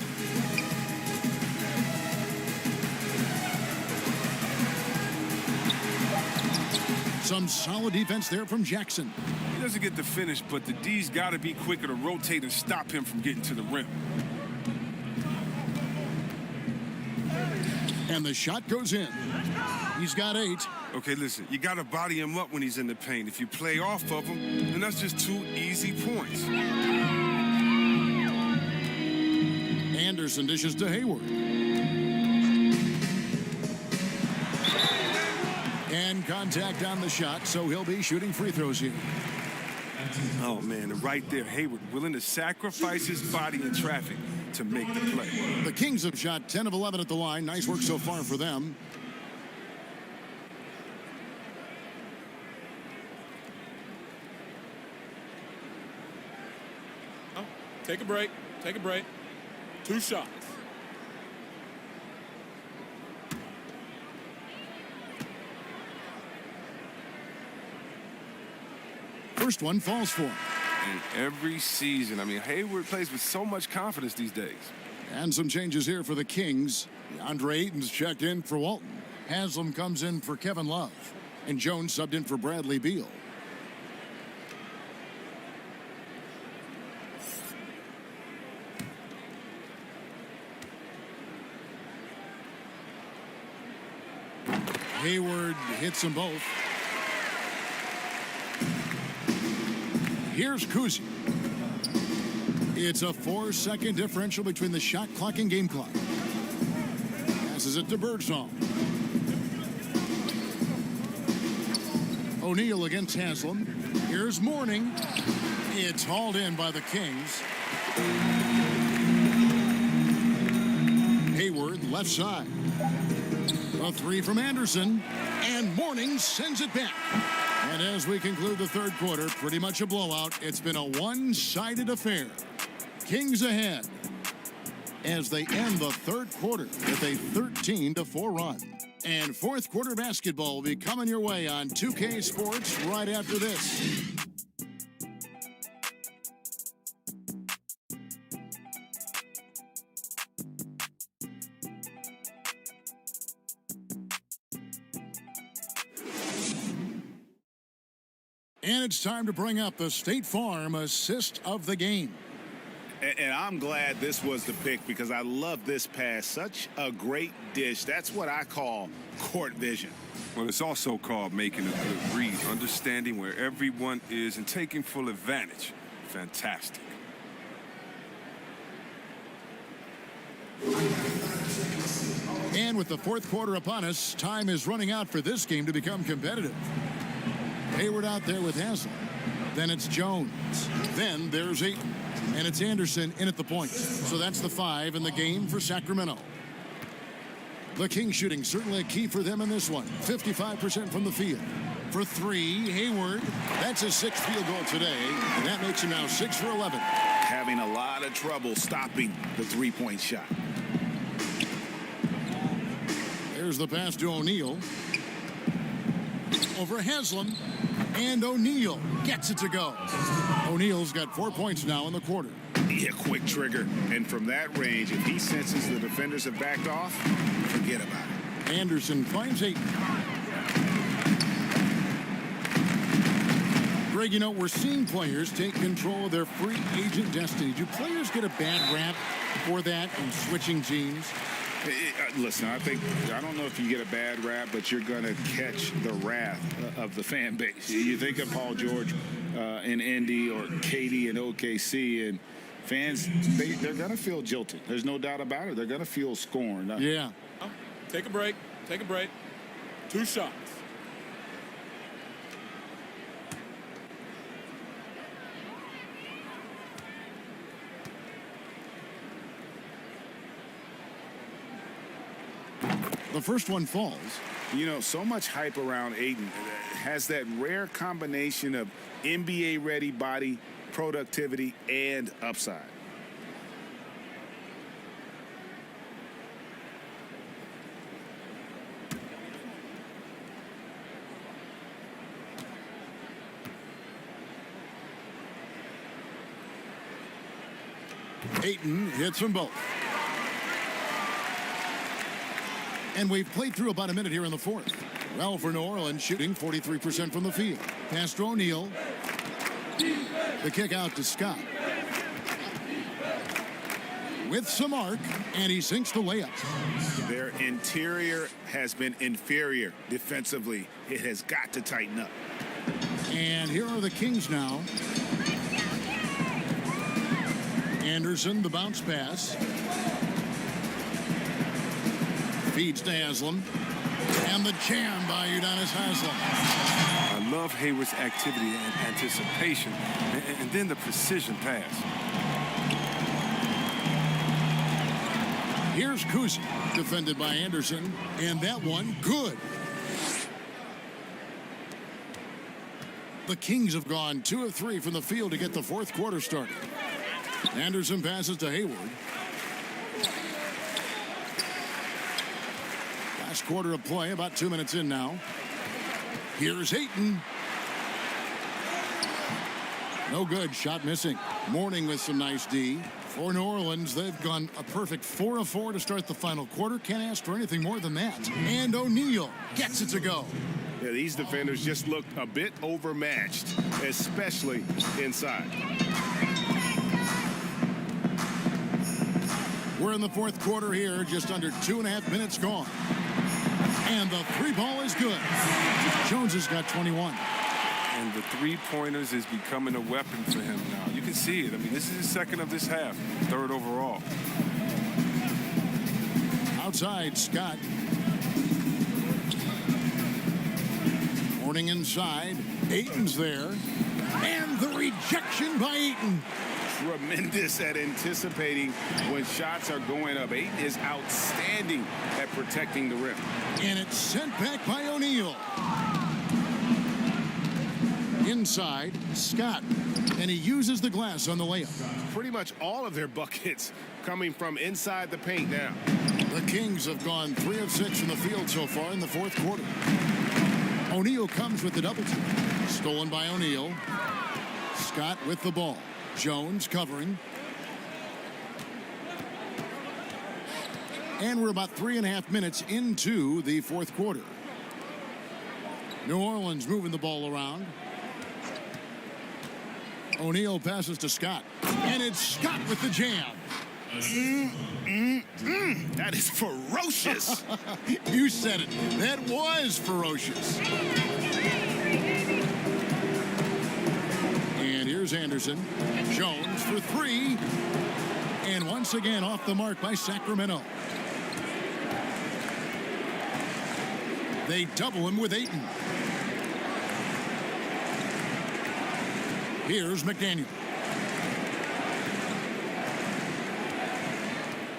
Some solid defense there from Jackson. He doesn't get the finish, but the D's got to be quicker to rotate and stop him from getting to the rim. And the shot goes in. He's got 8. Okay, listen, you got to body him up when he's in the paint. If you play off of him, then that's just 2 easy points. Anderson dishes to Hayward. And contact on the shot, so he'll be shooting free throws here. Oh, man, right there, Hayward willing to sacrifice his body in traffic to make the play. The Kings have shot 10 of 11 at the line. Nice work so far for them. Oh, take a break. Take a break. 2 shots. First one falls for him. And every season, I mean, Hayward plays with so much confidence these days. And some changes here for the Kings. DeAndre Ayton's checked in for Walton. Haslam comes in for Kevin Love. And Jones subbed in for Bradley Beal. Hayward hits them both. Here's Kuzi. It's a 4-second differential between the shot clock and game clock. Passes it to Birdsong. O'Neal against Haslam. Here's Mourning. It's hauled in by the Kings. Hayward left side. A three from Anderson. And Mourning sends it back. And as we conclude the third quarter, pretty much a blowout. It's been a one-sided affair. Kings ahead as they end the third quarter with a 13-4 run. And fourth quarter basketball will be coming your way on 2K Sports right after this. And it's time to bring up the State Farm assist of the game. And I'm glad this was the pick because I love this pass. Such a great dish. That's what I call court vision. Well, it's also called making a good read, understanding where everyone is and taking full advantage. Fantastic. And with the fourth quarter upon us, time is running out for this game to become competitive. Hayward out there with Haslam. Then it's Jones. Then there's Ayton. And it's Anderson in at the point. So that's the 5 in the game for Sacramento. The Kings shooting certainly a key for them in this one. 55% from the field. For 3, Hayward. That's his 6th field goal today. And that makes him now 6 for 11. Having a lot of trouble stopping the three-point shot. There's the pass to O'Neal. Over Haslam. And O'Neal gets it to go. O'Neal's got 4 points now in the quarter. Yeah, quick trigger. And from that range, if he senses the defenders have backed off, forget about it. Anderson finds Ayton. Greg, you know, we're seeing players take control of their free agent destiny. Do players get a bad rap for that and switching teams? Listen, I don't know if you get a bad rap, but you're going to catch the wrath of the fan base. You think of Paul George in Indy or Katie in OKC, and fans, they're going to feel jilted. There's no doubt about it. They're going to feel scorned. Yeah. Take a break. Take a break. 2 shots. The first one falls. You know, so much hype around Ayton. Has that rare combination of NBA-ready body, productivity, and upside. Ayton hits them both. And we've played through about a minute here in the fourth. Well, for New Orleans, shooting 43% from the field. Pass to O'Neal. The kick out to Scott. With some arc, and he sinks the layup. Their interior has been inferior defensively. It has got to tighten up. And here are the Kings now. Anderson, the bounce pass. Feeds to Haslam. And the jam by Udonis Haslam. I love Hayward's activity and anticipation, and then the precision pass. Here's Kuzi, defended by Anderson, and that one good. The Kings have gone 2 of 3 from the field to get the fourth quarter started. Anderson passes to Hayward. Last quarter of play, about 2 minutes in now. Here's Ayton. No good, shot missing. Mourning with some nice D. For New Orleans, they've gone a perfect 4 of 4 to start the final quarter. Can't ask for anything more than that. And O'Neal gets it to go. Yeah, these defenders just looked a bit overmatched, especially inside. We're in the fourth quarter here, just under 2.5 minutes gone. And the three ball is good. Jones has got 21. And the three-pointers is becoming a weapon for him now. You can see it. I mean, this is his second of this half, third overall. Outside, Scott. Morning inside. Ayton's there. And the rejection by Ayton. Tremendous at anticipating when shots are going up. Ayton is outstanding at protecting the rim. And it's sent back by O'Neal. Inside, Scott. And he uses the glass on the layup. Pretty much all of their buckets coming from inside the paint now. The Kings have gone 3 of 6 from the field so far in the fourth quarter. O'Neal comes with the double team. Stolen by O'Neal. Scott with the ball. Jones covering. And we're about 3.5 minutes into the fourth quarter. New Orleans moving the ball around. O'Neal passes to Scott. And it's Scott with the jam. That is ferocious. You said it. That was ferocious. And here's Anderson. Jones for 3. And once again off the mark by Sacramento. They double him with Ayton. Here's McDaniel.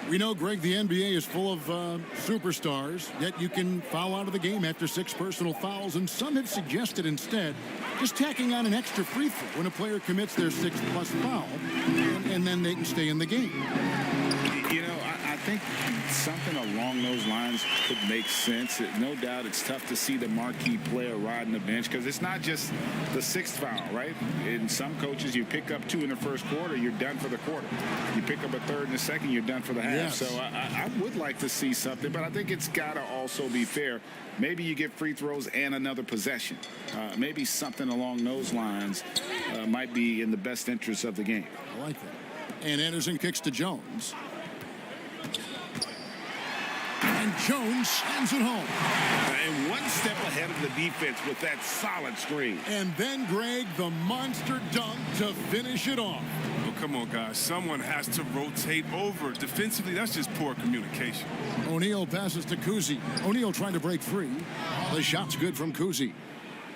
We know, Greg, the NBA is full of superstars, yet you can foul out of the game after 6 personal fouls, and some have suggested instead just tacking on an extra free throw when a player commits their 6th+ foul, and then they can stay in the game. You know, I think something along those lines could make sense. No doubt it's tough to see the marquee player riding the bench because it's not just the 6th foul, right? In some coaches, you pick up 2 in the first quarter, you're done for the quarter. You pick up a 3rd in the second, you're done for the half. Yes. So I would like to see something, but I think it's got to also be fair. Maybe you get free throws and another possession. Maybe something along those lines might be in the best interest of the game. I like that. And Anderson kicks to Jones. And Jones slams it home. And one step ahead of the defense with that solid screen. And then, Greg, the monster dunk to finish it off. Oh, come on, guys. Someone has to rotate over. Defensively, that's just poor communication. O'Neal passes to Kuzi. O'Neal trying to break free. The shot's good from Kuzi.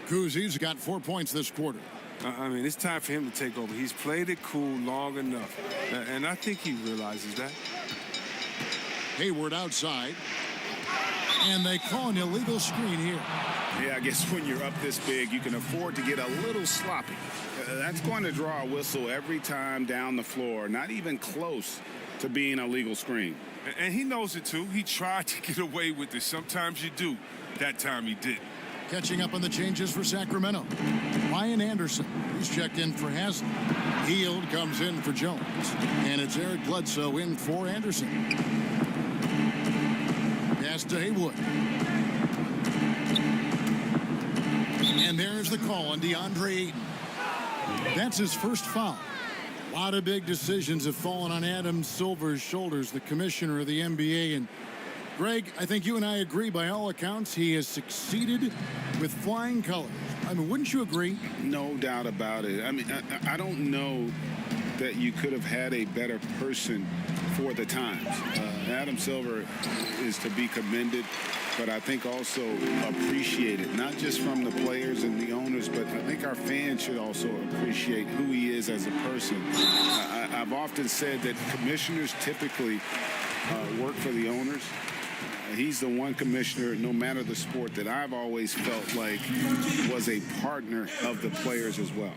Kuzi's got 4 points this quarter. I mean, it's time for him to take over. He's played it cool long enough. And I think he realizes that. Hayward outside. And they call an illegal screen here. Yeah, I guess when you're up this big, you can afford to get a little sloppy. That's going to draw a whistle every time down the floor. Not even close to being a legal screen. And he knows it, too. He tried to get away with it. Sometimes you do. That time he didn't. Catching up on the changes for Sacramento. Ryan Anderson, he's checked in for Haslem. Hield comes in for Jones. And it's Eric Bledsoe in for Anderson. Pass to Haywood. And there's the call on DeAndre Ayton. That's his first foul. A lot of big decisions have fallen on Adam Silver's shoulders, the commissioner of the NBA. And Greg, I think you and I agree, by all accounts, he has succeeded with flying colors. I mean, wouldn't you agree? No doubt about it. I mean, I don't know that you could have had a better person for the times. Adam Silver is to be commended, but I think also appreciated, not just from the players and the owners, but I think our fans should also appreciate who he is as a person. I've often said that commissioners typically work for the owners. He's the one commissioner, no matter the sport, that I've always felt like was a partner of the players as well.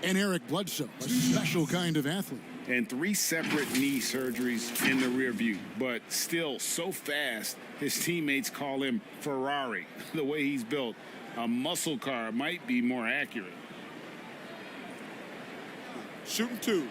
And Eric Bledsoe, a special kind of athlete. And 3 separate knee surgeries in the rear view, but still so fast, his teammates call him Ferrari. The way he's built, a muscle car might be more accurate. Shooting 2.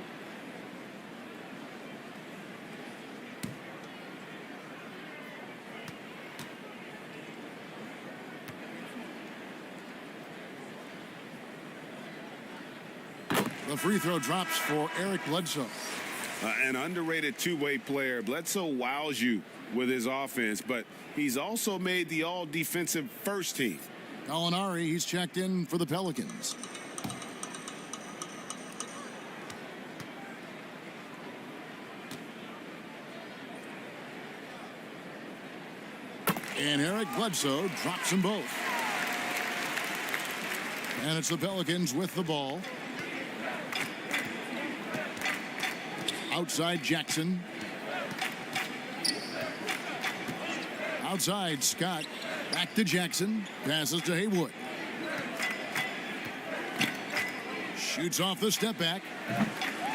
The free throw drops for Eric Bledsoe. An underrated two-way player. Bledsoe wows you with his offense, but he's also made the all-defensive first team. Gallinari, he's checked in for the Pelicans. And Eric Bledsoe drops them both. And it's the Pelicans with the ball. Outside Jackson. Outside Scott. Back to Jackson. Passes to Haywood. Shoots off the step back.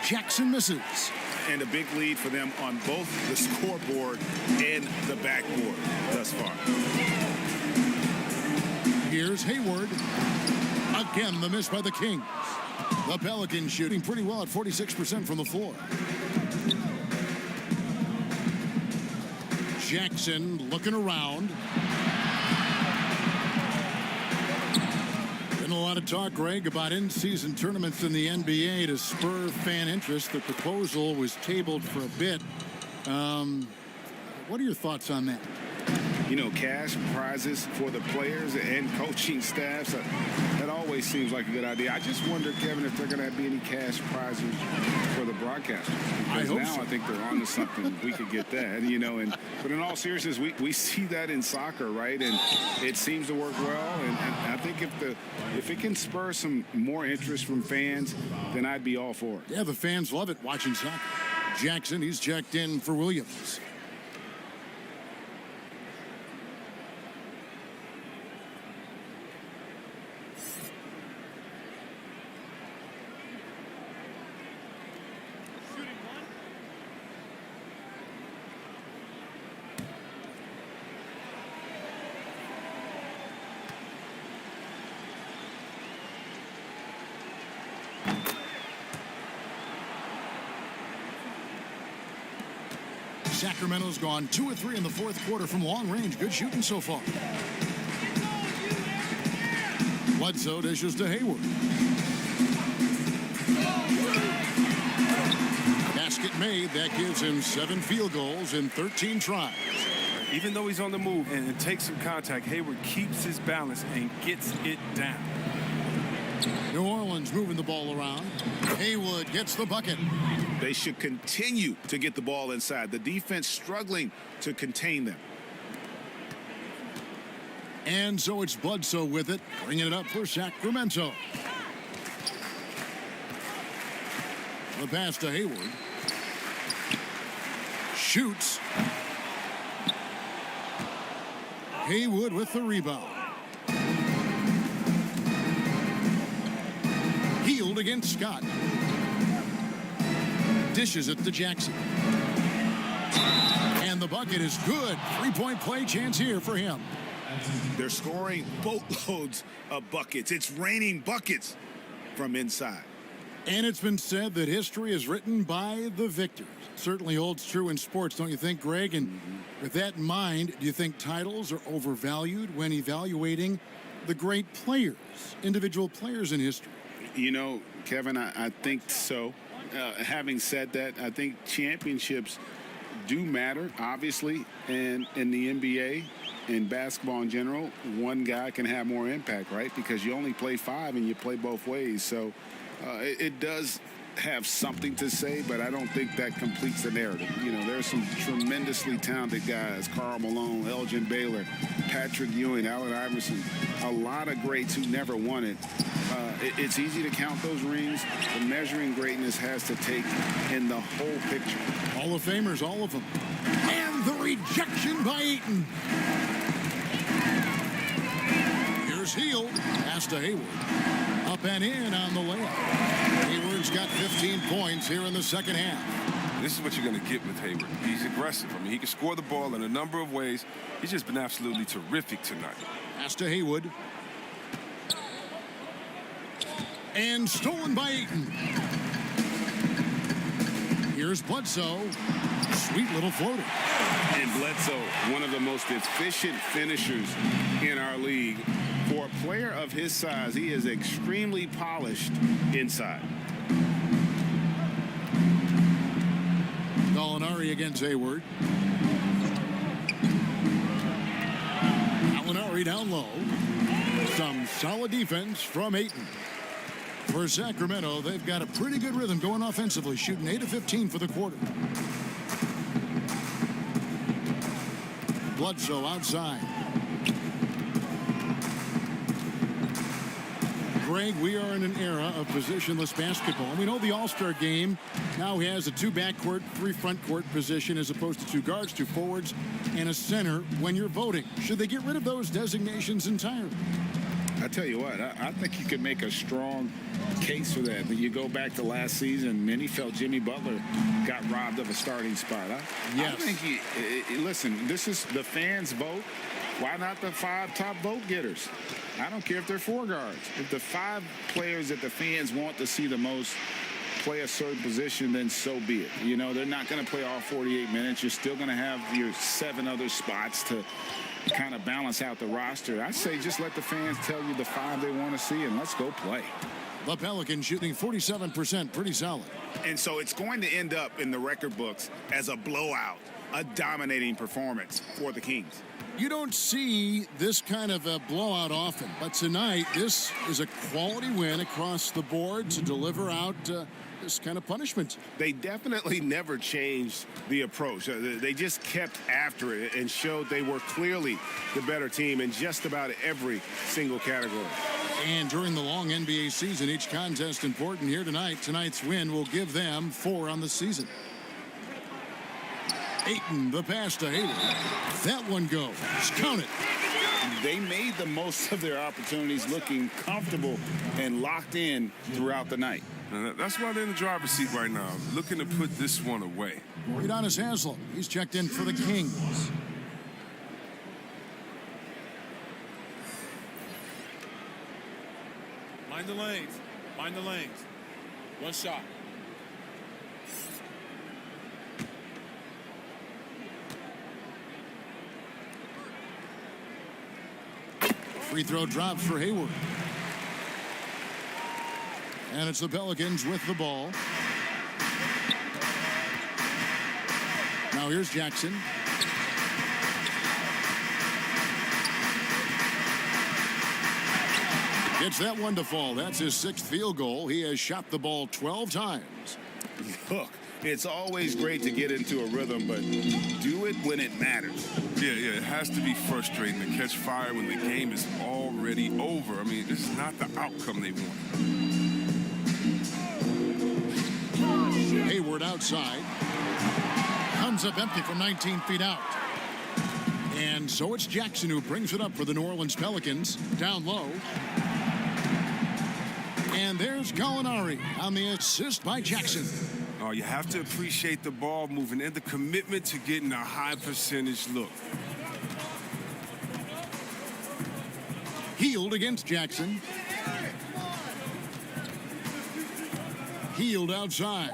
Jackson misses. And a big lead for them on both the scoreboard and the backboard thus far. Here's Hayward. Again, the miss by the Kings. The Pelicans shooting pretty well at 46% from the floor. Jackson looking around. Been a lot of talk, Greg, about in-season tournaments in the NBA to spur fan interest. The proposal was tabled for a bit. What are your thoughts on that? You know, cash prizes for the players and coaching staffs, that always seems like a good idea. I just wonder, Kevin, if they're going to be any cash prizes for the broadcasters. Because now so. I think they're on to something. We could get that, you know. But in all seriousness, we see that in soccer, right? And it seems to work well. And I think if it can spur some more interest from fans, then I'd be all for it. Yeah, the fans love it watching soccer. Jackson, he's checked in for Williams. Sacramento's gone 2 of 3 in the fourth quarter from long range. Good shooting so far. Bledsoe dishes to Hayward. Basket made. That gives him 7 field goals in 13 tries. Even though he's on the move and takes some contact, Hayward keeps his balance and gets it down. New Orleans moving the ball around. Haywood gets the bucket. They should continue to get the ball inside. The defense struggling to contain them. And so it's Bledsoe with it, bringing it up for Sacramento. The pass to Hayward. Shoots. Haywood with the rebound. Healed against Scott. Dishes it to Jackson. And the bucket is good. 3-point play chance here for him. They're scoring boatloads of buckets. It's raining buckets from inside. And it's been said that history is written by the victors. Certainly holds true in sports, don't you think, Greg? And with that in mind, do you think titles are overvalued when evaluating the great players, individual players in history? You know, Kevin, I think so. Having said that, I think championships do matter, obviously, and in the NBA and basketball in general, one guy can have more impact, right? Because you only play 5 and you play both ways. So it does have something to say, but I don't think that completes the narrative. You know, there's some tremendously talented guys, Karl Malone, Elgin Baylor, Patrick Ewing, Allen Iverson, a lot of greats who never won it. It's easy to count those rings. The measuring greatness has to take in the whole picture. Hall of Famers, all of them. And the rejection by Ayton. Here's Hield. Pass to Hayward. Up and in on the layup. Hayward's got 15 points here in the second half. This is what you're going to get with Hayward. He's aggressive. I mean, he can score the ball in a number of ways. He's just been absolutely terrific tonight. Pass to Haywood. And stolen by Ayton. Here's Bledsoe. Sweet little floater. And Bledsoe, one of the most efficient finishers in our league. For a player of his size, he is extremely polished inside. Gallinari against Hayward. Gallinari down low. Some solid defense from Ayton. For Sacramento, they've got a pretty good rhythm going offensively, shooting 8 of 15 for the quarter. Bledsoe outside. Greg, we are in an era of positionless basketball. And we know the All-Star game now has a 2 backcourt, 3 front court position as opposed to 2 guards, 2 forwards, and a center when you're voting. Should they get rid of those designations entirely? I tell you what, I think you could make a strong case for that. But you go back to last season, many felt Jimmy Butler got robbed of a starting spot. I think, listen, this is the fans' vote. Why not the 5 top vote getters? I don't care if they're 4 guards. If the 5 players that the fans want to see the most play a certain position, then so be it. You know, they're not going to play all 48 minutes. You're still going to have your 7 other spots to kind of balance out the roster. I say just let the fans tell you the 5 they want to see, and let's go play. The Pelicans shooting 47%, pretty solid. And so it's going to end up in the record books as a blowout, a dominating performance for the Kings. You don't see this kind of a blowout often, but tonight this is a quality win across the board to deliver out this kind of punishment. They definitely never changed the approach. They just kept after it and showed they were clearly the better team in just about every single category. And during the long NBA season, each contest important. Here tonight. Tonight's win will give them 4 on the season. Ayton, the pass to Hayward. That one goes. Count it. They made the most of their opportunities, looking comfortable and locked in throughout the night. That's why they're in the driver's seat right now, looking to put this one away. Udonis Haslem. He's checked in for the Kings. Mind the lanes. Mind the lanes. One shot. Free throw drops for Hayward. And it's the Pelicans with the ball. Now here's Jackson. Gets that one to fall. That's his 6th field goal. He has shot the ball 12 times. Look, it's always great to get into a rhythm, but do it when it matters. Yeah, it has to be frustrating to catch fire when the game is already over. I mean, this is not the outcome they want. Hayward outside. Comes up empty from 19 feet out. And so it's Jackson who brings it up for the New Orleans Pelicans. Down low. And there's Gallinari on the assist by Jackson. Oh, you have to appreciate the ball moving and the commitment to getting a high percentage look. Healed against Jackson. Healed outside.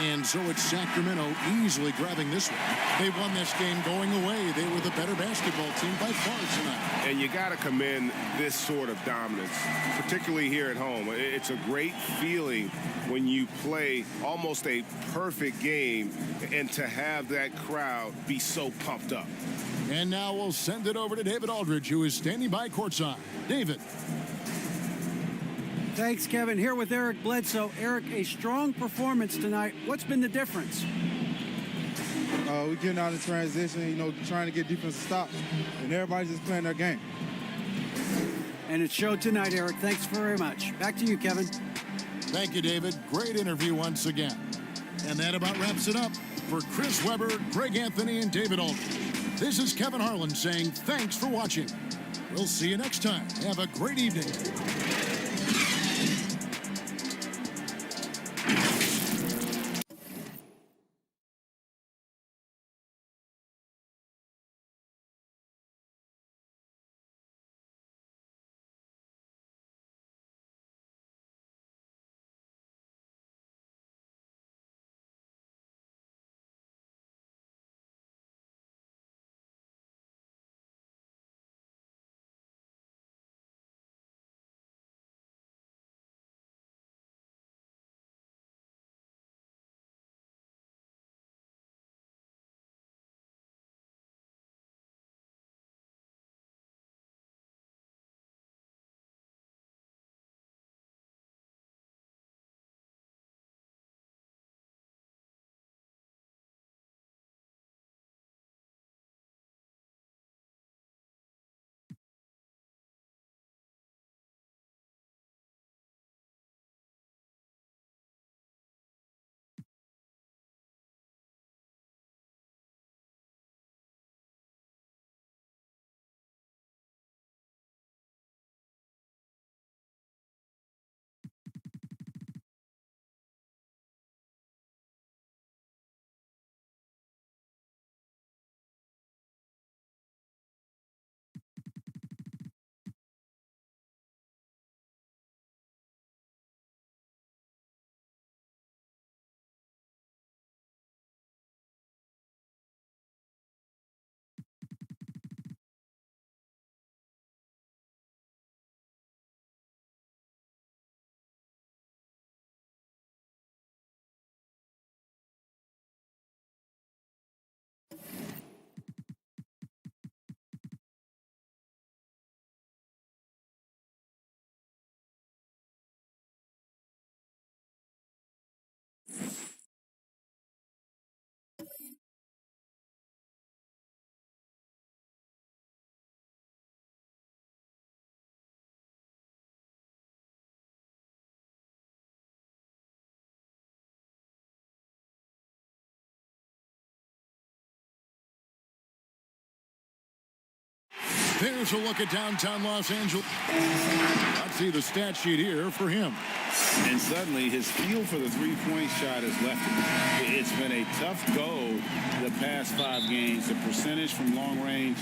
And so it's Sacramento easily grabbing this one. They won this game going away. They were the better basketball team by far tonight. And you got to commend this sort of dominance, particularly here at home. It's a great feeling when you play almost a perfect game and to have that crowd be so pumped up. And now we'll send it over to David Aldridge, who is standing by courtside. David. Thanks, Kevin. Here with Eric Bledsoe. Eric, a strong performance tonight. What's been the difference? We're getting out of transition, trying to get defensive stops, and everybody's just playing their game. And it showed tonight, Eric. Thanks very much. Back to you, Kevin. Thank you, David. Great interview once again. And that about wraps it up. For Chris Webber, Greg Anthony, and David Aldridge, this is Kevin Harlan saying thanks for watching. We'll see you next time. Have a great evening. There's a look at downtown Los Angeles. Let's see the stat sheet here for him. And suddenly his feel for the three-point shot has left him. It's been a tough go the past 5 games. The percentage from long range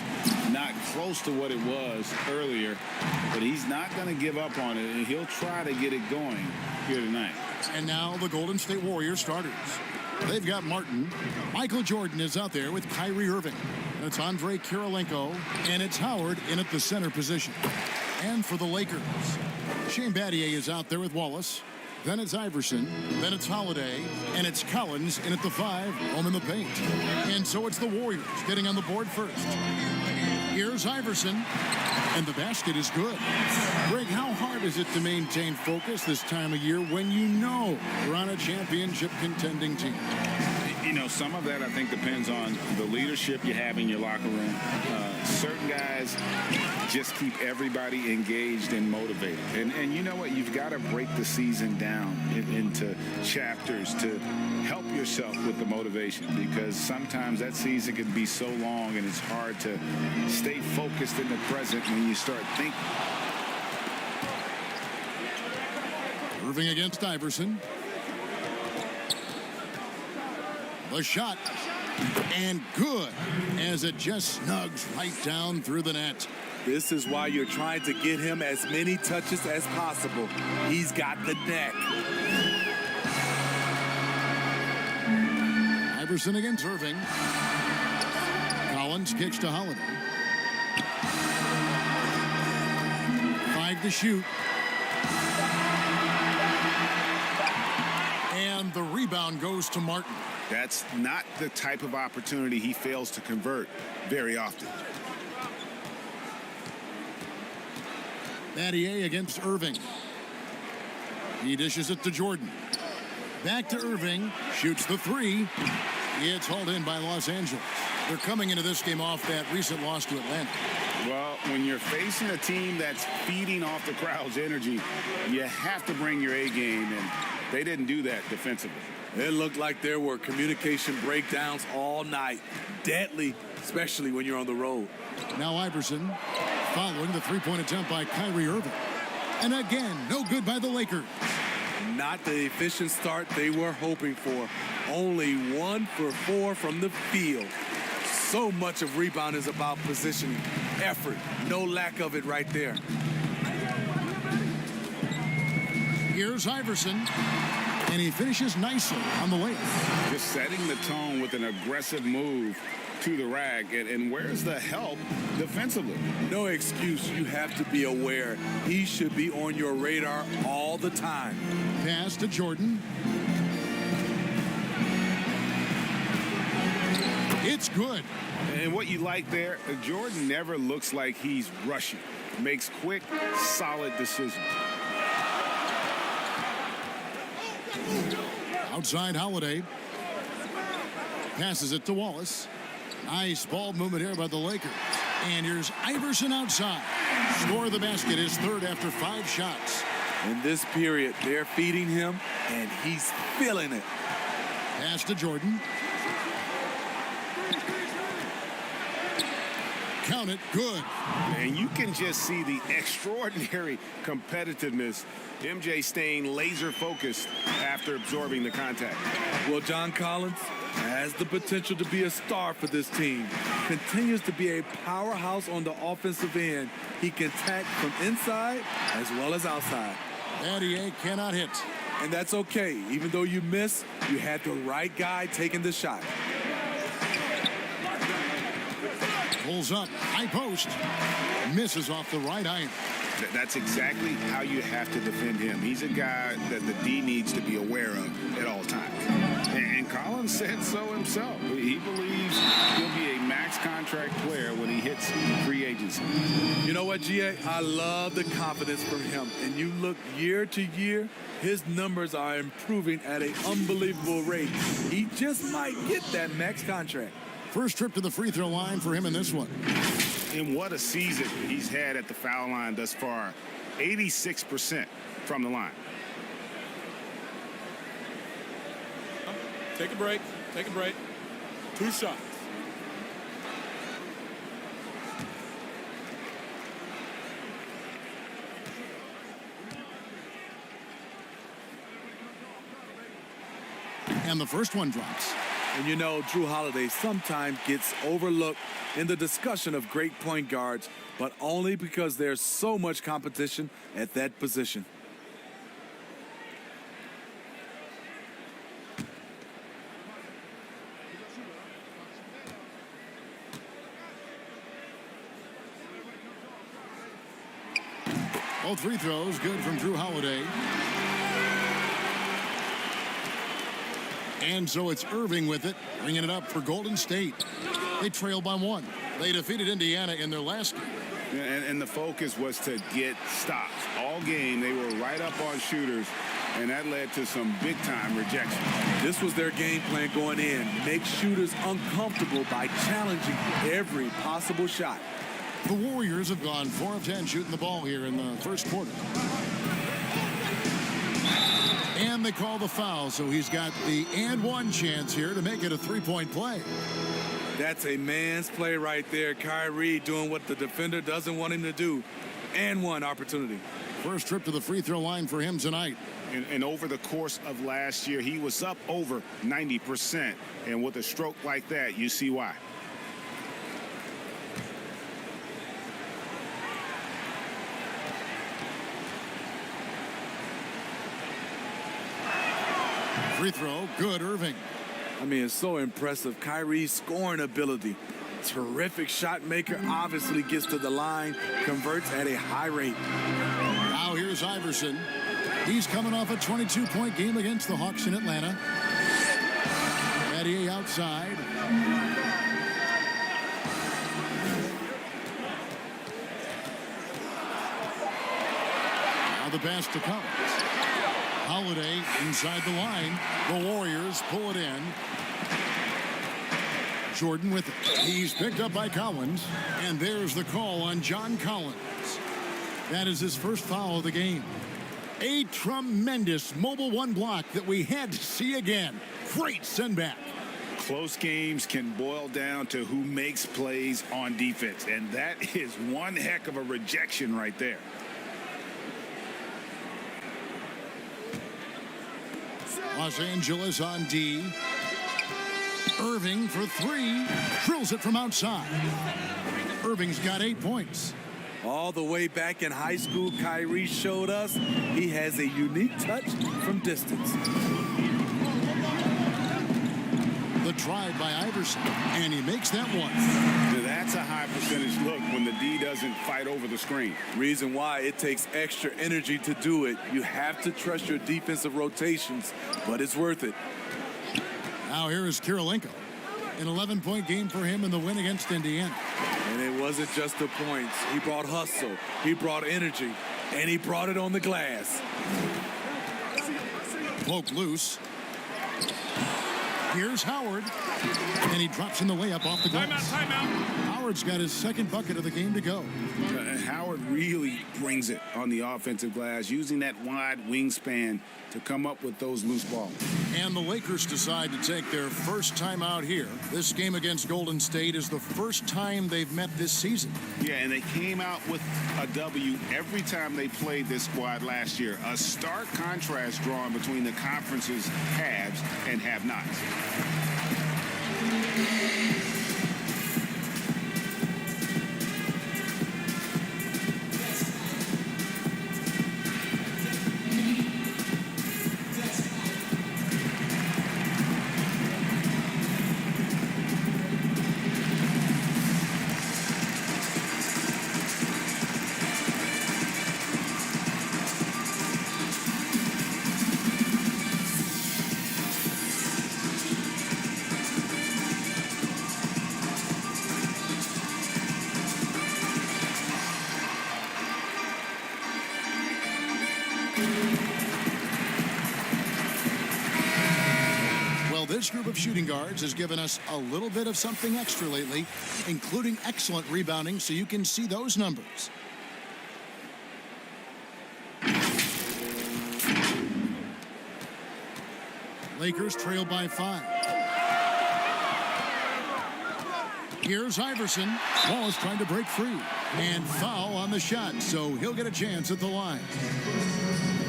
not close to what it was earlier, but he's not going to give up on it, and he'll try to get it going here tonight. And now the Golden State Warriors starters. They've got Martin. Michael Jordan is out there with Kyrie Irving. It's Andre Kirilenko, and it's Howard in at the center position. And for the Lakers, Shane Battier is out there with Wallace. Then it's Iverson. Then it's Holiday. And it's Collins in at the 5, home in the paint. And so it's the Warriors getting on the board first. Here's Iverson. And the basket is good. Greg, how hard is it to maintain focus this time of year when you know you're on a championship contending team? You know, some of that, I think, depends on the leadership you have in your locker room. Certain guys just keep everybody engaged and motivated. And you know what? You've got to break the season down into chapters to help yourself with the motivation, because sometimes that season can be so long and it's hard to stay focused in the present when you start thinking. Irving against Iverson. The shot, and good, as it just snugs right down through the net. This is why you're trying to get him as many touches as possible. He's got the neck. Iverson against Irving. Collins kicks to Holiday. 5 to shoot. And the rebound goes to Martin. That's not the type of opportunity he fails to convert very often. Battier against Irving. He dishes it to Jordan. Back to Irving. Shoots the 3. It's hauled in by Los Angeles. They're coming into this game off that recent loss to Atlanta. Well, when you're facing a team that's feeding off the crowd's energy, you have to bring your A game, and they didn't do that defensively. It looked like there were communication breakdowns all night. Deadly, especially when you're on the road. Now Iverson following the three-point attempt by Kyrie Irving. And again, no good by the Lakers. Not the efficient start they were hoping for. Only 1 for 4 from the field. So much of rebound is about positioning. Effort, no lack of it right there. Here's Iverson. And he finishes nicely on the layup. Just setting the tone with an aggressive move to the rack. And where's the help defensively? No excuse. You have to be aware. He should be on your radar all the time. Pass to Jordan. It's good. And what you like there, Jordan never looks like he's rushing. Makes quick, solid decisions. Outside Holiday. Passes it to Wallace. Nice ball movement here by the Lakers. And here's Iverson outside. Score the basket, his 3rd after 5 shots. In this period, they're feeding him, and he's feeling it. Pass to Jordan. Count it, good. And you can just see the extraordinary competitiveness. MJ staying laser focused after absorbing the contact. Well, John Collins has the potential to be a star for this team. Continues to be a powerhouse on the offensive end. He can attack from inside as well as outside. Battier cannot hit. And that's okay. Even though you miss, you had the right guy taking the shot. Pulls up, high post. Misses off the right iron. That's exactly how you have to defend him. He's a guy that the D needs to be aware of at all times. And Collins said so himself. He believes he'll be a max contract player when he hits free agency. You know what, GA? I love the confidence from him. And you look year to year, his numbers are improving at an unbelievable rate. He just might get that max contract. First trip to the free throw line for him in this one. And what a season he's had at the foul line thus far. 86% from the line. Take a break. Take a break. 2 shots. And the first one drops. And you know, Drew Holiday sometimes gets overlooked in the discussion of great point guards, but only because there's so much competition at that position. Both free throws good from Drew Holiday. And so it's Irving with it, bringing it up for Golden State. They trail by 1. They defeated Indiana in their last game. And the focus was to get stops. All game, they were right up on shooters, and that led to some big-time rejection. This was their game plan going in. Make shooters uncomfortable by challenging every possible shot. The Warriors have gone 4 of 10 shooting the ball here in the first quarter. And they call the foul, so he's got the and one chance here to make it a three-point play. That's a man's play right there. Kyrie doing what the defender doesn't want him to do. And one opportunity. First trip to the free throw line for him tonight. And over the course of last year, he was up over 90%. And with a stroke like that, you see why. Free throw, good, Irving. I mean, it's so impressive. Kyrie's scoring ability. Terrific shot maker, obviously gets to the line, converts at a high rate. Now here's Iverson. He's coming off a 22-point game against the Hawks in Atlanta. Mathieu outside. Now the pass to Collins. Holiday inside the line. The Warriors pull it in. Jordan with it. He's picked up by Collins. And there's the call on John Collins. That is his first foul of the game. A tremendous mobile one block that we had to see again. Great send back. Close games can boil down to who makes plays on defense. And that is one heck of a rejection right there. Los Angeles on D. Irving for 3. Drills it from outside. Irving's got 8 points. All the way back in high school, Kyrie showed us he has a unique touch from distance. The drive by Iverson, and he makes that one. That's a high percentage look when the D doesn't fight over the screen. Reason why it takes extra energy to do it. You have to trust your defensive rotations, but it's worth it. Now here is Kirilenko. An 11-point game for him in the win against Indiana. And it wasn't just the points. He brought hustle, he brought energy, and he brought it on the glass. Poke loose. Here's Howard. And he drops in the layup off the glass. Timeout. Howard's got his second bucket of the game to go. Howard really brings it on the offensive glass, using that wide wingspan to come up with those loose balls. And the Lakers decide to take their first time out here. This game against Golden State is the first time they've met this season. Yeah, and they came out with a W every time they played this squad last year. A stark contrast drawn between the conference's haves and have-nots. This group of shooting guards has given us a little bit of something extra lately, including excellent rebounding, so you can see those numbers. Lakers trail by 5. Here's Iverson. Wallace trying to break free. And foul on the shot, so he'll get a chance at the line.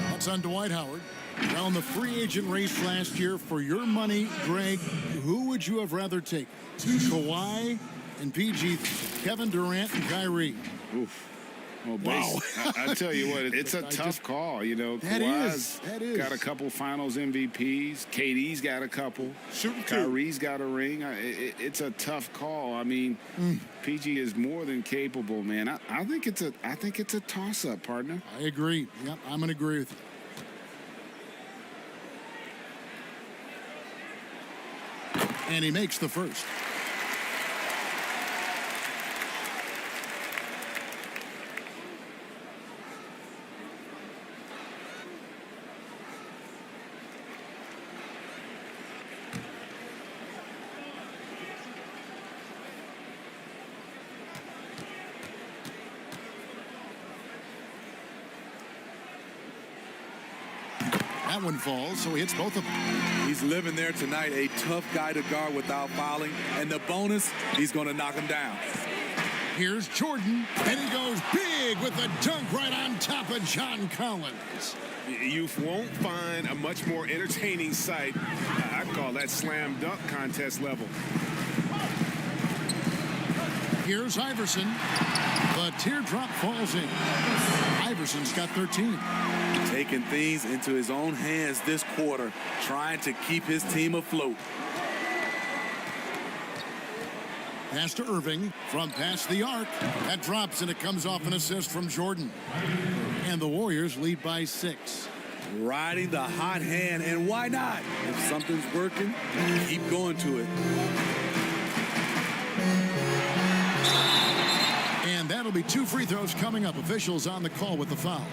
That's on Dwight Howard. Now in the free agent race last year, for your money, Greg, who would you have rather taken? Kawhi and PG, Kevin Durant and Kyrie. Oof. Well, Wow. I tell you what, it's a tough call. You know, Kawhi's got a couple finals MVPs. KD's got a couple. Kyrie's got a ring. It's a tough call. I mean, PG is more than capable, man. I think it's a toss-up, partner. I agree. Yep, I'm going to agree with you. And he makes the first. That one falls, so he hits both of them. He's living there tonight, a tough guy to guard without fouling. And the bonus, he's going to knock him down. Here's Jordan, and he goes big with a dunk right on top of John Collins. You won't find a much more entertaining sight. I'd call that slam dunk contest level. Here's Iverson. The teardrop falls in. Iverson's got 13. Taking things into his own hands this quarter, trying to keep his team afloat. Pass to Irving from past the arc. That drops, and it comes off an assist from Jordan. And the Warriors lead by 6. Riding the hot hand, and why not? If something's working, keep going to it. And that'll be 2 free throws coming up. Officials on the call with the foul.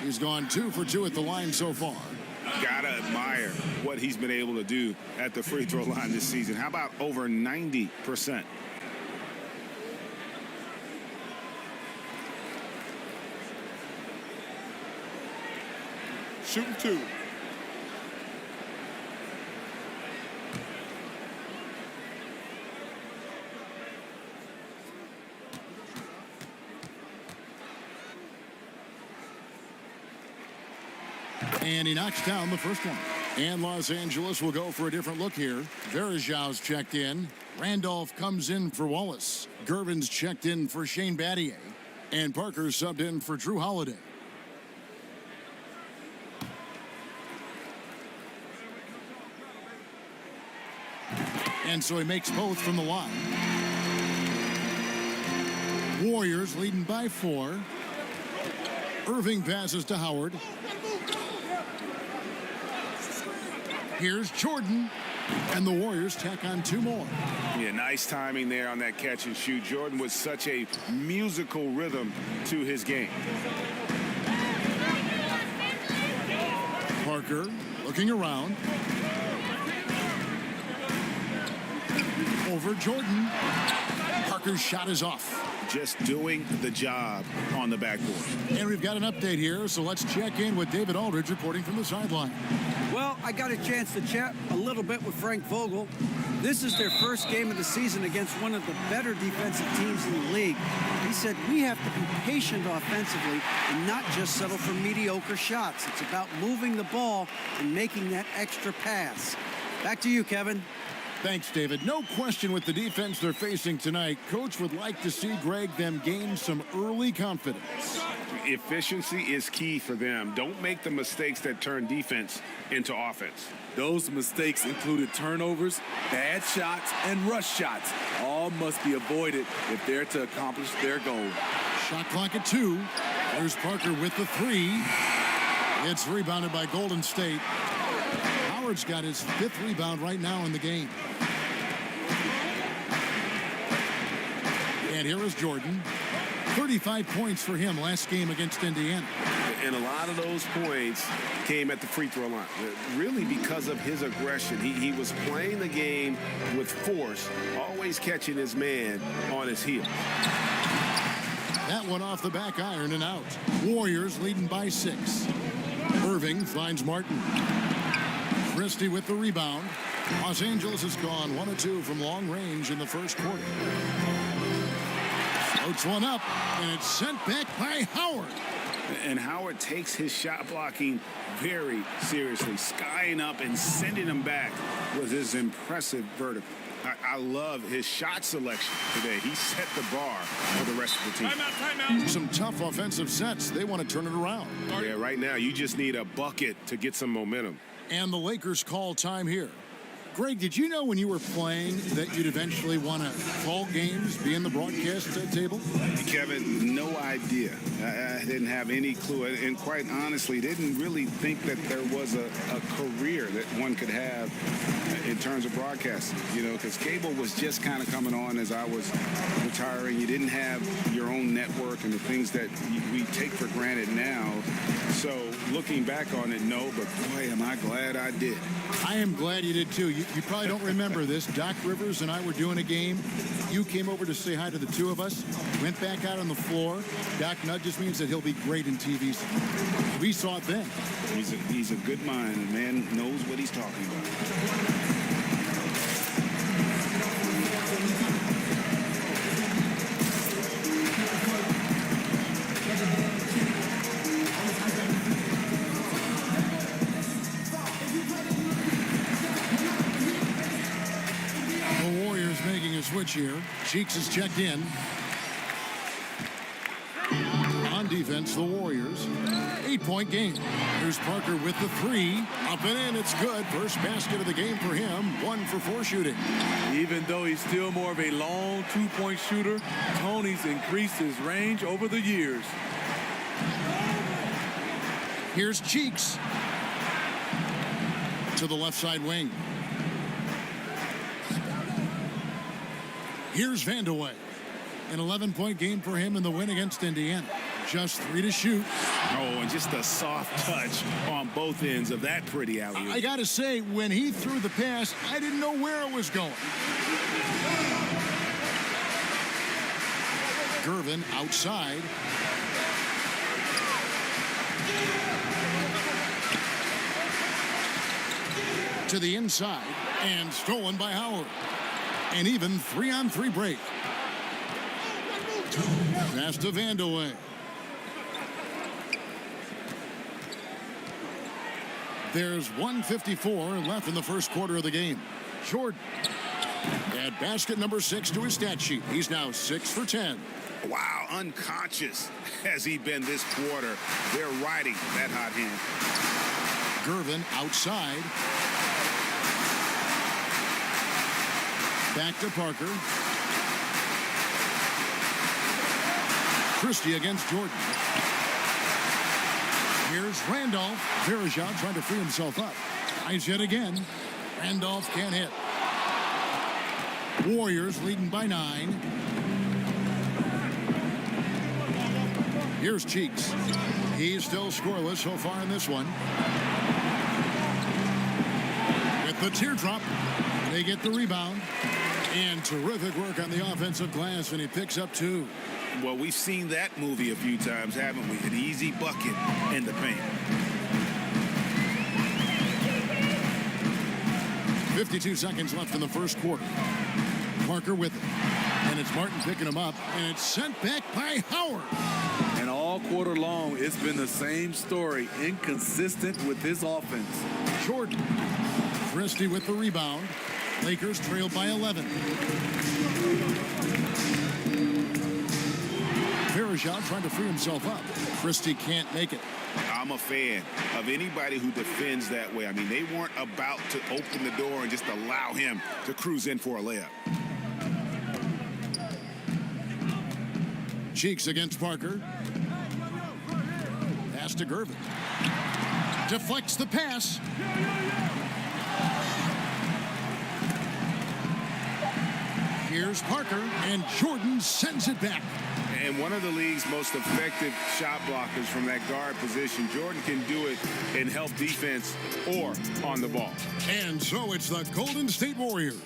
He's gone 2 for 2 at the line so far. Gotta admire what he's been able to do at the free throw line this season. How about over 90%? Shooting 2. And he knocks down the first one. And Los Angeles will go for a different look here. Verajau's checked in. Randolph comes in for Wallace. Gervin's checked in for Shane Battier. And Parker subbed in for Drew Holiday. And so he makes both from the line. Warriors leading by 4. Irving passes to Howard. Here's Jordan, and the Warriors tack on 2 more. Yeah, nice timing there on that catch and shoot. Jordan with such a musical rhythm to his game. Parker looking around. Over Jordan. Parker's shot is off. Just doing the job on the backboard. And we've got an update here, so let's check in with David Aldridge reporting from the sideline. Well, I got a chance to chat a little bit with Frank Vogel. This is their first game of the season against one of the better defensive teams in the league. He said, we have to be patient offensively and not just settle for mediocre shots. It's about moving the ball and making that extra pass. Back to you, Kevin. Thanks, David. No question with the defense they're facing tonight. Coach would like to see, Greg, them gain some early confidence. Efficiency is key for them. Don't make the mistakes that turn defense into offense. Those mistakes included turnovers, bad shots, and rush shots. All must be avoided if they're to accomplish their goal. Shot clock at 2. There's Parker with the 3. It's rebounded by Golden State. Howard's got his 5th rebound right now in the game. And here is Jordan. 35 points for him last game against Indiana. And a lot of those points came at the free throw line, really because of his aggression. He was playing the game with force, always catching his man on his heel. That one off the back iron and out. Warriors leading by 6. Irving finds Martin. Christie with the rebound. Los Angeles has gone 1 of 2 from long range in the first quarter. Floats one up, and it's sent back by Howard. And Howard takes his shot blocking very seriously. Skying up and sending him back was his impressive verdict. I love his shot selection today. He set the bar for the rest of the team. Timeout. Some tough offensive sets. They want to turn it around. Yeah, right now you just need a bucket to get some momentum. And the Lakers call time here. Greg, did you know when you were playing that you'd eventually want to call games, be in the broadcast table? Kevin, no idea. I didn't have any clue. And quite honestly, didn't really think that there was a career that one could have in terms of broadcasting, you know, because cable was just kind of coming on as I was retiring. You didn't have your own network and the things that we take for granted now. So looking back on it, no, but boy, am I glad I did. I am glad you did too. You probably don't remember this. Doc Rivers and I were doing a game. You came over to say hi to the two of us, went back out on the floor. Doc nudges me and said he'll be great in TV. We saw it then. He's a good mind, and man knows what he's talking about. Switch here. Cheeks is checked in. On defense, the Warriors. 8-point game. Here's Parker with the three. Up and in. It's good. First basket of the game for him. 1 for 4 shooting. Even though he's still more of a long two-point shooter, Tony's increased his range over the years. Here's Cheeks to the left side wing. Here's Vandeweghe. An 11-point game for him in the win against Indiana. Just 3 to shoot. Oh, and just a soft touch on both ends of that pretty alley-oop. I got to say, when he threw the pass, I didn't know where it was going. Gervin outside. To the inside, and stolen by Howard. An even 3-on-3 break. Pass to Vandeweghe. There's 1:54 left in the first quarter of the game. Jordan at basket number 6 to his stat sheet. He's now 6 for 10. Wow, unconscious has he been this quarter. They're riding that hot hand. Gervin outside. Back to Parker. Christie against Jordan. Here's Randolph. Verajao trying to free himself up. Tries yet again. Randolph can't hit. Warriors leading by 9. Here's Cheeks. He's still scoreless so far in this one. With the teardrop, they get the rebound. And terrific work on the offensive glass, and he picks up 2. Well, we've seen that movie a few times, haven't we? An easy bucket in the paint. 52 seconds left in the first quarter. Parker with it. And it's Martin picking him up, and it's sent back by Howard. And all quarter long, it's been the same story. Inconsistent with his offense. Jordan. Christie with the rebound. Lakers trail by 11. Verajao trying to free himself up. Christie can't make it. I'm a fan of anybody who defends that way. I mean, they weren't about to open the door and just allow him to cruise in for a layup. Cheeks against Parker. Pass to Gervin. Deflects the pass. Here's Parker, and Jordan sends it back. And one of the league's most effective shot blockers from that guard position. Jordan can do it in help defense or on the ball. And so it's the Golden State Warriors.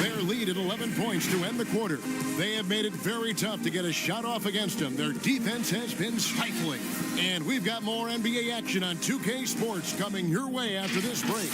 Their lead at 11 points to end the quarter. They have made it very tough to get a shot off against them. Their defense has been stifling. And we've got more NBA action on 2K Sports coming your way after this break.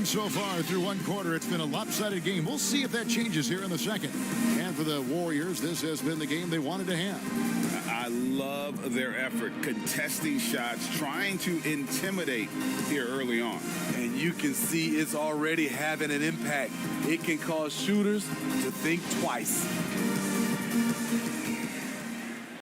so far through one quarter. It's been a lopsided game. We'll see if that changes here in the second. And for the Warriors, this has been the game they wanted to have. I love their effort, contesting shots, trying to intimidate here early on. And you can see it's already having an impact. It can cause shooters to think twice.